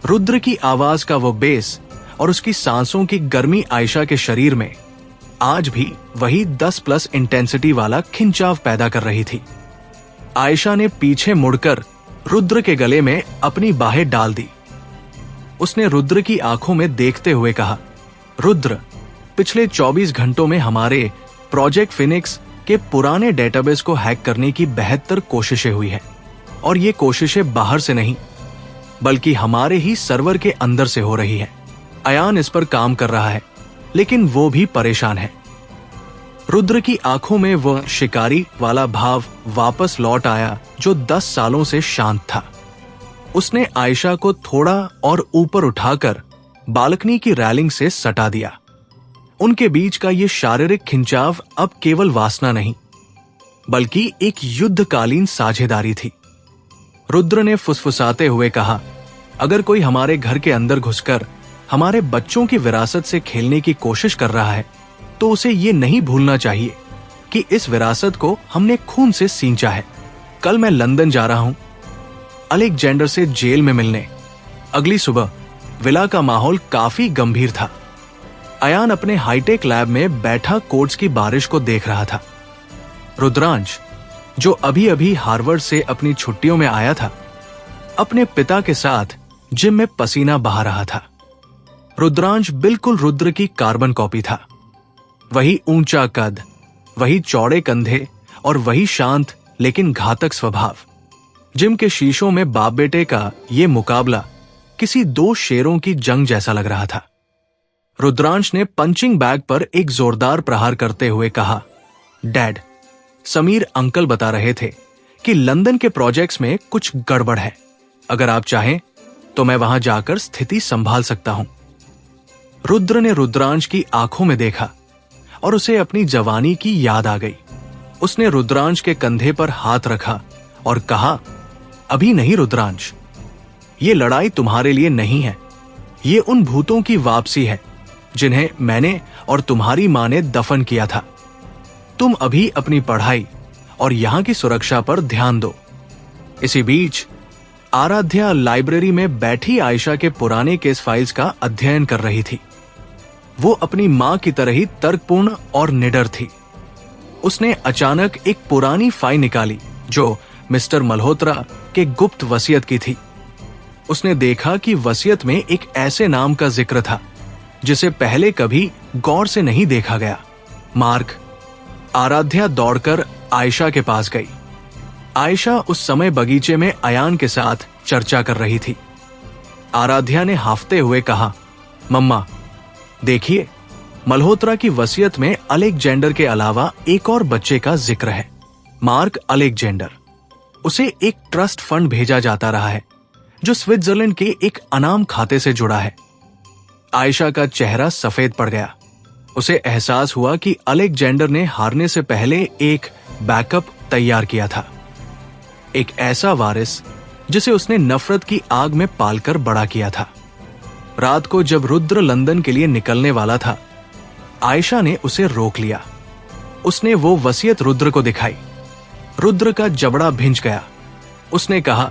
रुद्र की आवाज का वो बेस और उसकी सांसों की गर्मी आयशा के शरीर में आज भी वही 10+ इंटेंसिटी वाला खिंचाव पैदा कर रही थी। आयशा ने पीछे मुड़कर रुद्र के गले में अपनी बाहें डाल दी। उसने रुद्र की आंखों में देखते हुए कहा, रुद्र, पिछले 24 घंटों में हमारे प्रोजेक्ट फिनिक्स के पुराने डेटाबेस को हैक करने की 72 कोशिशें हुई हैं, और ये कोशिशें बाहर से नहीं बल्कि हमारे ही सर्वर के अंदर से हो रही है। अयान इस पर काम कर रहा है, लेकिन वो भी परेशान है। रुद्र की आंखों में वह शिकारी वाला भाव वापस लौट आया जो 10 सालों से शांत था। उसने आयशा को थोड़ा और ऊपर उठाकर बालकनी की रैलिंग से सटा दिया। उनके बीच का ये शारीरिक खिंचाव अब केवल वासना नहीं, बल्कि एक युद्धकालीन साझेदारी थी। रुद्र ने फुसफुसाते हुए कहा, अगर कोई हमारे घर के अंदर घुसकर हमारे बच्चों की विरासत से खेलने की कोशिश कर रहा है, तो उसे ये नहीं भूलना चाहिए कि इस विरासत को हमने खून से सींचा है। कल मैं लंदन जा रहा हूं अलेक्जेंडर से जेल में मिलने। अगली सुबह विला का माहौल काफी गंभीर था। अयान अपने हाईटेक लैब में बैठा कोड्स की बारिश को देख रहा था। रुद्रांश, जो अभी अभी हार्वर्ड से अपनी छुट्टियों में आया था, अपने पिता के साथ जिम में पसीना बहा रहा था। रुद्रांश बिल्कुल रुद्र की कार्बन कॉपी था। वही ऊंचा कद, वही चौड़े कंधे और वही शांत लेकिन घातक स्वभाव। जिम के शीशों में बाप बेटे का ये मुकाबला किसी 2 शेरों की जंग जैसा लग रहा था। रुद्रांश ने पंचिंग बैग पर एक जोरदार प्रहार करते हुए कहा, डैड, समीर अंकल बता रहे थे कि लंदन के प्रोजेक्ट्स में कुछ गड़बड़ है। अगर आप चाहें तो मैं वहां जाकर स्थिति संभाल सकता हूं। रुद्र ने रुद्रांश की आंखों में देखा और उसे अपनी जवानी की याद आ गई। उसने रुद्रांश के कंधे पर हाथ रखा और कहा, अभी नहीं रुद्रांश, ये लड़ाई तुम्हारे लिए नहीं है। ये उन भूतों की वापसी है जिन्हें मैंने और तुम्हारी मां ने दफन किया था। तुम अभी अपनी पढ़ाई और यहां की सुरक्षा पर ध्यान दो। इसी बीच आराध्या लाइब्रेरी में बैठी आयशा के पुराने केस फाइल्स का अध्ययन कर रही थी। वो अपनी मां की तरह ही तर्कपूर्ण और निडर थी। उसने अचानक एक पुरानी फाइल निकाली जो मिस्टर मल्होत्रा के गुप्त वसीयत की थी। उसने देखा कि वसीयत में एक ऐसे नाम का जिक्र था जिसे पहले कभी गौर से नहीं देखा गया, मार्क। आराध्या दौड़कर आयशा के पास गई। आयशा उस समय बगीचे में अयान के साथ चर्चा कर रही थी। आराध्या ने हाफते हुए कहा, मम्मा, देखिए, मल्होत्रा की वसीयत में अलेक्जेंडर के अलावा एक और बच्चे का जिक्र है, मार्क अलेक्जेंडर। उसे एक ट्रस्ट फंड भेजा जाता रहा है जो स्विट्जरलैंड के एक अनाम खाते से जुड़ा है। आयशा का चेहरा सफेद पड़ गया। उसे एहसास हुआ कि अलेक्जेंडर ने हारने से पहले एक बैकअप तैयार किया था, एक ऐसा वारिस जिसे उसने नफरत की आग में पालकर बड़ा किया था। रात को जब रुद्र लंदन के लिए निकलने वाला था, आयशा ने उसे रोक लिया। उसने वो वसीयत रुद्र को दिखाई। रुद्र का जबड़ा भिंच गया। उसने कहा,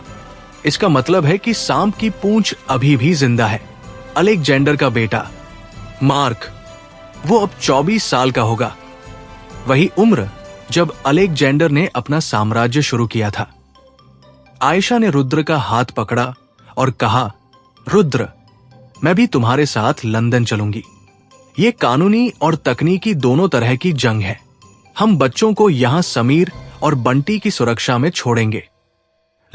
इसका मतलब है कि सांप की पूंछ अभी भी जिंदा है। अलेक्जेंडर का बेटा मार्क, वो अब 24 साल का होगा। वही उम्र जब अलेक्जेंडर ने अपना साम्राज्य शुरू किया था। आयशा ने रुद्र का हाथ पकड़ा और कहा, रुद्र, मैं भी तुम्हारे साथ लंदन चलूंगी। ये कानूनी और तकनीकी दोनों तरह की जंग है। हम बच्चों को यहां समीर और बंटी की सुरक्षा में छोड़ेंगे।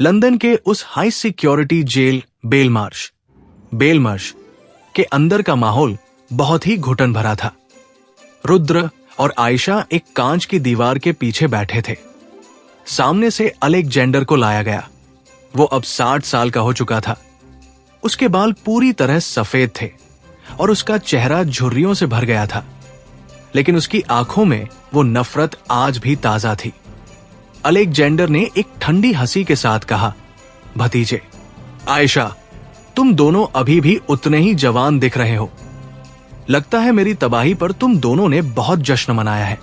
लंदन के उस हाई सिक्योरिटी जेल बेलमर्श के अंदर का माहौल बहुत ही घुटन भरा था। रुद्र और आयशा एक कांच की दीवार के पीछे बैठे थे। सामने से अलेक्जेंडर को लाया गया। वो अब 60 साल का हो चुका था। उसके बाल पूरी तरह सफेद थे और उसका चेहरा झुर्रियों से भर गया था, लेकिन उसकी आंखों में वो नफरत आज भी ताजा थी। अलेक्जेंडर ने एक ठंडी हंसी के साथ कहा, भतीजे, आयशा, तुम दोनों अभी भी उतने ही जवान दिख रहे हो। लगता है मेरी तबाही पर तुम दोनों ने बहुत जश्न मनाया है।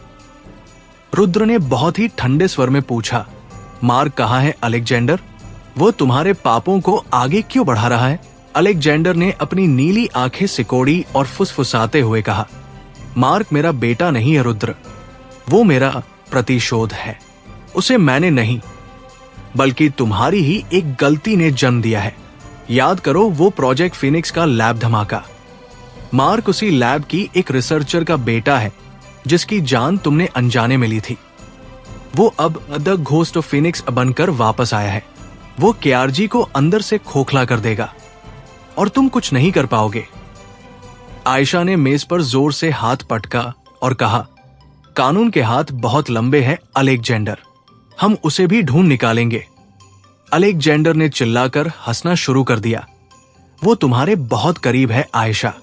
रुद्र ने बहुत ही ठंडे स्वर में पूछा, मार्क कहाँ है अलेक्जेंडर? वो तुम्हारे पापों को आगे क्यों बढ़ा रहा है? अलेक्जेंडर ने अपनी नीली आंखें सिकोड़ी और फुसफुसाते हुए कहा, मार्क मेरा बेटा नहीं है रुद्र, वो मेरा प्रतिशोध है। उसे मैंने नहीं, बल्कि तुम्हारी ही एक गलती ने जन्म दिया है। याद करो वो प्रोजेक्ट फिनिक्स का लैब धमाका। मार्क उसी लैब की एक रिसर्चर का बेटा है जिसकी जान तुमने अनजाने में ली थी। वो अब द घोस्ट ऑफ फिनिक्स बनकर वापस आया है। वो केआरजी को अंदर से खोखला कर देगा और तुम कुछ नहीं कर पाओगे। आयशा ने मेज पर जोर से हाथ पटका और कहा, कानून के हाथ बहुत लंबे हैं अलेक्जेंडर, हम उसे भी ढूंढ निकालेंगे। अलेक्जेंडर ने चिल्लाकर हंसना शुरू कर दिया। वो तुम्हारे बहुत करीब है आयशा,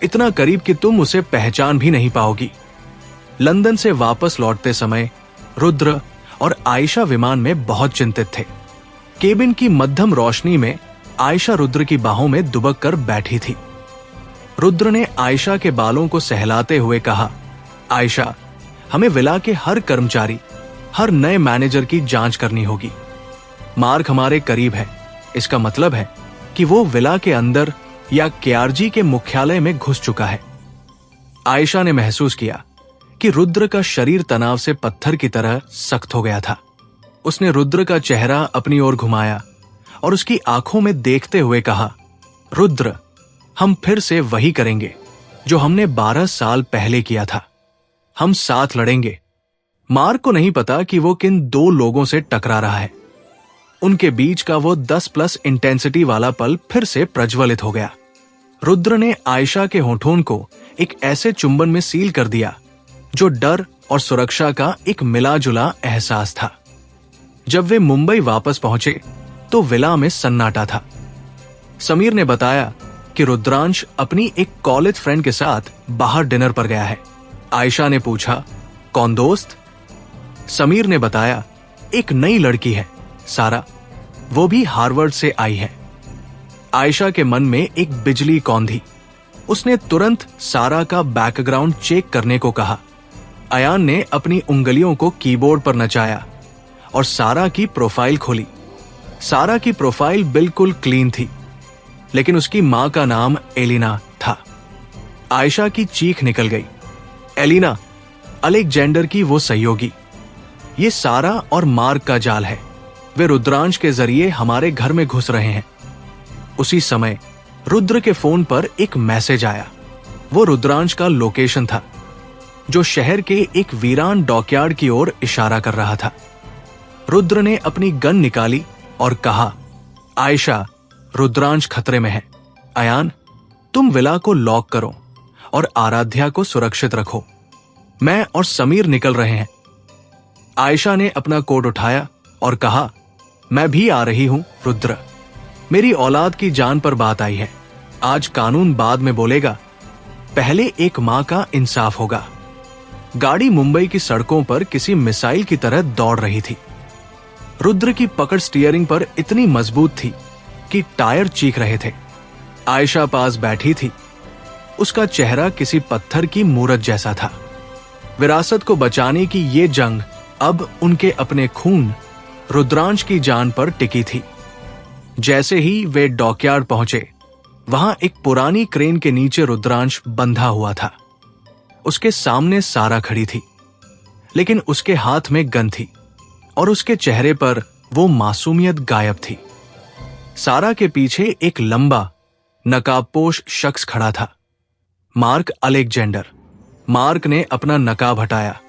इतना करीब कि तुम उसे पहचान भी नहीं पाओगी। लंदन से वापस लौटते समय रुद्र और आयशा विमान में बहुत चिंतित थे। केबिन की मध्यम रोशनी में आयशा रुद्र की बाहों में दुबक कर बैठी थी। रुद्र ने आयशा के बालों को सहलाते हुए कहा, आयशा, हमें विला के हर कर्मचारी, हर नए मैनेजर की जांच करनी होगी। मार्क हमारे करीब है, इसका मतलब है कि वो विला के अंदर या केआरजी के मुख्यालय में घुस चुका है। आयशा ने महसूस किया कि रुद्र का शरीर तनाव से पत्थर की तरह सख्त हो गया था। उसने रुद्र का चेहरा अपनी ओर घुमाया और उसकी आंखों में देखते हुए कहा, रुद्र, हम फिर से वही करेंगे जो हमने 12 साल पहले किया था। हम साथ लड़ेंगे। मार्क को नहीं पता कि वो किन दो लोगों से टकरा रहा है। उनके बीच का वो 10+ इंटेंसिटी वाला पल फिर से प्रज्वलित हो गया। रुद्र ने आयशा के होठों को एक ऐसे चुंबन में सील कर दिया जो डर और सुरक्षा का एक मिला जुला एहसास था। जब वे मुंबई वापस पहुंचे तो विला में सन्नाटा था। समीर ने बताया कि रुद्रांश अपनी एक कॉलेज फ्रेंड के साथ बाहर डिनर पर गया है। आयशा ने पूछा, कौन दोस्त? समीर ने बताया, एक नई लड़की है, सारा, वो भी हार्वर्ड से आई है। आयशा के मन में एक बिजली कौंधी। उसने तुरंत सारा का बैकग्राउंड चेक करने को कहा। अयान ने अपनी उंगलियों को कीबोर्ड पर नचाया और सारा की प्रोफाइल खोली। सारा की प्रोफाइल बिल्कुल क्लीन थी, लेकिन उसकी मां का नाम एलिना था। आयशा की चीख निकल गई। एलिना, अलेक्जेंडर की वो सहयोगी। ये सारा और मार्क का जाल है। वे रुद्रांश के जरिए हमारे घर में घुस रहे हैं। उसी समय रुद्र के फोन पर एक मैसेज आया। वो रुद्रांश का लोकेशन था, जो शहर के एक वीरान डॉकयार्ड की ओर इशारा कर रहा था। रुद्र ने अपनी गन निकाली और कहा, आयशा, रुद्रांश खतरे में है। अयान, तुम विला को लॉक करो और आराध्या को सुरक्षित रखो। मैं और समीर निकल रहे हैं। आयशा ने अपना कोट उठाया और कहा, मैं भी आ रही हूं रुद्र। मेरी औलाद की जान पर बात आई है। आज कानून बाद में बोलेगा, पहले एक मां का इंसाफ होगा। गाड़ी मुंबई की सड़कों पर किसी मिसाइल की तरह दौड़ रही थी। रुद्र की पकड़ स्टीयरिंग पर इतनी मजबूत थी कि टायर चीख रहे थे। आयशा पास बैठी थी। उसका चेहरा किसी पत्थर की मूरत जैसा था। विरासत को बचाने की ये जंग अब उनके अपने खून रुद्रांश की जान पर टिकी थी। जैसे ही वे डॉकयार्ड पहुंचे, वहां एक पुरानी क्रेन के नीचे रुद्रांश बंधा हुआ था। उसके सामने सारा खड़ी थी, लेकिन उसके हाथ में गन थी और उसके चेहरे पर वो मासूमियत गायब थी। सारा के पीछे एक लंबा नकाबपोश शख्स खड़ा था, मार्क अलेक्जेंडर। मार्क ने अपना नकाब हटाया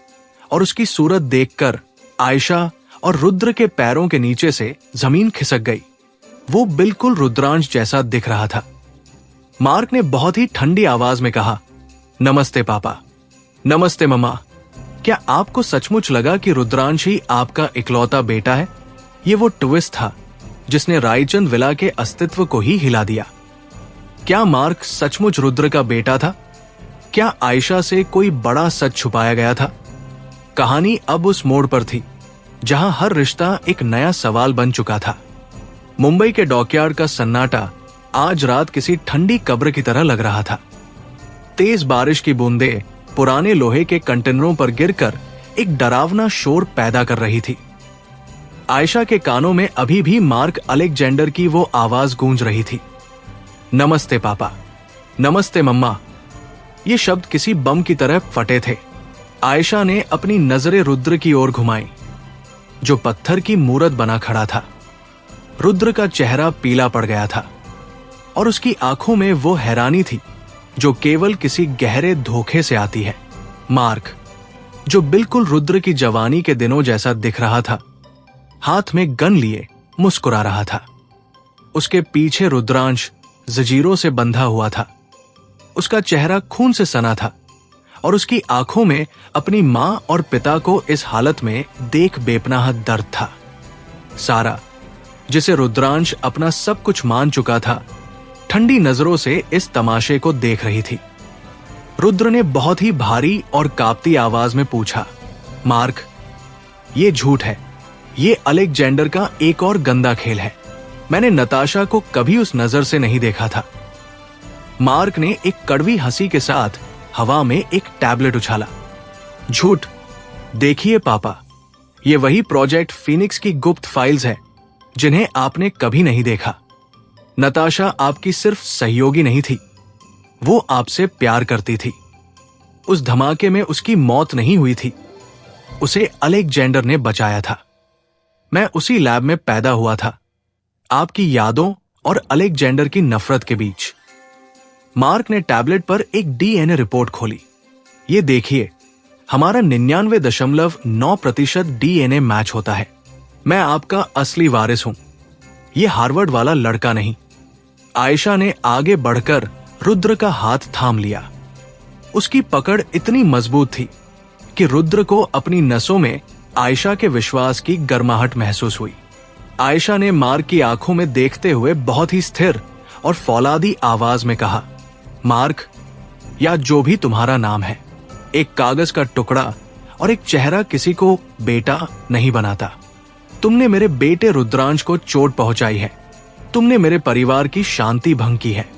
और उसकी सूरत देखकर आयशा और रुद्र के पैरों के नीचे से जमीन खिसक गई। वो बिल्कुल रुद्रांश जैसा दिख रहा था। मार्क ने बहुत ही ठंडी आवाज में कहा, नमस्ते पापा। नमस्ते मम्मा। क्या आपको सचमुच लगा कि रुद्रांश ही आपका इकलौता बेटा है? ये वो ट्विस्ट था जिसने रायचंद विला के अस्तित्व को ही हिला दिया। क्या मार्क सचमुच रुद्र का बेटा था? क्या आयशा से कोई बड़ा सच छुपाया गया था? कहानी अब उस मोड़ पर थी जहां हर रिश्ता एक नया सवाल बन चुका था। मुंबई के डॉकयार्ड का सन्नाटा आज रात किसी ठंडी कब्र की तरह लग रहा था। तेज बारिश की बूंदें पुराने लोहे के कंटेनरों पर गिरकर एक डरावना शोर पैदा कर रही थी। आयशा के कानों में अभी भी मार्क अलेक्जेंडर की वो आवाज गूंज रही थी, नमस्ते पापा, नमस्ते मम्मा। ये शब्द किसी बम की तरह फटे थे। आयशा ने अपनी नजरें रुद्र की ओर घुमाई, जो पत्थर की मूरत बना खड़ा था। रुद्र का चेहरा पीला पड़ गया था और उसकी आंखों में वो हैरानी थी जो केवल किसी गहरे धोखे से आती है। मार्क, जो बिल्कुल रुद्र की जवानी के दिनों जैसा दिख रहा था, हाथ में गन लिए मुस्कुरा रहा था। उसके पीछे रुद्रांश जंजीरों से बंधा हुआ था। उसका चेहरा खून से सना था और उसकी आंखों में अपनी मां और पिता को इस हालत में देख बेपनाह दर्द था। सारा, जिसे रुद्रांश अपना सब कुछ मान चुका था, ठंडी नजरों से इस तमाशे को देख रही थी। रुद्र ने बहुत ही भारी और कांपती आवाज में पूछा, मार्क, ये झूठ है। ये अलेक्जेंडर का एक और गंदा खेल है। मैंने नताशा को कभी उस नजर से नहीं देखा था। मार्क ने एक कड़वी हंसी के साथ हवा में एक टैबलेट उछाला। झूठ? देखिए पापा, ये वही प्रोजेक्ट फीनिक्स की गुप्त फाइल्स है जिन्हें आपने कभी नहीं देखा। नताशा आपकी सिर्फ सहयोगी नहीं थी, वो आपसे प्यार करती थी। उस धमाके में उसकी मौत नहीं हुई थी, उसे अलेक्जेंडर ने बचाया था। मैं उसी लैब में पैदा हुआ था, आपकी यादों और अलेक्जेंडर की नफरत के बीच। मार्क ने टैबलेट पर एक डीएनए रिपोर्ट खोली। ये देखिए, हमारा 99.9% डीएनए मैच होता है। मैं आपका असली वारिस हूं, ये हार्वर्ड वाला लड़का नहीं। आयशा ने आगे बढ़कर रुद्र का हाथ थाम लिया। उसकी पकड़ इतनी मजबूत थी कि रुद्र को अपनी नसों में आयशा के विश्वास की गर्माहट महसूस हुई। आयशा ने मार्क की आंखों में देखते हुए बहुत ही स्थिर और फौलादी आवाज में कहा, मार्क, या जो भी तुम्हारा नाम है, एक कागज का टुकड़ा और एक चेहरा किसी को बेटा नहीं बनाता। तुमने मेरे बेटे रुद्रांश को चोट पहुंचाई है। तुमने मेरे परिवार की शांति भंग की है।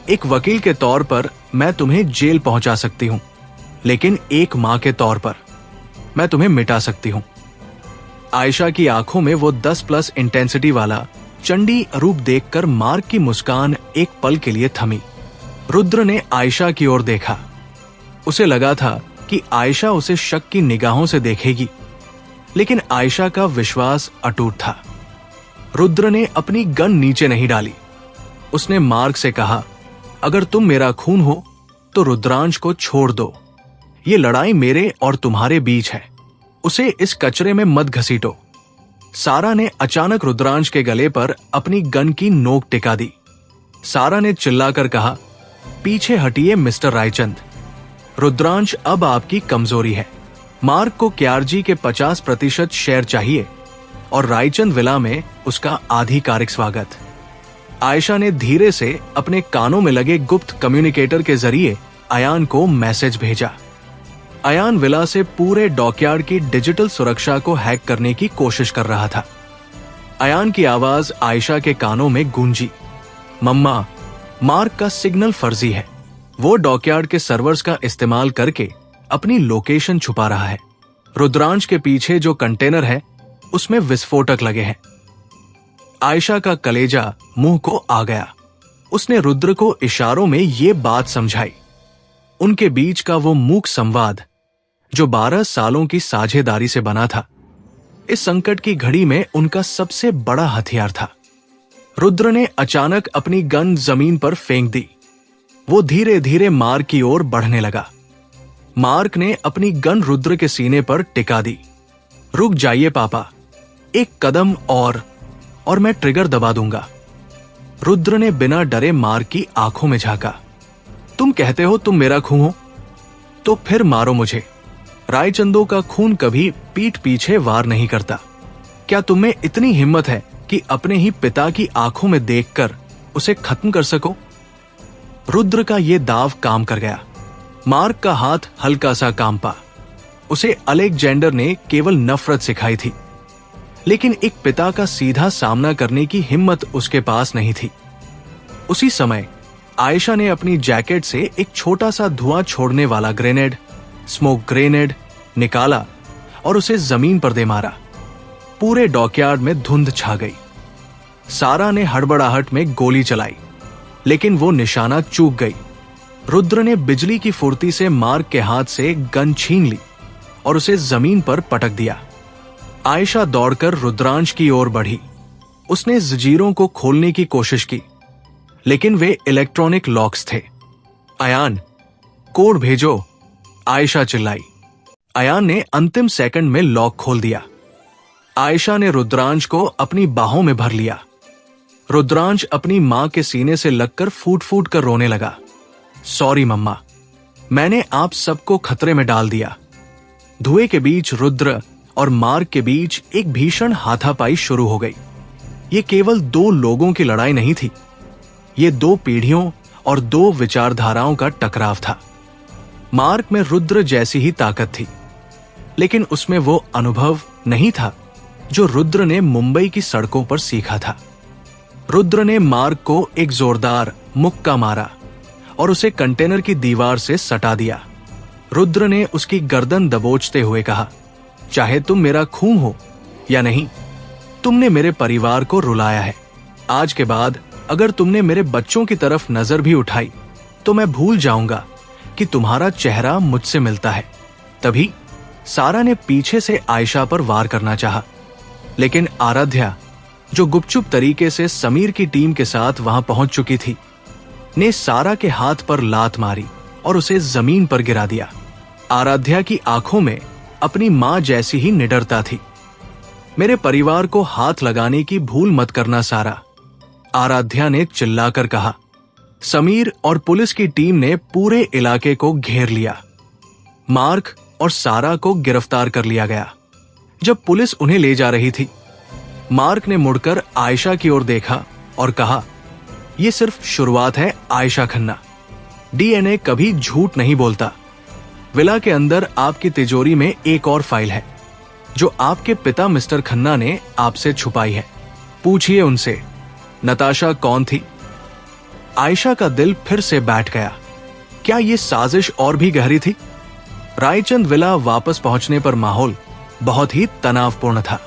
एक वकील के तौर पर मैं तुम्हें जेल पहुंचा सकती हूं, लेकिन एक मां के तौर पर मैं तुम्हें मिटा सकती हूं। आयशा की आंखों में वो 10+ इंटेंसिटी वाला चंडी रूप देखकर मार्क की मुस्कान एक पल के लिए थमी। रुद्र ने आयशा की ओर देखा। उसे लगा था कि आयशा उसे शक की निगाहों से देखेगी, लेकिन आयशा का विश्वास अटूट था। रुद्र ने अपनी गन नीचे नहीं डाली। उसने मार्क से कहा, अगर तुम मेरा खून हो तो रुद्रांश को छोड़ दो। ये लड़ाई मेरे और तुम्हारे बीच है, उसे इस कचरे में मत घसीटो। सारा ने अचानक रुद्रांश के गले पर अपनी गन की नोक टिका दी। सारा ने चिल्लाकर कहा, पीछे हटिए मिस्टर रायचंद, रुद्रांश अब आपकी कमजोरी है। मार्क को क्यारजी के 50% शेयर चाहिए और रायचंद विला में उसका आधिकारिक स्वागत। आयशा ने धीरे से अपने कानों में लगे गुप्त कम्युनिकेटर के जरिए अयान को मैसेज भेजा। अयान विला से पूरे डॉकयार्ड की डिजिटल सुरक्षा को हैक करने की कोशिश कर रहा था। अयान की आवाज आयशा के कानों में गूंजी, मम्मा, मार्क का सिग्नल फर्जी है। वो डॉकयार्ड के सर्वर्स का इस्तेमाल करके अपनी लोकेशन छुपा रहा है। रुद्रांश के पीछे जो कंटेनर है उसमें विस्फोटक लगे हैं। आयशा का कलेजा मुंह को आ गया। उसने रुद्र को इशारों में ये बात समझाई। उनके बीच का वो मूक संवाद जो 12 सालों की साझेदारी से बना था, इस संकट की घड़ी में उनका सबसे बड़ा हथियार था। रुद्र ने अचानक अपनी गन जमीन पर फेंक दी। वो धीरे धीरे मार्क की ओर बढ़ने लगा। मार्क ने अपनी गन रुद्र के सीने पर टिका दी। रुक जाइए पापा, एक कदम और मैं ट्रिगर दबा दूंगा। रुद्र ने बिना डरे मार्क की आंखों में झांका। तुम कहते हो तुम मेरा खून हो, तो फिर मारो मुझे। रायचंदों का खून कभी पीठ पीछे वार नहीं करता। क्या तुम्हें इतनी हिम्मत है कि अपने ही पिता की आंखों में देखकर उसे खत्म कर सको? रुद्र का यह दाव काम कर गया। मार्क का हाथ हल्का सा कांपा। उसे अलेक्जेंडर ने केवल नफरत सिखाई थी, लेकिन एक पिता का सीधा सामना करने की हिम्मत उसके पास नहीं थी। उसी समय आयशा ने अपनी जैकेट से एक छोटा सा धुआं छोड़ने वाला ग्रेनेड, स्मोक ग्रेनेड, निकाला और उसे जमीन पर दे मारा। पूरे डॉकयार्ड में धुंध छा गई। सारा ने हड़बड़ाहट में गोली चलाई, लेकिन वो निशाना चूक गई। रुद्र ने बिजली की फुर्ती से मार्क के हाथ से गन छीन ली और उसे जमीन पर पटक दिया। आयशा दौड़कर रुद्रांश की ओर बढ़ी। उसने जंजीरों को खोलने की कोशिश की, लेकिन वे इलेक्ट्रॉनिक लॉक्स थे। अयान, कोड भेजो, आयशा चिल्लाई। अयान ने अंतिम सेकंड में लॉक खोल दिया। आयशा ने रुद्रांश को अपनी बाहों में भर लिया। रुद्रांश अपनी मां के सीने से लगकर फूट फूट कर रोने लगा। सॉरी मम्मा, मैंने आप सबको खतरे में डाल दिया। धुएं के बीच रुद्र और मार्क के बीच एक भीषण हाथापाई शुरू हो गई। ये केवल 2 लोगों की लड़ाई नहीं थी, ये 2 पीढ़ियों और 2 विचारधाराओं का टकराव था। मार्क में रुद्र जैसी ही ताकत थी, लेकिन उसमें वो अनुभव नहीं था जो रुद्र ने मुंबई की सड़कों पर सीखा था। रुद्र ने मार्क को एक जोरदार मुक्का मारा और उसे कंटेनर की दीवार से सटा दिया। रुद्र ने उसकी गर्दन दबोचते हुए कहा, चाहे तुम मेरा खून हो या नहीं, तुमने मेरे परिवार को रुलाया है। आज के बाद अगर तुमने मेरे बच्चों की तरफ नजर भी उठाई तो मैं भूल जाऊंगा कि तुम्हारा चेहरा मुझसे मिलता है। तभी सारा ने पीछे से आयशा पर वार करना चाहा, लेकिन आराध्या, जो गुपचुप तरीके से समीर की टीम के साथ वहां पहुंच चुकी थी, ने सारा के हाथ पर लात मारी और उसे जमीन पर गिरा दिया। आराध्या की आंखों में अपनी मां जैसी ही निडरता थी। मेरे परिवार को हाथ लगाने की भूल मत करना सारा, आराध्या ने चिल्लाकर कहा। समीर और पुलिस की टीम ने पूरे इलाके को घेर लिया। मार्क और सारा को गिरफ्तार कर लिया गया। जब पुलिस उन्हें ले जा रही थी, मार्क ने मुड़कर आयशा की ओर देखा और कहा, यह सिर्फ शुरुआत है आयशा खन्ना। डीएनए कभी झूठ नहीं बोलता। विला के अंदर आपकी तिजोरी में एक और फाइल है जो आपके पिता मिस्टर खन्ना ने आपसे छुपाई है। पूछिए उनसे, नताशा कौन थी? आयशा का दिल फिर से बैठ गया। क्या यह साजिश और भी गहरी थी? रायचंद विला वापस पहुंचने पर माहौल बहुत ही तनावपूर्ण था।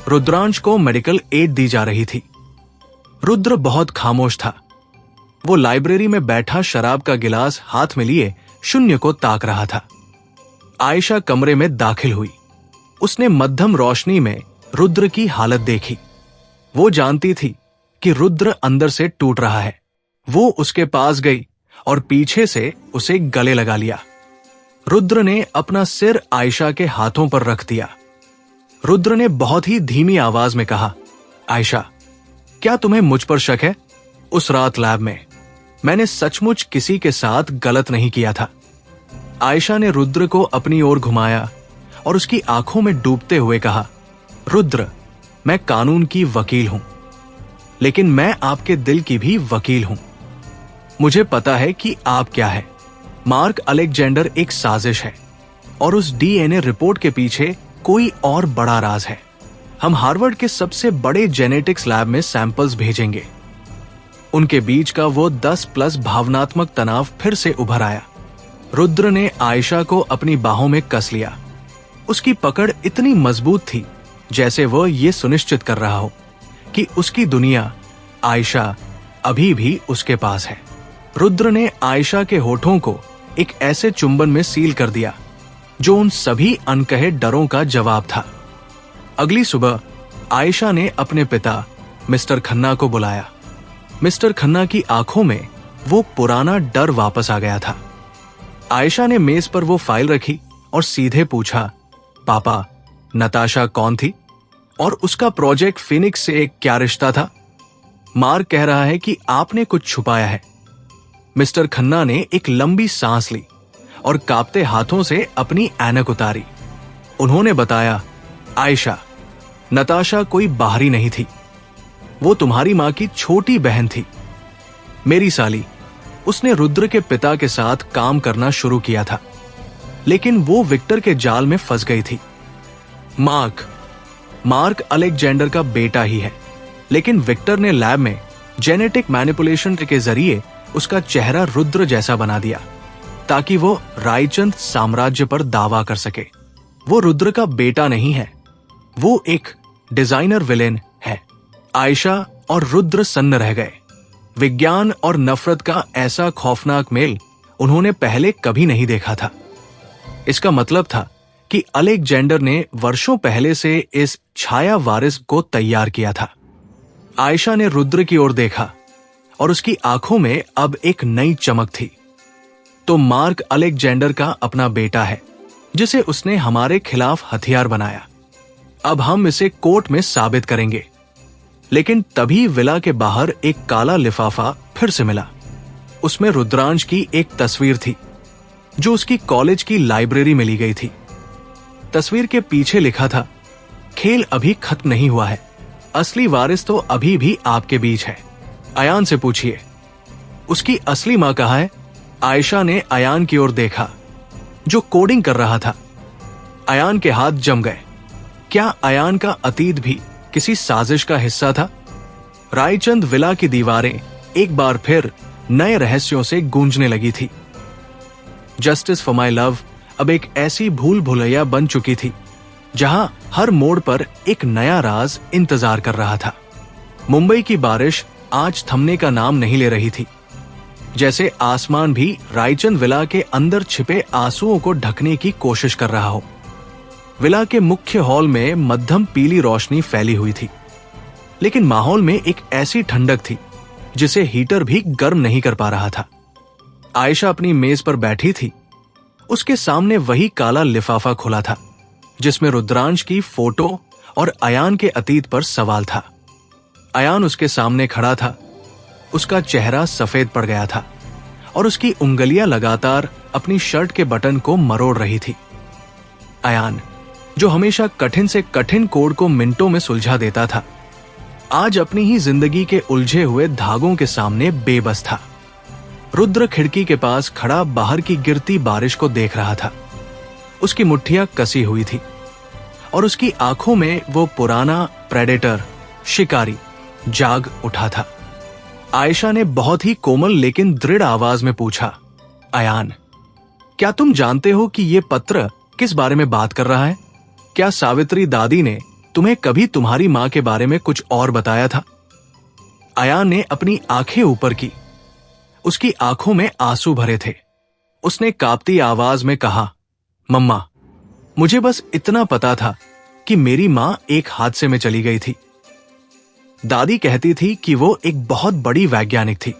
रुद्रांश को मेडिकल एड दी जा रही थी। रुद्र बहुत खामोश था। वो लाइब्रेरी में बैठा शराब का गिलास हाथ में लिए शून्य को ताक रहा था। आयशा कमरे में दाखिल हुई। उसने मध्यम रोशनी में रुद्र की हालत देखी। वो जानती थी कि रुद्र अंदर से टूट रहा है। वो उसके पास गई और पीछे से उसे गले लगा लिया। रुद्र ने अपना सिर आयशा के हाथों पर रख दिया। रुद्र ने बहुत ही धीमी आवाज में कहा, आयशा, क्या तुम्हें मुझ पर शक है? उस रात लैब में मैंने सचमुच किसी के साथ गलत नहीं किया था। आयशा ने रुद्र को अपनी ओर घुमाया और उसकी आंखों में डूबते हुए कहा, रुद्र, मैं कानून की वकील हूं, लेकिन मैं आपके दिल की भी वकील हूं। मुझे पता है कि आप क्या है। मार्क अलेक्जेंडर एक साजिश है और उस डीएनए रिपोर्ट के पीछे कोई और बड़ा राज है। हम हार्वर्ड के सबसे बड़े जेनेटिक्स लैब में सैंपल्स भेजेंगे। उनके बीच का वो 10+ भावनात्मक तनाव फिर से उभर आया। रुद्र ने आयशा को अपनी बाहों में कस लिया। उसकी पकड़ इतनी मजबूत थी जैसे वो ये सुनिश्चित कर रहा हो कि उसकी दुनिया, आयशा, अभी भी उसके पास है। रुद्र ने आयशा के होठों को एक ऐसे चुंबन में सील कर दिया जो उन सभी अनकहे डरों का जवाब था। अगली सुबह आयशा ने अपने पिता मिस्टर खन्ना को बुलाया। मिस्टर खन्ना की आंखों में वो पुराना डर वापस आ गया था। आयशा ने मेज पर वो फाइल रखी और सीधे पूछा, पापा, नताशा कौन थी और उसका प्रोजेक्ट फिनिक्स से क्या रिश्ता था? मार्क कह रहा है कि आपने कुछ छुपाया है। मिस्टर खन्ना ने एक लंबी सांस ली और कांपते हाथों से अपनी ऐनक उतारी। उन्होंने बताया, आयशा, नताशा कोई बाहरी नहीं थी। वो तुम्हारी मां की छोटी बहन थी, मेरी साली। उसने रुद्र के पिता के साथ काम करना शुरू किया था, लेकिन वो विक्टर के जाल में फंस गई थी। मार्क अलेक्जेंडर का बेटा ही है, लेकिन विक्टर ने लैब में जेनेटिक मैनिपुलेशन के जरिए उसका चेहरा रुद्र जैसा बना दिया ताकि वो रायचंद साम्राज्य पर दावा कर सके। वो रुद्र का बेटा नहीं है, वो एक डिजाइनर विलेन है। आयशा और रुद्र सन्न रह गए। विज्ञान और नफरत का ऐसा खौफनाक मेल उन्होंने पहले कभी नहीं देखा था। इसका मतलब था कि अलेक्जेंडर ने वर्षों पहले से इस छाया वारिस को तैयार किया था। आयशा ने रुद्र की ओर देखा और उसकी आंखों में अब एक नई चमक थी। तो मार्क अलेक्जेंडर का अपना बेटा है जिसे उसने हमारे खिलाफ हथियार बनाया। अब हम इसे कोर्ट में साबित करेंगे। लेकिन तभी विला के बाहर एक काला लिफाफा फिर से मिला। उसमें रुद्रांश की एक तस्वीर थी जो उसकी कॉलेज की लाइब्रेरी में ली गई थी। तस्वीर के पीछे लिखा था, खेल अभी खत्म नहीं हुआ है, असली वारिस तो अभी भी आपके बीच है। अयान से पूछिए उसकी असली मां कहाँ है। आयशा ने अयान की ओर देखा जो कोडिंग कर रहा था। अयान के हाथ जम गए। क्या अयान का अतीत भी किसी साजिश का हिस्सा था? रायचंद विला की दीवारें एक बार फिर नए रहस्यों से गूंजने लगी थी। जस्टिस फॉर माय लव अब एक ऐसी भूल भुलैया बन चुकी थी जहां हर मोड़ पर एक नया राज इंतजार कर रहा था। मुंबई की बारिश आज थमने का नाम नहीं ले रही थी, जैसे आसमान भी रायचंद विला के अंदर छिपे आंसुओं को ढकने की कोशिश कर रहा हो। विला के मुख्य हॉल में मध्यम पीली रोशनी फैली हुई थी, लेकिन माहौल में एक ऐसी ठंडक थी जिसे हीटर भी गर्म नहीं कर पा रहा था। आयशा अपनी मेज पर बैठी थी। उसके सामने वही काला लिफाफा खुला था जिसमें रुद्रांश की फोटो और अयान के अतीत पर सवाल था। अयान उसके सामने खड़ा था। उसका चेहरा सफेद पड़ गया था और उसकी उंगलियां लगातार अपनी शर्ट के बटन को मरोड़ रही थी। अयान, जो हमेशा कठिन से कठिन कोड को मिनटों में सुलझा देता था, आज अपनी ही जिंदगी के उलझे हुए धागों के सामने बेबस था। रुद्र खिड़की के पास खड़ा बाहर की गिरती बारिश को देख रहा था। उसकी मुट्ठियां कसी हुई थी और उसकी आंखों में वो पुराना प्रेडेटर, शिकारी जाग उठा था। आयशा ने बहुत ही कोमल लेकिन दृढ़ आवाज में पूछा, अयान, क्या तुम जानते हो कि ये पत्र किस बारे में बात कर रहा है? क्या सावित्री दादी ने तुम्हें कभी तुम्हारी मां के बारे में कुछ और बताया था? अयान ने अपनी आंखें ऊपर की। उसकी आंखों में आंसू भरे थे। उसने कांपती आवाज में कहा, मम्मा, मुझे बस इतना पता था कि मेरी मां एक हादसे में चली गई थी। दादी कहती थी कि वो एक बहुत बड़ी वैज्ञानिक थी,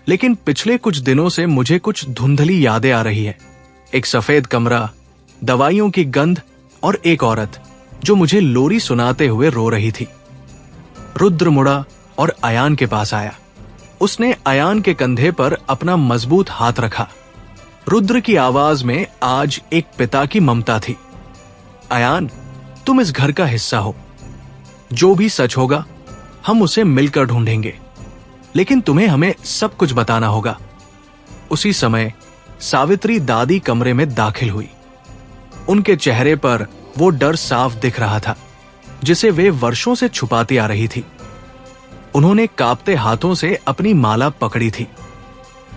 लेकिन पिछले कुछ दिनों से मुझे कुछ धुंधली यादें आ रही है। एक सफेद कमरा, दवाइयों की गंध और एक औरत जो मुझे लोरी सुनाते हुए रो रही थी। रुद्र मुड़ा और अयान के पास आया। उसने अयान के कंधे पर अपना मजबूत हाथ रखा। रुद्र की आवाज में आज एक पिता की ममता थी। अयान, तुम इस घर का हिस्सा हो। जो भी सच होगा हम उसे मिलकर ढूंढेंगे, लेकिन तुम्हें हमें सब कुछ बताना होगा। उसी समय सावित्री दादी कमरे में दाखिल हुई। उनके चेहरे पर वो डर साफ दिख रहा था जिसे वे वर्षों से छुपाती आ रही थी। उन्होंने कांपते हाथों से अपनी माला पकड़ी थी।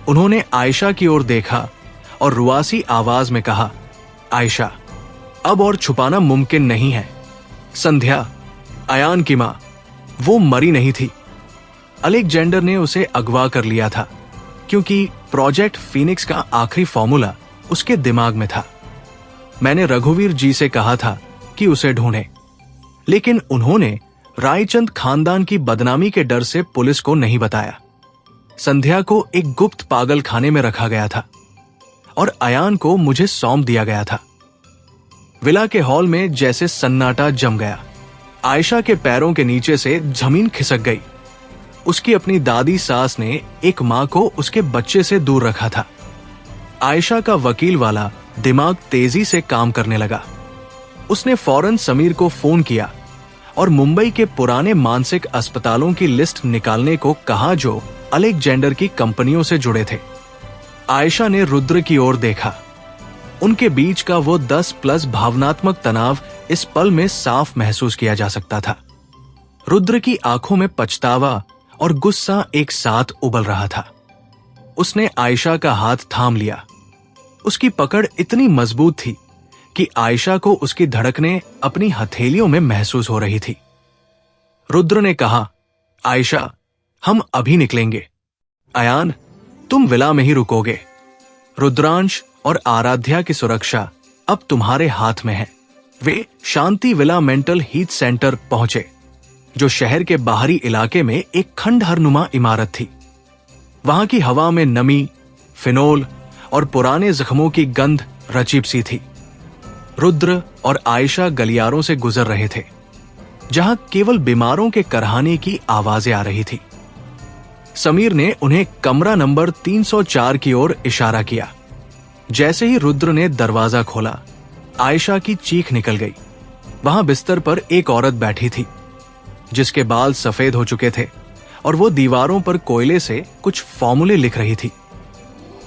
उन्होंने आयशा की ओर देखा और रुआसी आवाज में कहा, आयशा, अब और छुपाना मुमकिन नहीं है। संध्या, अयान की मां, वो मरी नहीं थी। अलेक्जेंडर ने उसे अगवा कर लिया था क्योंकि प्रोजेक्ट फीनिक्स का आखिरी फॉर्मूला उसके दिमाग में था। मैंने रघुवीर जी से कहा था कि उसे ढूंढे, लेकिन उन्होंने रायचंद खानदान की बदनामी के डर से पुलिस को नहीं बताया। संध्या को एक गुप्त पागल खाने में रखा गया था और अयान को मुझे सौंप दिया गया था। विला के हॉल में जैसे सन्नाटा जम गया। आयशा के पैरों के नीचे से जमीन खिसक गई। उसकी अपनी दादी सास ने एक मां को उसके बच्चे से दूर रखा था। आयशा का वकील वाला दिमाग तेजी से काम करने लगा। उसने फौरन समीर को फोन किया और मुंबई के पुराने मानसिक अस्पतालों की लिस्ट निकालने को कहा जो अलेक्जेंडर की कंपनियों से जुड़े थे। आयशा ने रुद्र की ओर देखा। उनके बीच का वो 10+ भावनात्मक तनाव इस पल में साफ महसूस किया जा सकता था। रुद्र की आंखों में पछतावा और गुस्सा एक साथ उबल रहा था। उसने आयशा का हाथ थाम लिया। उसकी पकड़ इतनी मजबूत थी कि आयशा को उसकी धड़कनें अपनी हथेलियों में महसूस हो रही थी। रुद्र ने कहा, आयशा, हम अभी निकलेंगे। अयान, तुम विला में ही रुकोगे। रुद्रांश और आराध्या की सुरक्षा अब तुम्हारे हाथ में है। वे शांति विला मेंटल हीथ सेंटर पहुंचे, जो शहर के बाहरी इलाके में एक खंडहरनुमा इमारत थी। वहां की हवा में नमी, फिनोल और पुराने जख्मों की गंध रचीब सी थी। रुद्र और आयशा गलियारों से गुजर रहे थे, जहां केवल बीमारों के करहाने की आवाजें आ रही थी। समीर ने उन्हें कमरा नंबर 304 की ओर इशारा किया। जैसे ही रुद्र ने दरवाजा खोला, आयशा की चीख निकल गई। वहां बिस्तर पर एक औरत बैठी थी, जिसके बाल सफेद हो चुके थे और वो दीवारों पर कोयले से कुछ फॉर्मूले लिख रही थी।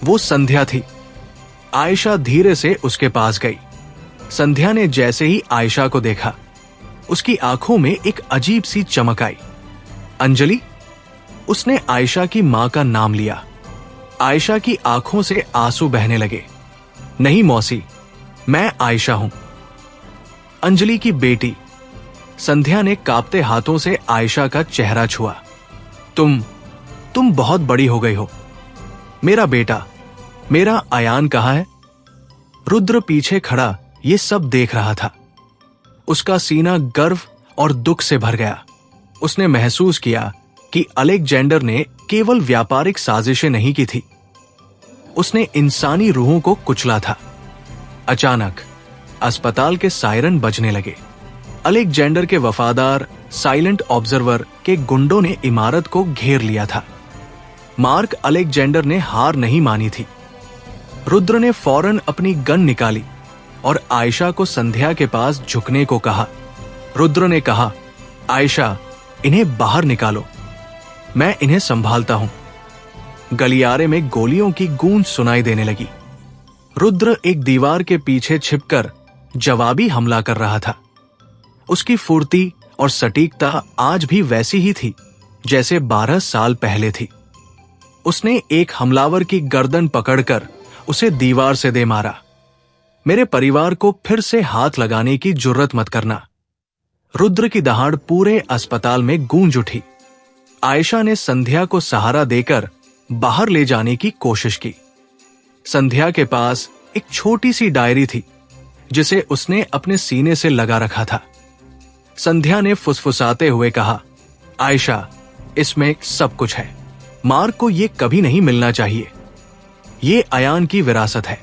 वो संध्या थी। आयशा धीरे से उसके पास गई। संध्या ने जैसे ही आयशा को देखा, उसकी आंखों में एक अजीब सी चमक आई। अंजलि? उसने आयशा की मां का नाम लिया। आयशा की आंखों से आंसू बहने लगे। नहीं मौसी, मैं आयशा हूं, अंजलि की बेटी। संध्या ने कांपते हाथों से आयशा का चेहरा छुआ। तुम बहुत बड़ी हो गई हो। मेरा बेटा, मेरा अयान कहाँ है? रुद्र पीछे खड़ा ये सब देख रहा था। उसका सीना गर्व और दुख से भर गया। उसने महसूस किया कि अलेक्जेंडर ने केवल व्यापारिक साजिशें नहीं की थी, उसने इंसानी रूहों को कुचला था। अचानक अस्पताल के सायरन बजने लगे। अलेक्जेंडर के वफादार साइलेंट ऑब्जर्वर के गुंडों ने इमारत को घेर लिया था। मार्क अलेक्जेंडर ने हार नहीं मानी थी। रुद्र ने फौरन अपनी गन निकाली और आयशा को संध्या के पास झुकने को कहा। रुद्र ने कहा, आयशा, इन्हें बाहर निकालो, मैं इन्हें संभालता हूं। गलियारे में गोलियों की गूंज सुनाई देने लगी। रुद्र एक दीवार के पीछे छिपकर जवाबी हमला कर रहा था। उसकी फुर्ती और सटीकता आज भी वैसी ही थी जैसे 12 साल पहले थी। उसने एक हमलावर की गर्दन पकड़कर उसे दीवार से दे मारा। मेरे परिवार को फिर से हाथ लगाने की जुर्रत मत करना। रुद्र की दहाड़ पूरे अस्पताल में गूंज उठी। आयशा ने संध्या को सहारा देकर बाहर ले जाने की कोशिश की। संध्या के पास एक छोटी सी डायरी थी जिसे उसने अपने सीने से लगा रखा था। संध्या ने फुसफुसाते हुए कहा, आयशा, इसमें सब कुछ है। मार्क को यह कभी नहीं मिलना चाहिए। ये अयान की विरासत है।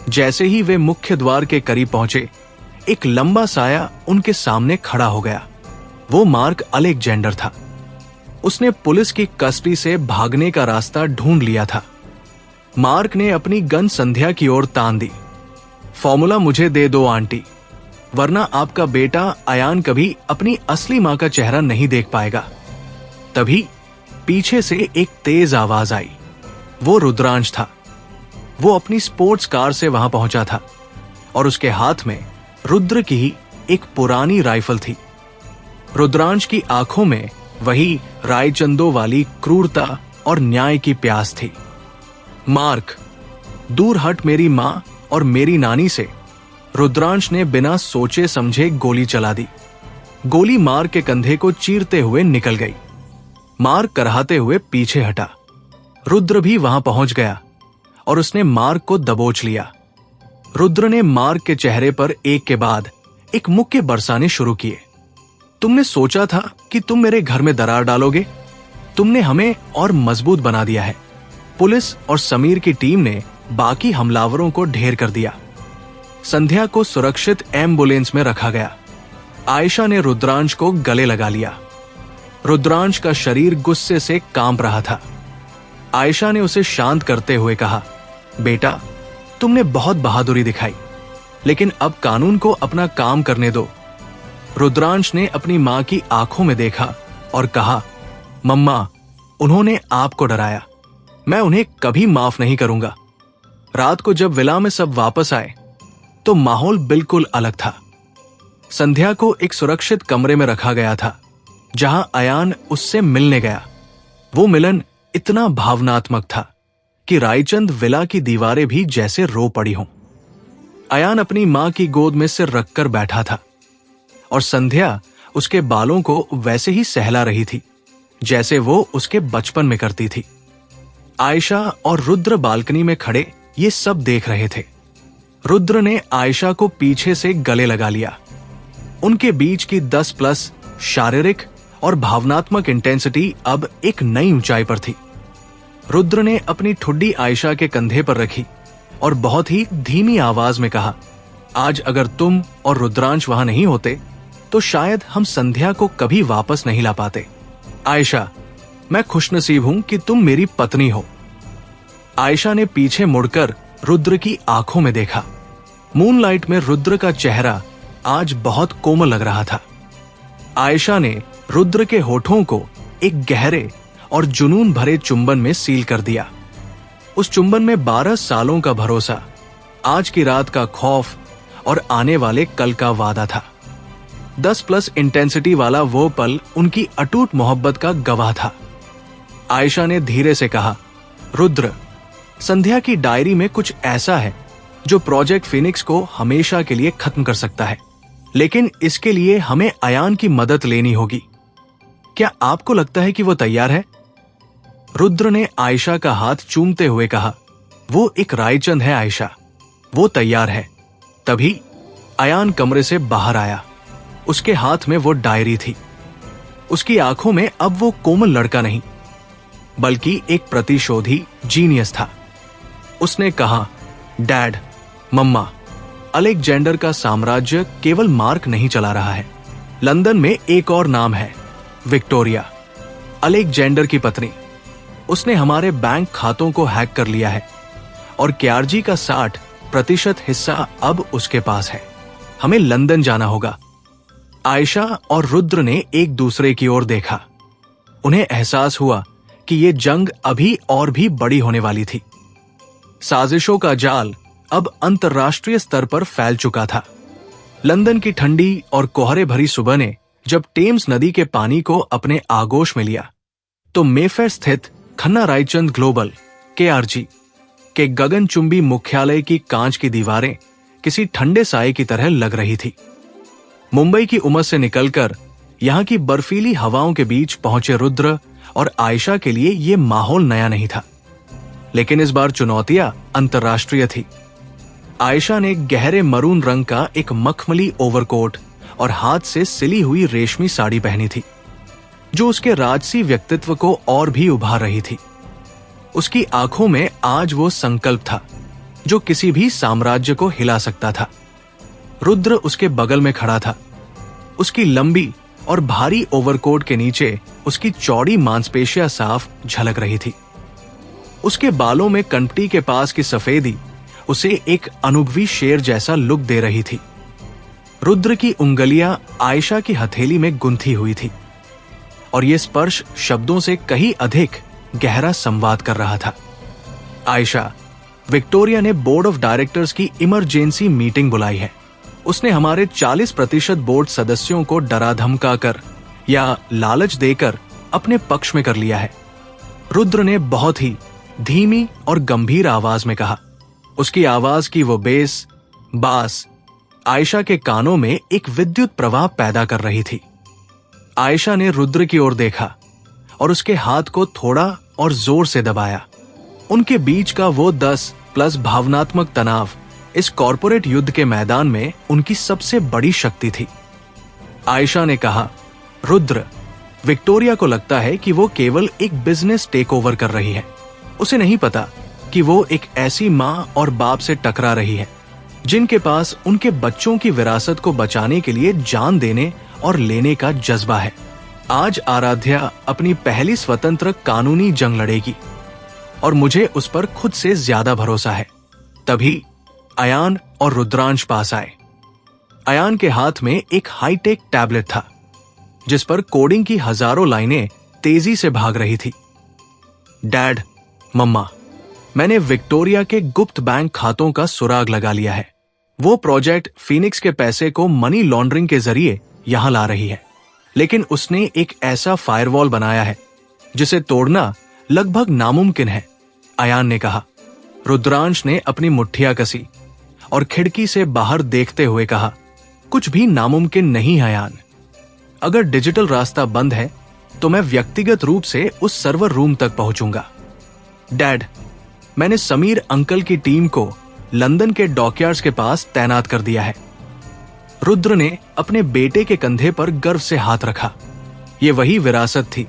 जैसे ही वे मुख्य द्वार के करीब पहुंचे, एक लंबा साया उनके सामने खड़ा हो गया। वो मार्क अलेक्जेंडर था। उसने पुलिस की कस्टडी से भागने का रास्ता ढूंढ लिया था। मार्क ने अपनी गन संध्या की ओर तान दी। फॉर्मूला मुझे दे दो आंटी, वरना आपका बेटा अयान कभी अपनी असली मां का चेहरा नहीं देख पाएगा। तभी पीछे से एक तेज आवाज आई। वो रुद्रांश था। वो अपनी स्पोर्ट्स कार से वहां पहुंचा था और उसके हाथ में रुद्र की ही एक पुरानी राइफल थी। रुद्रांश की आंखों में वही रायचंदों वाली क्रूरता और न्याय की प्यास थी। मार्क, दूर हट मेरी मां और मेरी नानी से, रुद्रांश ने बिना सोचे समझे गोली चला दी। गोली मार्क के कंधे को चीरते हुए निकल गई। मार्क कराहते हुए पीछे हटा। रुद्र भी वहां पहुंच गया और उसने मार्क को दबोच लिया। रुद्र ने मार्क के चेहरे पर एक के बाद एक मुक्के बरसाने शुरू किए। तुमने सोचा था कि तुम मेरे घर में दरार डालोगे? तुमने हमें और मजबूत बना दिया है। पुलिस और समीर की टीम ने बाकी हमलावरों को ढेर कर दिया। संध्या को सुरक्षित एम्बुलेंस में रखा गया। आयशा ने रुद्रांश को गले लगा लिया। रुद्रांश का शरीर गुस्से से कांप रहा था। आयशा ने उसे शांत करते हुए कहा, बेटा, तुमने बहुत बहादुरी दिखाई, लेकिन अब कानून को अपना काम करने दो। रुद्रांश ने अपनी मां की आंखों में देखा और कहा, मम्मा, उन्होंने आपको डराया। मैं उन्हें कभी माफ नहीं करूंगा। रात को जब विला में सब वापस आए तो माहौल बिल्कुल अलग था। संध्या को एक सुरक्षित कमरे में रखा गया था जहां अयान उससे मिलने गया। वो मिलन इतना भावनात्मक था कि रायचंद विला की दीवारें भी जैसे रो पड़ी हों। अयान अपनी मां की गोद में सिर रखकर बैठा था और संध्या उसके बालों को वैसे ही सहला रही थी जैसे वो उसके बचपन में करती थी। आयशा और रुद्र बालकनी में खड़े ये सब देख रहे थे। रुद्र ने आयशा को पीछे से गले लगा लिया। उनके बीच की 10+ शारीरिक और भावनात्मक इंटेंसिटी अब एक नई ऊंचाई पर थी। रुद्र ने अपनी ठुड्डी आयशा के कंधे पर रखी और बहुत ही धीमी आवाज में कहा, आज अगर तुम और रुद्रांश वहां नहीं होते तो शायद हम संध्या को कभी वापस नहीं ला पाते। आयशा, मैं खुशनसीब हूं कि तुम मेरी पत्नी हो। आयशा ने पीछे मुड़कर रुद्र की आंखों में देखा। मूनलाइट में रुद्र का चेहरा आज बहुत कोमल लग रहा था। आयशा ने रुद्र के होठों को एक गहरे और जुनून भरे चुंबन में सील कर दिया। उस चुंबन में 12 सालों का भरोसा, आज की रात का खौफ और आने वाले कल का वादा था। 10+ इंटेंसिटी वाला वो पल उनकी अटूट मोहब्बत का गवाह था। आयशा ने धीरे से कहा, रुद्र, संध्या की डायरी में कुछ ऐसा है जो प्रोजेक्ट फिनिक्स को हमेशा के लिए खत्म कर सकता है, लेकिन इसके लिए हमें अयान की मदद लेनी होगी। क्या आपको लगता है कि वो तैयार है? रुद्र ने आयशा का हाथ चूमते हुए कहा, वो एक रायचंद है आयशा, वो तैयार है। तभी अयान कमरे से बाहर आया। उसके हाथ में वो डायरी थी। उसकी आंखों में अब वो कोमल लड़का नहीं बल्कि एक प्रतिशोधी जीनियस था। उसने कहा, डैड, मम्मा, अलेक्जेंडर का साम्राज्य केवल मार्क नहीं चला रहा है। लंदन में एक और नाम है, विक्टोरिया, अलेक्जेंडर की पत्नी। उसने हमारे बैंक खातों को हैक कर लिया है और क्यारजी का 60% हिस्सा अब उसके पास है। हमें लंदन जाना होगा। आयशा और रुद्र ने एक दूसरे की ओर देखा। उन्हें एहसास हुआ कि ये जंग अभी और भी बड़ी होने वाली थी। साजिशों का जाल अब अंतर्राष्ट्रीय स्तर पर फैल चुका था। लंदन की ठंडी और कोहरे भरी सुबह ने जब टेम्स नदी के पानी को अपने आगोश में लिया तो मेफेयर स्थित खन्ना रायचंद ग्लोबल (KRG) के गगनचुंबी मुख्यालय की कांच की दीवारें किसी ठंडे साए की तरह लग रही थी। मुंबई की उमस से निकलकर यहां की बर्फीली हवाओं के बीच पहुंचे रुद्र और आयशा के लिए यह माहौल नया नहीं था, लेकिन इस बार चुनौतियां अंतर्राष्ट्रीय थी। आयशा ने गहरे मरून रंग का एक मखमली ओवरकोट और हाथ से सिली हुई रेशमी साड़ी पहनी थी, जो उसके राजसी व्यक्तित्व को और भी उभार रही थी। उसकी आंखों में आज वो संकल्प था जो किसी भी साम्राज्य को हिला सकता था। रुद्र उसके बगल में खड़ा था। उसकी लंबी और भारी ओवरकोट के नीचे उसकी चौड़ी मांसपेशियां साफ झलक रही थी। उसके बालों में कंपटी के पास की सफेदी उसे एक अनुभवी शेर जैसा लुक दे रही थी। रुद्र की उंगलियां आयशा की हथेली में गुंथी हुई थी और यह स्पर्श शब्दों से कहीं अधिक गहरा संवाद कर रहा था। आयशा, विक्टोरिया ने बोर्ड ऑफ डायरेक्टर्स की इमरजेंसी मीटिंग बुलाई है। उसने हमारे 40% बोर्ड सदस्यों को डरा धमका कर या लालच देकर अपने पक्ष में कर लिया है। रुद्र ने बहुत ही धीमी और गंभीर आवाज में कहा। उसकी आवाज की वो बास आयशा के कानों में एक विद्युत प्रवाह पैदा कर रही थी। आयशा ने रुद्र की ओर देखा और उसके हाथ को थोड़ा और जोर से दबाया। उनके बीच का वो 10+ भावनात्मक तनाव इस कॉर्पोरेट युद्ध के मैदान में उनकी सबसे बड़ी शक्ति थी। आयशा ने कहा, रुद्र, विक्टोरिया को लगता है कि वो केवल एक बिजनेस टेक ओवर कर रही है। उसे नहीं पता कि वो एक ऐसी मां और बाप से टकरा रही है जिनके पास उनके बच्चों की विरासत को बचाने के लिए जान देने और लेने का जज्बा है। आज आराध्या अपनी पहली स्वतंत्र कानूनी जंग लड़ेगी और मुझे उस पर खुद से ज्यादा भरोसा है। तभी अयान और रुद्रांश पास आए। अयान के हाथ में एक हाईटेक टैबलेट था जिस पर कोडिंग की हजारों लाइनें तेजी से भाग रही थी। डैड, मम्मा, मैंने विक्टोरिया के गुप्त बैंक खातों का सुराग लगा लिया है। वो प्रोजेक्ट फीनिक्स के पैसे को मनी लॉन्ड्रिंग के जरिए यहां ला रही है, लेकिन उसने एक ऐसा फायरवॉल बनाया है जिसे तोड़ना लगभग नामुमकिन है, अयान ने कहा। रुद्रांश ने अपनी मुट्ठियां कसी और खिड़की से बाहर देखते हुए कहा, कुछ भी नामुमकिन नहीं है अयान। अगर डिजिटल रास्ता बंद है तो मैं व्यक्तिगत रूप से उस सर्वर रूम तक पहुंचूंगा। डैड, मैंने समीर अंकल की टीम को लंदन के डॉकयार्ड्स के पास तैनात कर दिया है। रुद्र ने अपने बेटे के कंधे पर गर्व से हाथ रखा। ये वही विरासत थी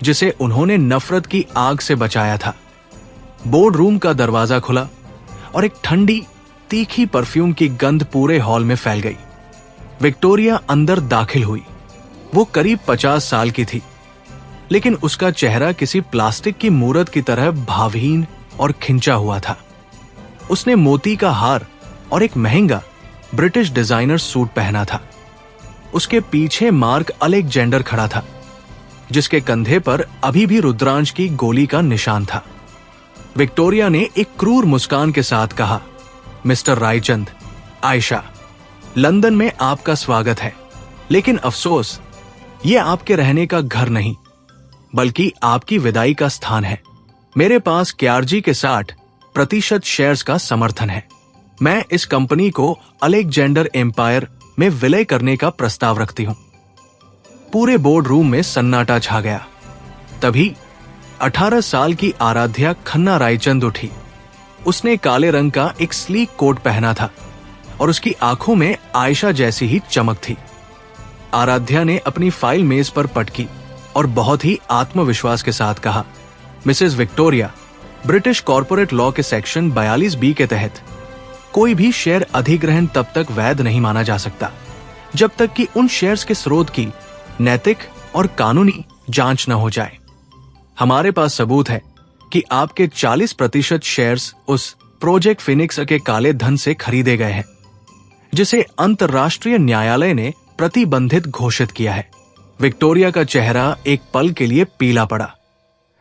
जिसे उन्होंने नफरत की आग से बचाया था। बोर्ड रूम का दरवाजा खुला और एक ठंडी, तीखी परफ्यूम की गंध पूरे हॉल में फैल गई। विक्टोरिया अंदर दाखिल हुई। वो करीब 50 साल की थी, लेकिन उसका चेहरा किसी प्लास्टिक की मूरत की तरह भावहीन और खिंचा हुआ था। उसने मोती का हार और एक महंगा ब्रिटिश डिजाइनर सूट पहना था। उसके पीछे मार्क अलेक्जेंडर खड़ा था, जिसके कंधे पर अभी भी रुद्रांश की गोली का निशान था। विक्टोरिया ने एक क्रूर मुस्कान के साथ कहा, मिस्टर रायचंद, आयशा, लंदन में आपका स्वागत है, लेकिन अफसोस ये आपके रहने का घर नहीं बल्कि आपकी विदाई का स्थान है। मेरे पास क्यारजी के 60% शेयर्स का समर्थन है। मैं इस कंपनी को अलेक्जेंडर एम्पायर में विलय करने का प्रस्ताव रखती हूं। पूरे बोर्ड रूम में सन्नाटा छा गया। तभी 18 साल की आराध्या खन्ना रायचंद उठी। उसने काले रंग का एक स्लीक कोट पहना था और उसकी आंखों में आयशा जैसी ही चमक थी। आराध्या ने अपनी फाइल मेज पर पटकी और बहुत ही आत्मविश्वास के साथ कहा, Mrs Victoria, British corporate law के सेक्शन 42B के तहत कोई भी शेयर अधिग्रहण तब तक वैध नहीं माना जा सकता जब तक कि उन शेयर्स के स्रोत की नैतिक और कानूनी जांच न हो जाए। हमारे पास सबूत है कि आपके 40% शेयर्स उस प्रोजेक्ट फिनिक्स के काले धन से खरीदे गए हैं, जिसे अंतर्राष्ट्रीय न्यायालय ने प्रतिबंधित घोषित किया है। विक्टोरिया का चेहरा एक पल के लिए पीला पड़ा,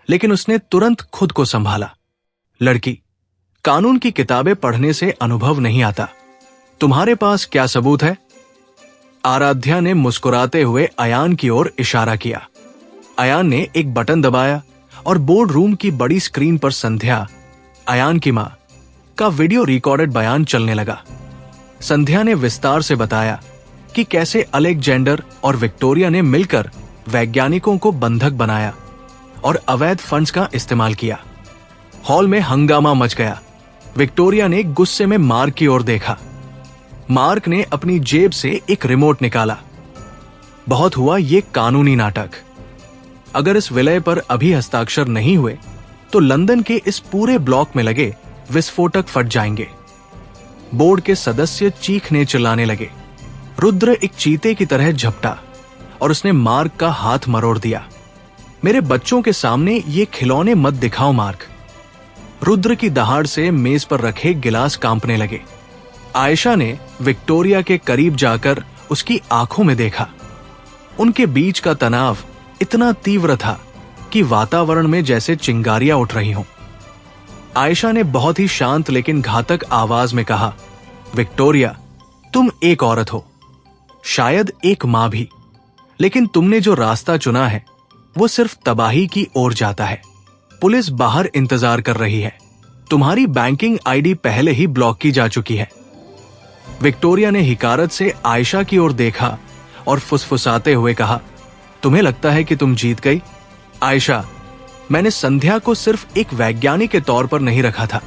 लेकिन उसने तुरंत खुद को संभाला। लड़की, कानून की किताबें पढ़ने से अनुभव नहीं आता। तुम्हारे पास क्या सबूत है? आराध्या ने मुस्कुराते हुए अयान की ओर इशारा किया। अयान ने एक बटन दबाया और बोर्ड रूम की बड़ी स्क्रीन पर संध्या, अयान की मां, का वीडियो रिकॉर्डेड बयान चलने लगा। संध्या ने विस्तार से बताया कि कैसे अलेक्जेंडर और विक्टोरिया ने मिलकर वैज्ञानिकों को बंधक बनाया और अवैध फंड्स का इस्तेमाल किया। हॉल में हंगामा मच गया। विक्टोरिया ने गुस्से में मार्क की ओर देखा। मार्क ने अपनी जेब से एक रिमोट निकाला। बहुत हुआ ये कानूनी नाटक। अगर इस विलय पर अभी हस्ताक्षर नहीं हुए तो लंदन के इस पूरे ब्लॉक में लगे विस्फोटक फट जाएंगे। बोर्ड के सदस्य चीखने चिल्लाने लगे। रुद्र एक चीते की तरह झपटा और उसने मार्क का हाथ मरोड़ दिया। मेरे बच्चों के सामने ये खिलौने मत दिखाओ मार्क। रुद्र की दहाड़ से मेज पर रखे गिलास कांपने लगे। आयशा ने विक्टोरिया के करीब जाकर उसकी आंखों में देखा। उनके बीच का तनाव इतना तीव्र था कि वातावरण में जैसे चिंगारियां उठ रही हों। आयशा ने बहुत ही शांत लेकिन घातक आवाज में कहा, विक्टोरिया, तुम एक औरत हो, शायद एक मां भी, लेकिन तुमने जो रास्ता चुना है वो सिर्फ तबाही की ओर जाता है। पुलिस बाहर इंतजार कर रही है। तुम्हारी बैंकिंग आईडी पहले ही ब्लॉक की जा चुकी है। विक्टोरिया ने हिकारत से आयशा की ओर देखा और फुसफुसाते हुए कहा, तुम्हें लगता है कि तुम जीत गई? आयशा, मैंने संध्या को सिर्फ एक वैज्ञानिक के तौर पर नहीं रखा था।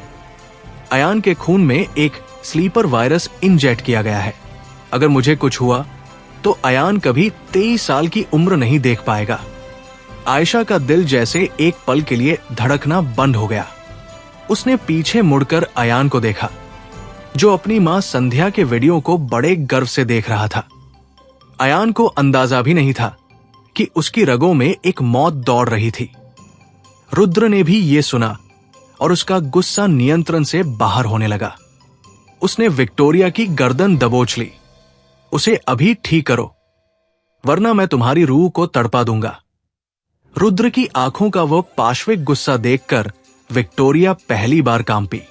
अयान के खून में एक स्लीपर वायरस इंजेक्ट किया गया है। अगर मुझे कुछ हुआ तो अयान कभी 23 साल की उम्र नहीं देख पाएगा। आयशा का दिल जैसे एक पल के लिए धड़कना बंद हो गया। उसने पीछे मुड़कर अयान को देखा, जो अपनी मां संध्या के वीडियो को बड़े गर्व से देख रहा था। अयान को अंदाजा भी नहीं था कि उसकी रगों में एक मौत दौड़ रही थी। रुद्र ने भी ये सुना और उसका गुस्सा नियंत्रण से बाहर होने लगा। उसने विक्टोरिया की गर्दन दबोच ली। उसे अभी ठीक करो, वरना मैं तुम्हारी रूह को तड़पा दूंगा। रुद्र की आंखों का वो पाश्विक गुस्सा देखकर विक्टोरिया पहली बार कांपी।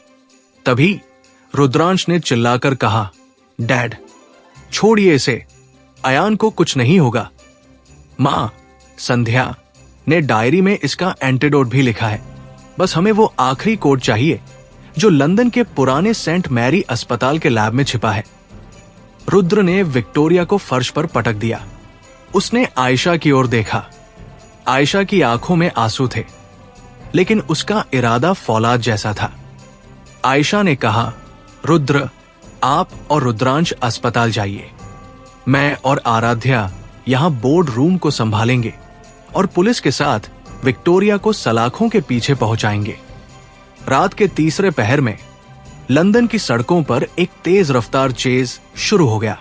तभी रुद्रांश ने चिल्लाकर कहा, डैड, छोड़िए इसे, अयान को कुछ नहीं होगा। मां, संध्या ने डायरी में इसका एंटीडोट भी लिखा है। बस हमें वो आखिरी कोड चाहिए जो लंदन के पुराने सेंट मैरी अस्पताल के लैब में छिपा है। रुद्र ने विक्टोरिया को फर्श पर पटक दिया। उसने आयशा की ओर देखा। आयशा की आंखों में आंसू थे, लेकिन उसका इरादा फौलाद जैसा था। आयशा ने कहा, रुद्र, आप और रुद्रांश अस्पताल जाइए। मैं और आराध्या यहां बोर्ड रूम को संभालेंगे और पुलिस के साथ विक्टोरिया को सलाखों के पीछे पहुंचाएंगे। रात के तीसरे पहर में लंदन की सड़कों पर एक तेज रफ्तार चेज शुरू हो गया।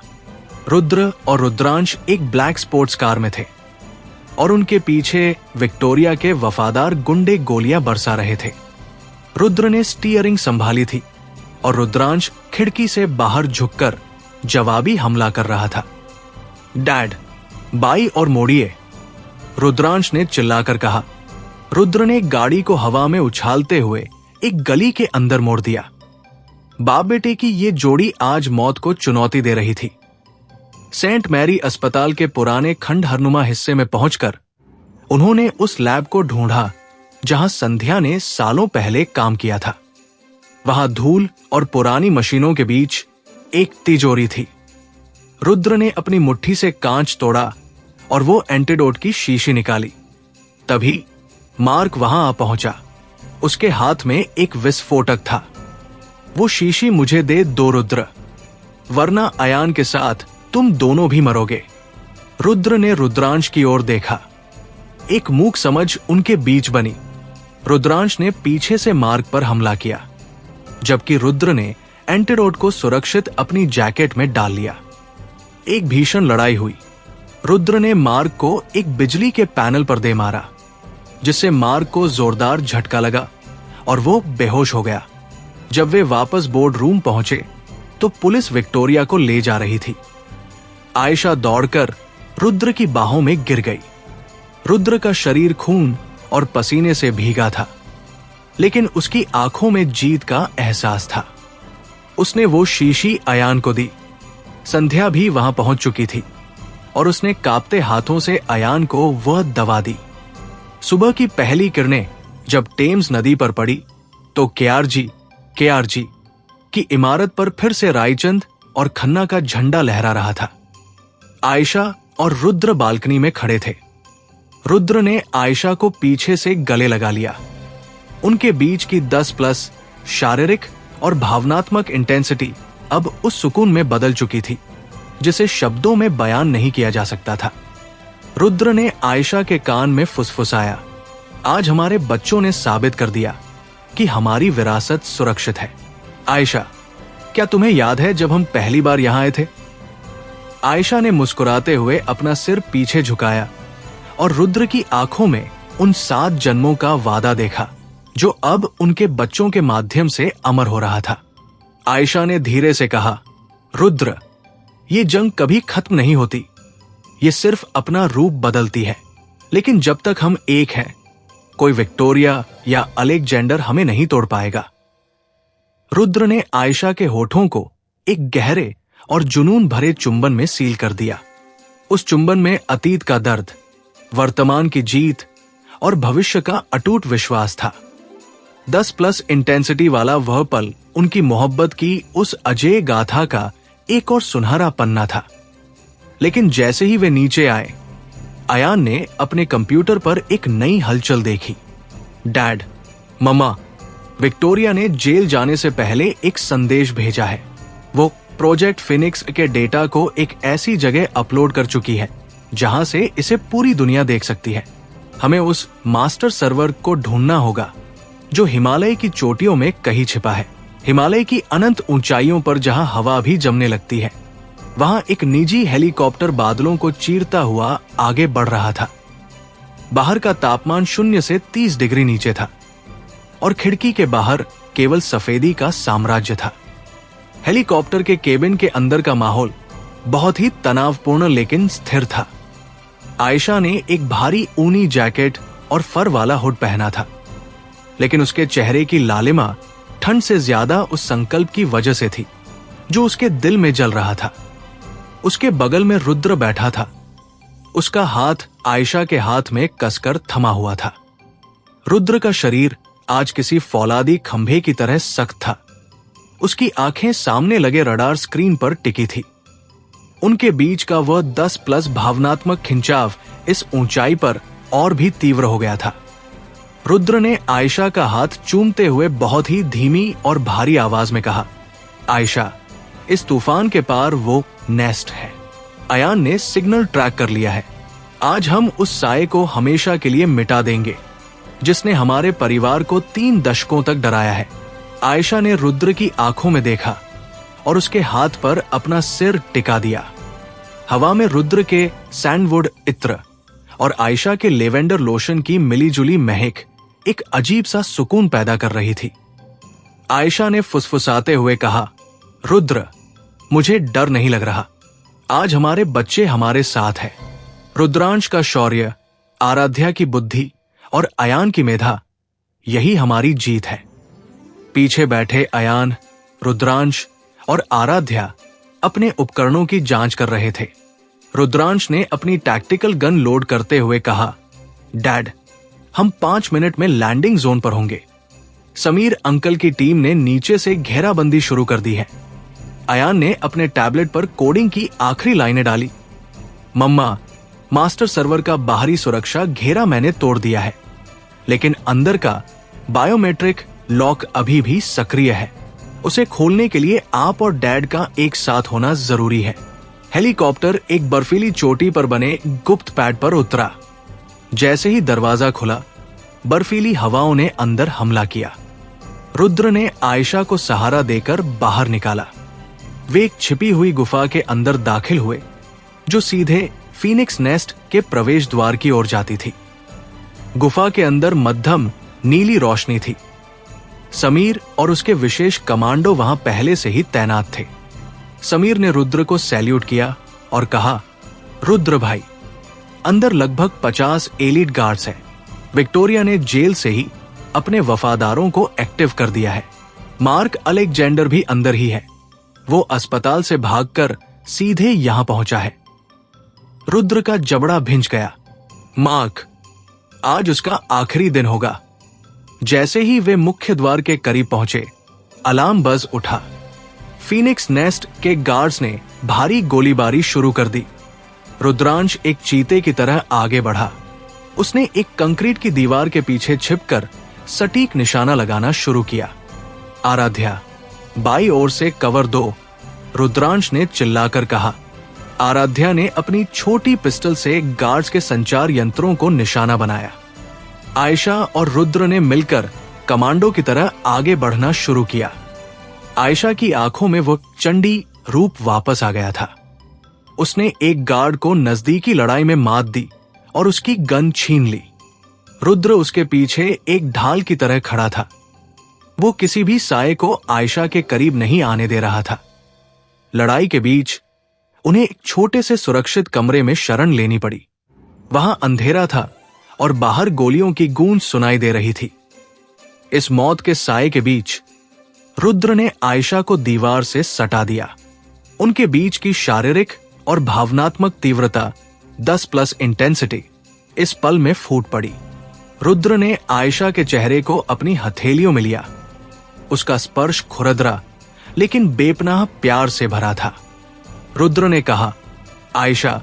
रुद्र और रुद्रांश एक ब्लैक स्पोर्ट्स कार में थे और उनके पीछे विक्टोरिया के वफादार गुंडे गोलियां बरसा रहे थे। रुद्र ने स्टीयरिंग संभाली थी और रुद्रांश खिड़की से बाहर झुककर जवाबी हमला कर रहा था। डैड, बाई और मोड़िए, रुद्रांश ने चिल्लाकर कहा। रुद्र ने गाड़ी को हवा में उछालते हुए एक गली के अंदर मोड़ दिया। बाप बेटे की ये जोड़ी आज मौत को चुनौती दे रही थी। सेंट मैरी अस्पताल के पुराने खंडहरनुमा हिस्से में पहुंचकर उन्होंने उस लैब को ढूंढा जहां संध्या ने सालों पहले काम किया था। वहां धूल और पुरानी मशीनों के बीच एक तिजोरी थी। रुद्र ने अपनी मुट्ठी से कांच तोड़ा और वो एंटीडोट की शीशी निकाली। तभी मार्क वहां आ पहुंचा। उसके हाथ में एक विस्फोटक था। वो शीशी मुझे दे दो रुद्र, वरना अयान के साथ तुम दोनों भी मरोगे। रुद्र ने रुद्रांश की ओर देखा। एक मूक समझ उनके बीच बनी। रुद्रांश ने पीछे से मार्क पर हमला किया, जबकि रुद्र ने एंटीडोट को सुरक्षित अपनी जैकेट में डाल लिया। एक भीषण लड़ाई हुई। रुद्र ने मार्क को एक बिजली के पैनल पर दे मारा, जिससे मार्क को जोरदार झटका लगा और वो बेहोश हो गया। जब वे वापस बोर्ड रूम पहुंचे तो पुलिस विक्टोरिया को ले जा रही थी। आयशा दौड़कर रुद्र की बाहों में गिर गई। रुद्र का शरीर खून और पसीने से भीगा था, लेकिन उसकी आंखों में जीत का एहसास था। उसने वो शीशी अयान को दी। संध्या भी वहां पहुंच चुकी थी और उसने कांपते हाथों से अयान को वह दवा दी। सुबह की पहली किरणें जब टेम्स नदी पर पड़ी तो केआरजी की इमारत पर फिर से रायचंद और खन्ना का झंडा लहरा रहा था। आयशा और रुद्र बालकनी में खड़े थे। रुद्र ने आयशा को पीछे से गले लगा लिया। उनके बीच की 10+ शारीरिक और भावनात्मक इंटेंसिटी अब उस सुकून में बदल चुकी थी जिसे शब्दों में बयान नहीं किया जा सकता था। रुद्र ने आयशा के कान में फुसफुसाया, आज हमारे बच्चों ने साबित कर दिया कि हमारी विरासत सुरक्षित है। आयशा, क्या तुम्हें याद है जब हम पहली बार यहां आए थे? आयशा ने मुस्कुराते हुए अपना सिर पीछे झुकाया और रुद्र की आंखों में उन 7 जन्मों का वादा देखा जो अब उनके बच्चों के माध्यम से अमर हो रहा था। आयशा ने धीरे से कहा, रुद्र, ये जंग कभी खत्म नहीं होती, ये सिर्फ अपना रूप बदलती है। लेकिन जब तक हम एक हैं, कोई विक्टोरिया या अलेक्जेंडर हमें नहीं तोड़ पाएगा। रुद्र ने आयशा के होठों को एक गहरे और जुनून भरे चुंबन में सील कर दिया। उस चुंबन में अतीत का दर्द, वर्तमान की जीत और भविष्य का अटूट विश्वास था। 10+ इंटेंसिटी वाला वह पल उनकी मोहब्बत की उस अजेय गाथा का एक और सुनहरा पन्ना था। लेकिन जैसे ही वे नीचे आए, अयान ने अपने कंप्यूटर पर एक नई हलचल देखी। डैड, मम्मा, विक्टोरिया ने जेल जाने से पहले एक संदेश भेजा है। वो प्रोजेक्ट फिनिक्स के डेटा को एक ऐसी जगह अपलोड कर चुकी है जहां से इसे पूरी दुनिया देख सकती है। हमें उस मास्टर सर्वर को ढूंढना होगा जो हिमालय की चोटियों में कहीं छिपा है। हिमालय की अनंत ऊंचाइयों पर जहां हवा भी जमने लगती है, वहां एक निजी हेलीकॉप्टर बादलों को चीरता हुआ आगे बढ़ रहा था। बाहर का तापमान 0 से 30 डिग्री नीचे था और खिड़की के बाहर केवल सफेदी का साम्राज्य था। हेलीकॉप्टर के केबिन के अंदर का माहौल बहुत ही तनावपूर्ण लेकिन स्थिर था। आयशा ने एक भारी ऊनी जैकेट और फर वाला हुड पहना था, लेकिन उसके चेहरे की लालिमा ठंड से ज्यादा उस संकल्प की वजह से थी जो उसके दिल में जल रहा था। उसके बगल में रुद्र बैठा था। उसका हाथ आयशा के हाथ में कसकर थमा हुआ था। रुद्र का शरीर आज किसी फौलादी खंभे की तरह सख्त था। उसकी आंखें सामने लगे रडार स्क्रीन पर टिकी थी। उनके बीच का वह 10+ भावनात्मक खिंचाव इस ऊंचाई पर और भी तीव्र हो गया था। रुद्र ने आयशा का हाथ चूमते हुए बहुत ही धीमी और भारी आवाज में कहा, आयशा, इस तूफान के पार वो नेस्ट है। अयान ने सिग्नल ट्रैक कर लिया है। आज हम उस साए को हमेशा के लिए मिटा देंगे जिसने हमारे परिवार को 3 दशकों तक डराया है। आयशा ने रुद्र की आंखों में देखा और उसके हाथ पर अपना सिर टिका दिया। हवा में रुद्र के सैंडवुड इत्र और आयशा के लेवेंडर लोशन की मिलीजुली महक एक अजीब सा सुकून पैदा कर रही थी। आयशा ने फुसफुसाते हुए कहा, रुद्र, मुझे डर नहीं लग रहा। आज हमारे बच्चे हमारे साथ हैं। रुद्रांश का शौर्य, आराध्या की बुद्धि और अयान की मेधा, यही हमारी जीत है। पीछे बैठे अयान, रुद्रांश और आराध्या अपने उपकरणों की जांच कर रहे थे। रुद्रांश ने अपनी टैक्टिकल गन लोड करते हुए कहा, डैड, हम 5 मिनट में लैंडिंग जोन पर होंगे। समीर अंकल की टीम ने नीचे से घेराबंदी शुरू कर दी है। अयान ने अपने टैबलेट पर कोडिंग की आखिरी लाइनें डाली। मम्मा, मास्टर सर्वर का बाहरी सुरक्षा घेरा मैंने तोड़ दिया है, लेकिन अंदर का बायोमेट्रिक लॉक अभी भी सक्रिय है। उसे खोलने के लिए आप और डैड का एक साथ होना जरूरी है। हेलीकॉप्टर एक बर्फीली चोटी पर बने गुप्त पैड पर उतरा। जैसे ही दरवाजा खुला, बर्फीली हवाओं ने अंदर हमला किया। रुद्र ने आयशा को सहारा देकर बाहर निकाला। वे एक छिपी हुई गुफा के अंदर दाखिल हुए जो सीधे फीनिक्स नेस्ट के प्रवेश द्वार की ओर जाती थी। गुफा के अंदर मध्यम नीली रोशनी थी। समीर और उसके विशेष कमांडो वहां पहले से ही तैनात थे। समीर ने रुद्र को सैल्यूट किया और कहा, रुद्र भाई, अंदर लगभग 50 एलीट गार्ड्स हैं। विक्टोरिया ने जेल से ही अपने वफादारों को एक्टिव कर दिया है। मार्क अलेक्जेंडर भी अंदर ही है। वो अस्पताल से भागकर सीधे यहां पहुंचा है। रुद्र का जबड़ा भिंच गया। मार्क, आज उसका आखिरी दिन होगा। जैसे ही वे मुख्य द्वार के करीब पहुंचे, अलार्म बज उठा। फीनिक्स नेस्ट के गार्ड्स ने भारी गोलीबारी शुरू कर दी। रुद्रांश एक चीते की तरह आगे बढ़ा। उसने एक कंक्रीट की दीवार के पीछे छिपकर सटीक निशाना लगाना शुरू किया। आराध्या, बाई ओर से कवर दो, रुद्रांश ने चिल्लाकर कहा। आराध्या ने अपनी छोटी पिस्टल से गार्ड्स के संचार यंत्रों को निशाना बनाया। आयशा और रुद्र ने मिलकर कमांडो की तरह आगे बढ़ना शुरू किया। आयशा की आंखों में वो चंडी रूप वापस आ गया था। उसने एक गार्ड को नजदीकी लड़ाई में मात दी और उसकी गन छीन ली। रुद्र उसके पीछे एक ढाल की तरह खड़ा था। वो किसी भी साये को आयशा के करीब नहीं आने दे रहा था। लड़ाई के बीच उन्हें एक छोटे से सुरक्षित कमरे में शरण लेनी पड़ी। वहां अंधेरा था और बाहर गोलियों की गूंज सुनाई दे रही थी। इस मौत के साये के बीच रुद्र ने आयशा को दीवार से सटा दिया। उनके बीच की शारीरिक और भावनात्मक तीव्रता 10+ इंटेंसिटी इस पल में फूट पड़ी। रुद्र ने आयशा के चेहरे को अपनी हथेलियों में लिया। उसका स्पर्श खुरदरा लेकिन बेपनाह प्यार से भरा था। रुद्र ने कहा, आयशा,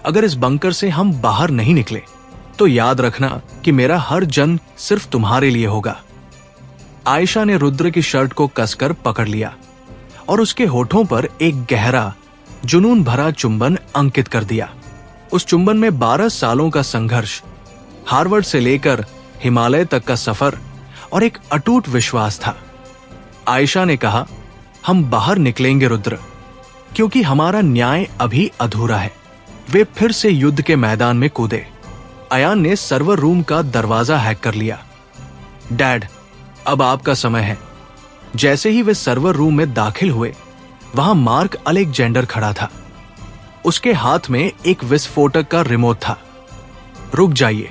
अगर इस बंकर से हम बाहर नहीं निकले तो याद रखना कि मेरा हर जन्म सिर्फ तुम्हारे लिए होगा। आयशा ने रुद्र की शर्ट को कसकर पकड़ लिया और उसके होठों पर एक गहरा, जुनून भरा चुंबन अंकित कर दिया। उस चुंबन में 12 सालों का संघर्ष, हार्वर्ड से लेकर हिमालय तक का सफर और एक अटूट विश्वास था। आयशा ने कहा, हम बाहर निकलेंगे रुद्र, क्योंकि हमारा न्याय अभी अधूरा है। वे फिर से युद्ध के मैदान में कूदे। अयान ने सर्वर रूम का दरवाजा हैक कर लिया। डैड, अब आपका समय है। जैसे ही वे सर्वर रूम में दाखिल हुए, वहां मार्क अलेक्जेंडर खड़ा था। उसके हाथ में एक विस्फोटक का रिमोट था। रुक जाइए,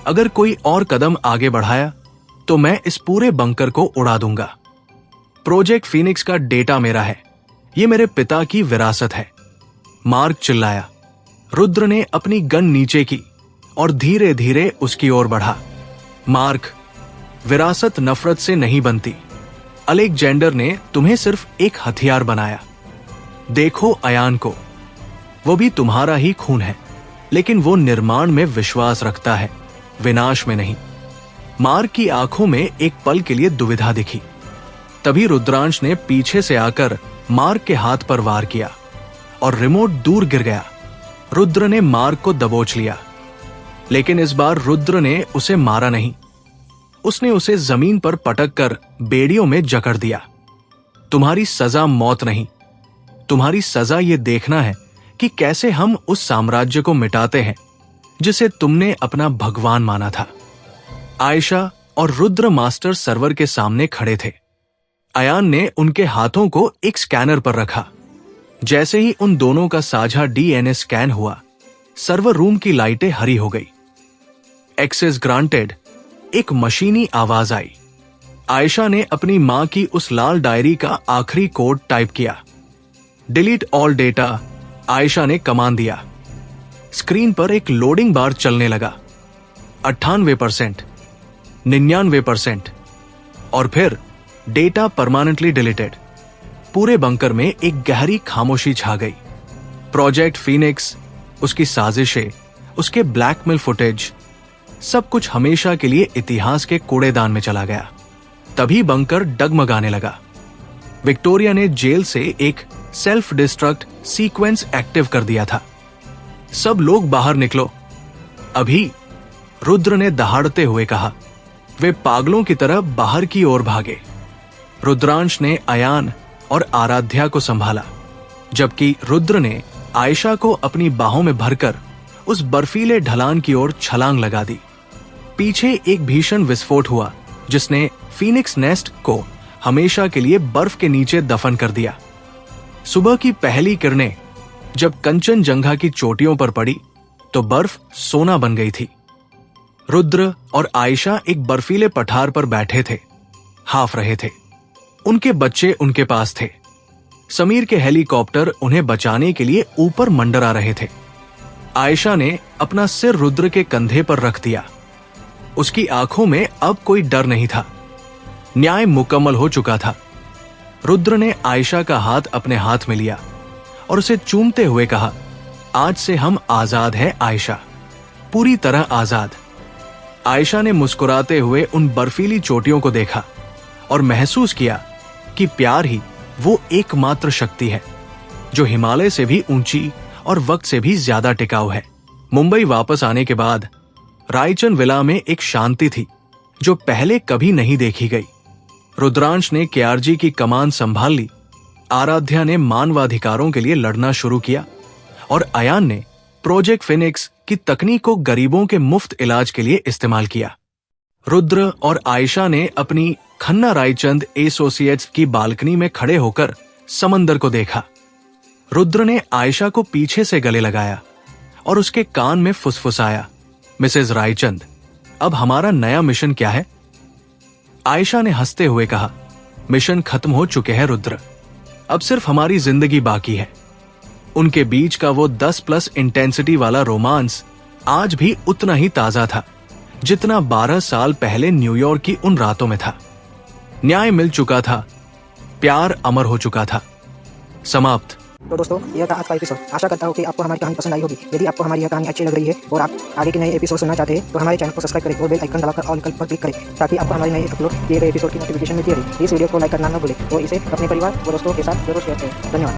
अगर कोई और कदम आगे बढ़ाया तो मैं इस पूरे बंकर को उड़ा दूंगा। प्रोजेक्ट फीनिक्स का डेटा मेरा है, यह मेरे पिता की विरासत है। मार्क चिल्लाया। रुद्र ने अपनी गन नीचे की और धीरे धीरे उसकी ओर बढ़ा। मार्क, विरासत नफरत से नहीं बनती। अलेक्जेंडर ने तुम्हें सिर्फ एक हथियार बनाया। देखो अयान को, वो भी तुम्हारा ही खून है, लेकिन वो निर्माण में विश्वास रखता है, विनाश में नहीं। मार्क की आंखों में एक पल के लिए दुविधा दिखी। तभी रुद्रांश ने पीछे से आकर मार्क के हाथ पर वार किया और रिमोट दूर गिर गया। रुद्र ने मार्क को दबोच लिया, लेकिन इस बार रुद्र ने उसे मारा नहीं। उसने उसे जमीन पर पटक कर बेड़ियों में जकड़ दिया। तुम्हारी सजा मौत नहीं, तुम्हारी सजा ये देखना है कि कैसे हम उस साम्राज्य को मिटाते हैं जिसे तुमने अपना भगवान माना था। आयशा और रुद्र मास्टर सर्वर के सामने खड़े थे। अयान ने उनके हाथों को एक स्कैनर पर रखा। जैसे ही उन दोनों का साझा डीएनए स्कैन हुआ, सर्वर रूम की लाइटें हरी हो गई। एक्सेस ग्रांटेड, एक मशीनी आवाज आई। आयशा ने अपनी मां की उस लाल डायरी का आखिरी कोड टाइप किया। डिलीट ऑल डेटा, आयशा ने कमांड दिया। स्क्रीन पर एक लोडिंग बार चलने लगा। 98%, 99% और फिर डेटा परमानेंटली डिलीटेड। पूरे बंकर में एक गहरी खामोशी छा गई। प्रोजेक्ट फीनिक्स, उसकी साजिशें, उसके ब्लैकमेल फुटेज, सब कुछ हमेशा के लिए इतिहास के कूड़ेदान में चला गया। तभी बंकर डगमगाने लगा। विक्टोरिया ने जेल से एक सेल्फ डिस्ट्रक्ट सीक्वेंस एक्टिव कर दिया था। सब लोग बाहर निकलो अभी, रुद्र ने दहाड़ते हुए कहा। वे पागलों की तरह बाहर की ओर भागे। रुद्रांश ने अयान और आराध्या को संभाला, जबकि रुद्र ने आयशा को अपनी बाहों में भरकर उस बर्फीले ढलान की ओर छलांग लगा दी। पीछे एक भीषण विस्फोट हुआ जिसने फीनिक्स नेस्ट को हमेशा के लिए बर्फ के नीचे दफन कर दिया। सुबह की पहली किरणें जब कंचनजंगा की चोटियों पर पड़ी तो बर्फ सोना बन गई थी। रुद्र और आयशा एक बर्फीले पठार पर बैठे थे, हाफ रहे थे। उनके बच्चे उनके पास थे। समीर के हेलीकॉप्टर उन्हें बचाने के लिए ऊपर मंडरा रहे थे। आयशा ने अपना सिर रुद्र के कंधे पर रख दिया। उसकी आंखों में अब कोई डर नहीं था। न्याय मुकम्मल हो चुका था। रुद्र ने आयशा का हाथ अपने हाथ में लिया और उसे चूमते हुए कहा, आज से हम आजाद हैं आयशा, पूरी तरह आजाद। आयशा ने मुस्कुराते हुए उन बर्फीली चोटियों को देखा और महसूस किया कि प्यार ही वो एकमात्र शक्ति है जो हिमालय से भी ऊंची और वक्त से भी ज्यादा टिकाऊ है। मुंबई वापस आने के बाद रायचंद विला में एक शांति थी जो पहले कभी नहीं देखी गई। रुद्रांश ने केआरजी की कमान संभाल ली, आराध्या ने मानवाधिकारों के लिए लड़ना शुरू किया और अयान ने प्रोजेक्ट फिनिक्स की तकनीक को गरीबों के मुफ्त इलाज के लिए इस्तेमाल किया। रुद्र और आयशा ने अपनी खन्ना रायचंद एसोसिएट्स की बालकनी में खड़े होकर समंदर को देखा। रुद्र ने आयशा को पीछे से गले लगाया और उसके कान में फुसफुसाया, मिसेज रायचंद, अब हमारा नया मिशन क्या है? आयशा ने हंसते हुए कहा, मिशन खत्म हो चुके हैं रुद्र, अब सिर्फ हमारी जिंदगी बाकी है। उनके बीच का वो 10+ इंटेंसिटी वाला रोमांस आज भी उतना ही ताजा था जितना 12 साल पहले न्यूयॉर्क की उन रातों में था। न्याय मिल चुका था, प्यार अमर हो चुका था। समाप्त। तो दोस्तों, यह था आज का एपिसोड। आशा करता हूँ कि आपको हमारी कहानी पसंद आई होगी। यदि आपको हमारी यह कहानी अच्छी लग रही है और आप आगे के नए एपिसोड सुनना चाहते हैं तो हमारे चैनल को सब्सक्राइब करें और बेल आइकन दबाकर ऑल विकल्प पर क्लिक करें ताकि आपको हमारे नए अपलोड किए गए एपिसोड की नोटिफिकेशन मिलती रहे। इस वीडियो को लाइक करना न भूलें और इसे अपने परिवार और दोस्तों के साथ जरूर शेयर करें। धन्यवाद।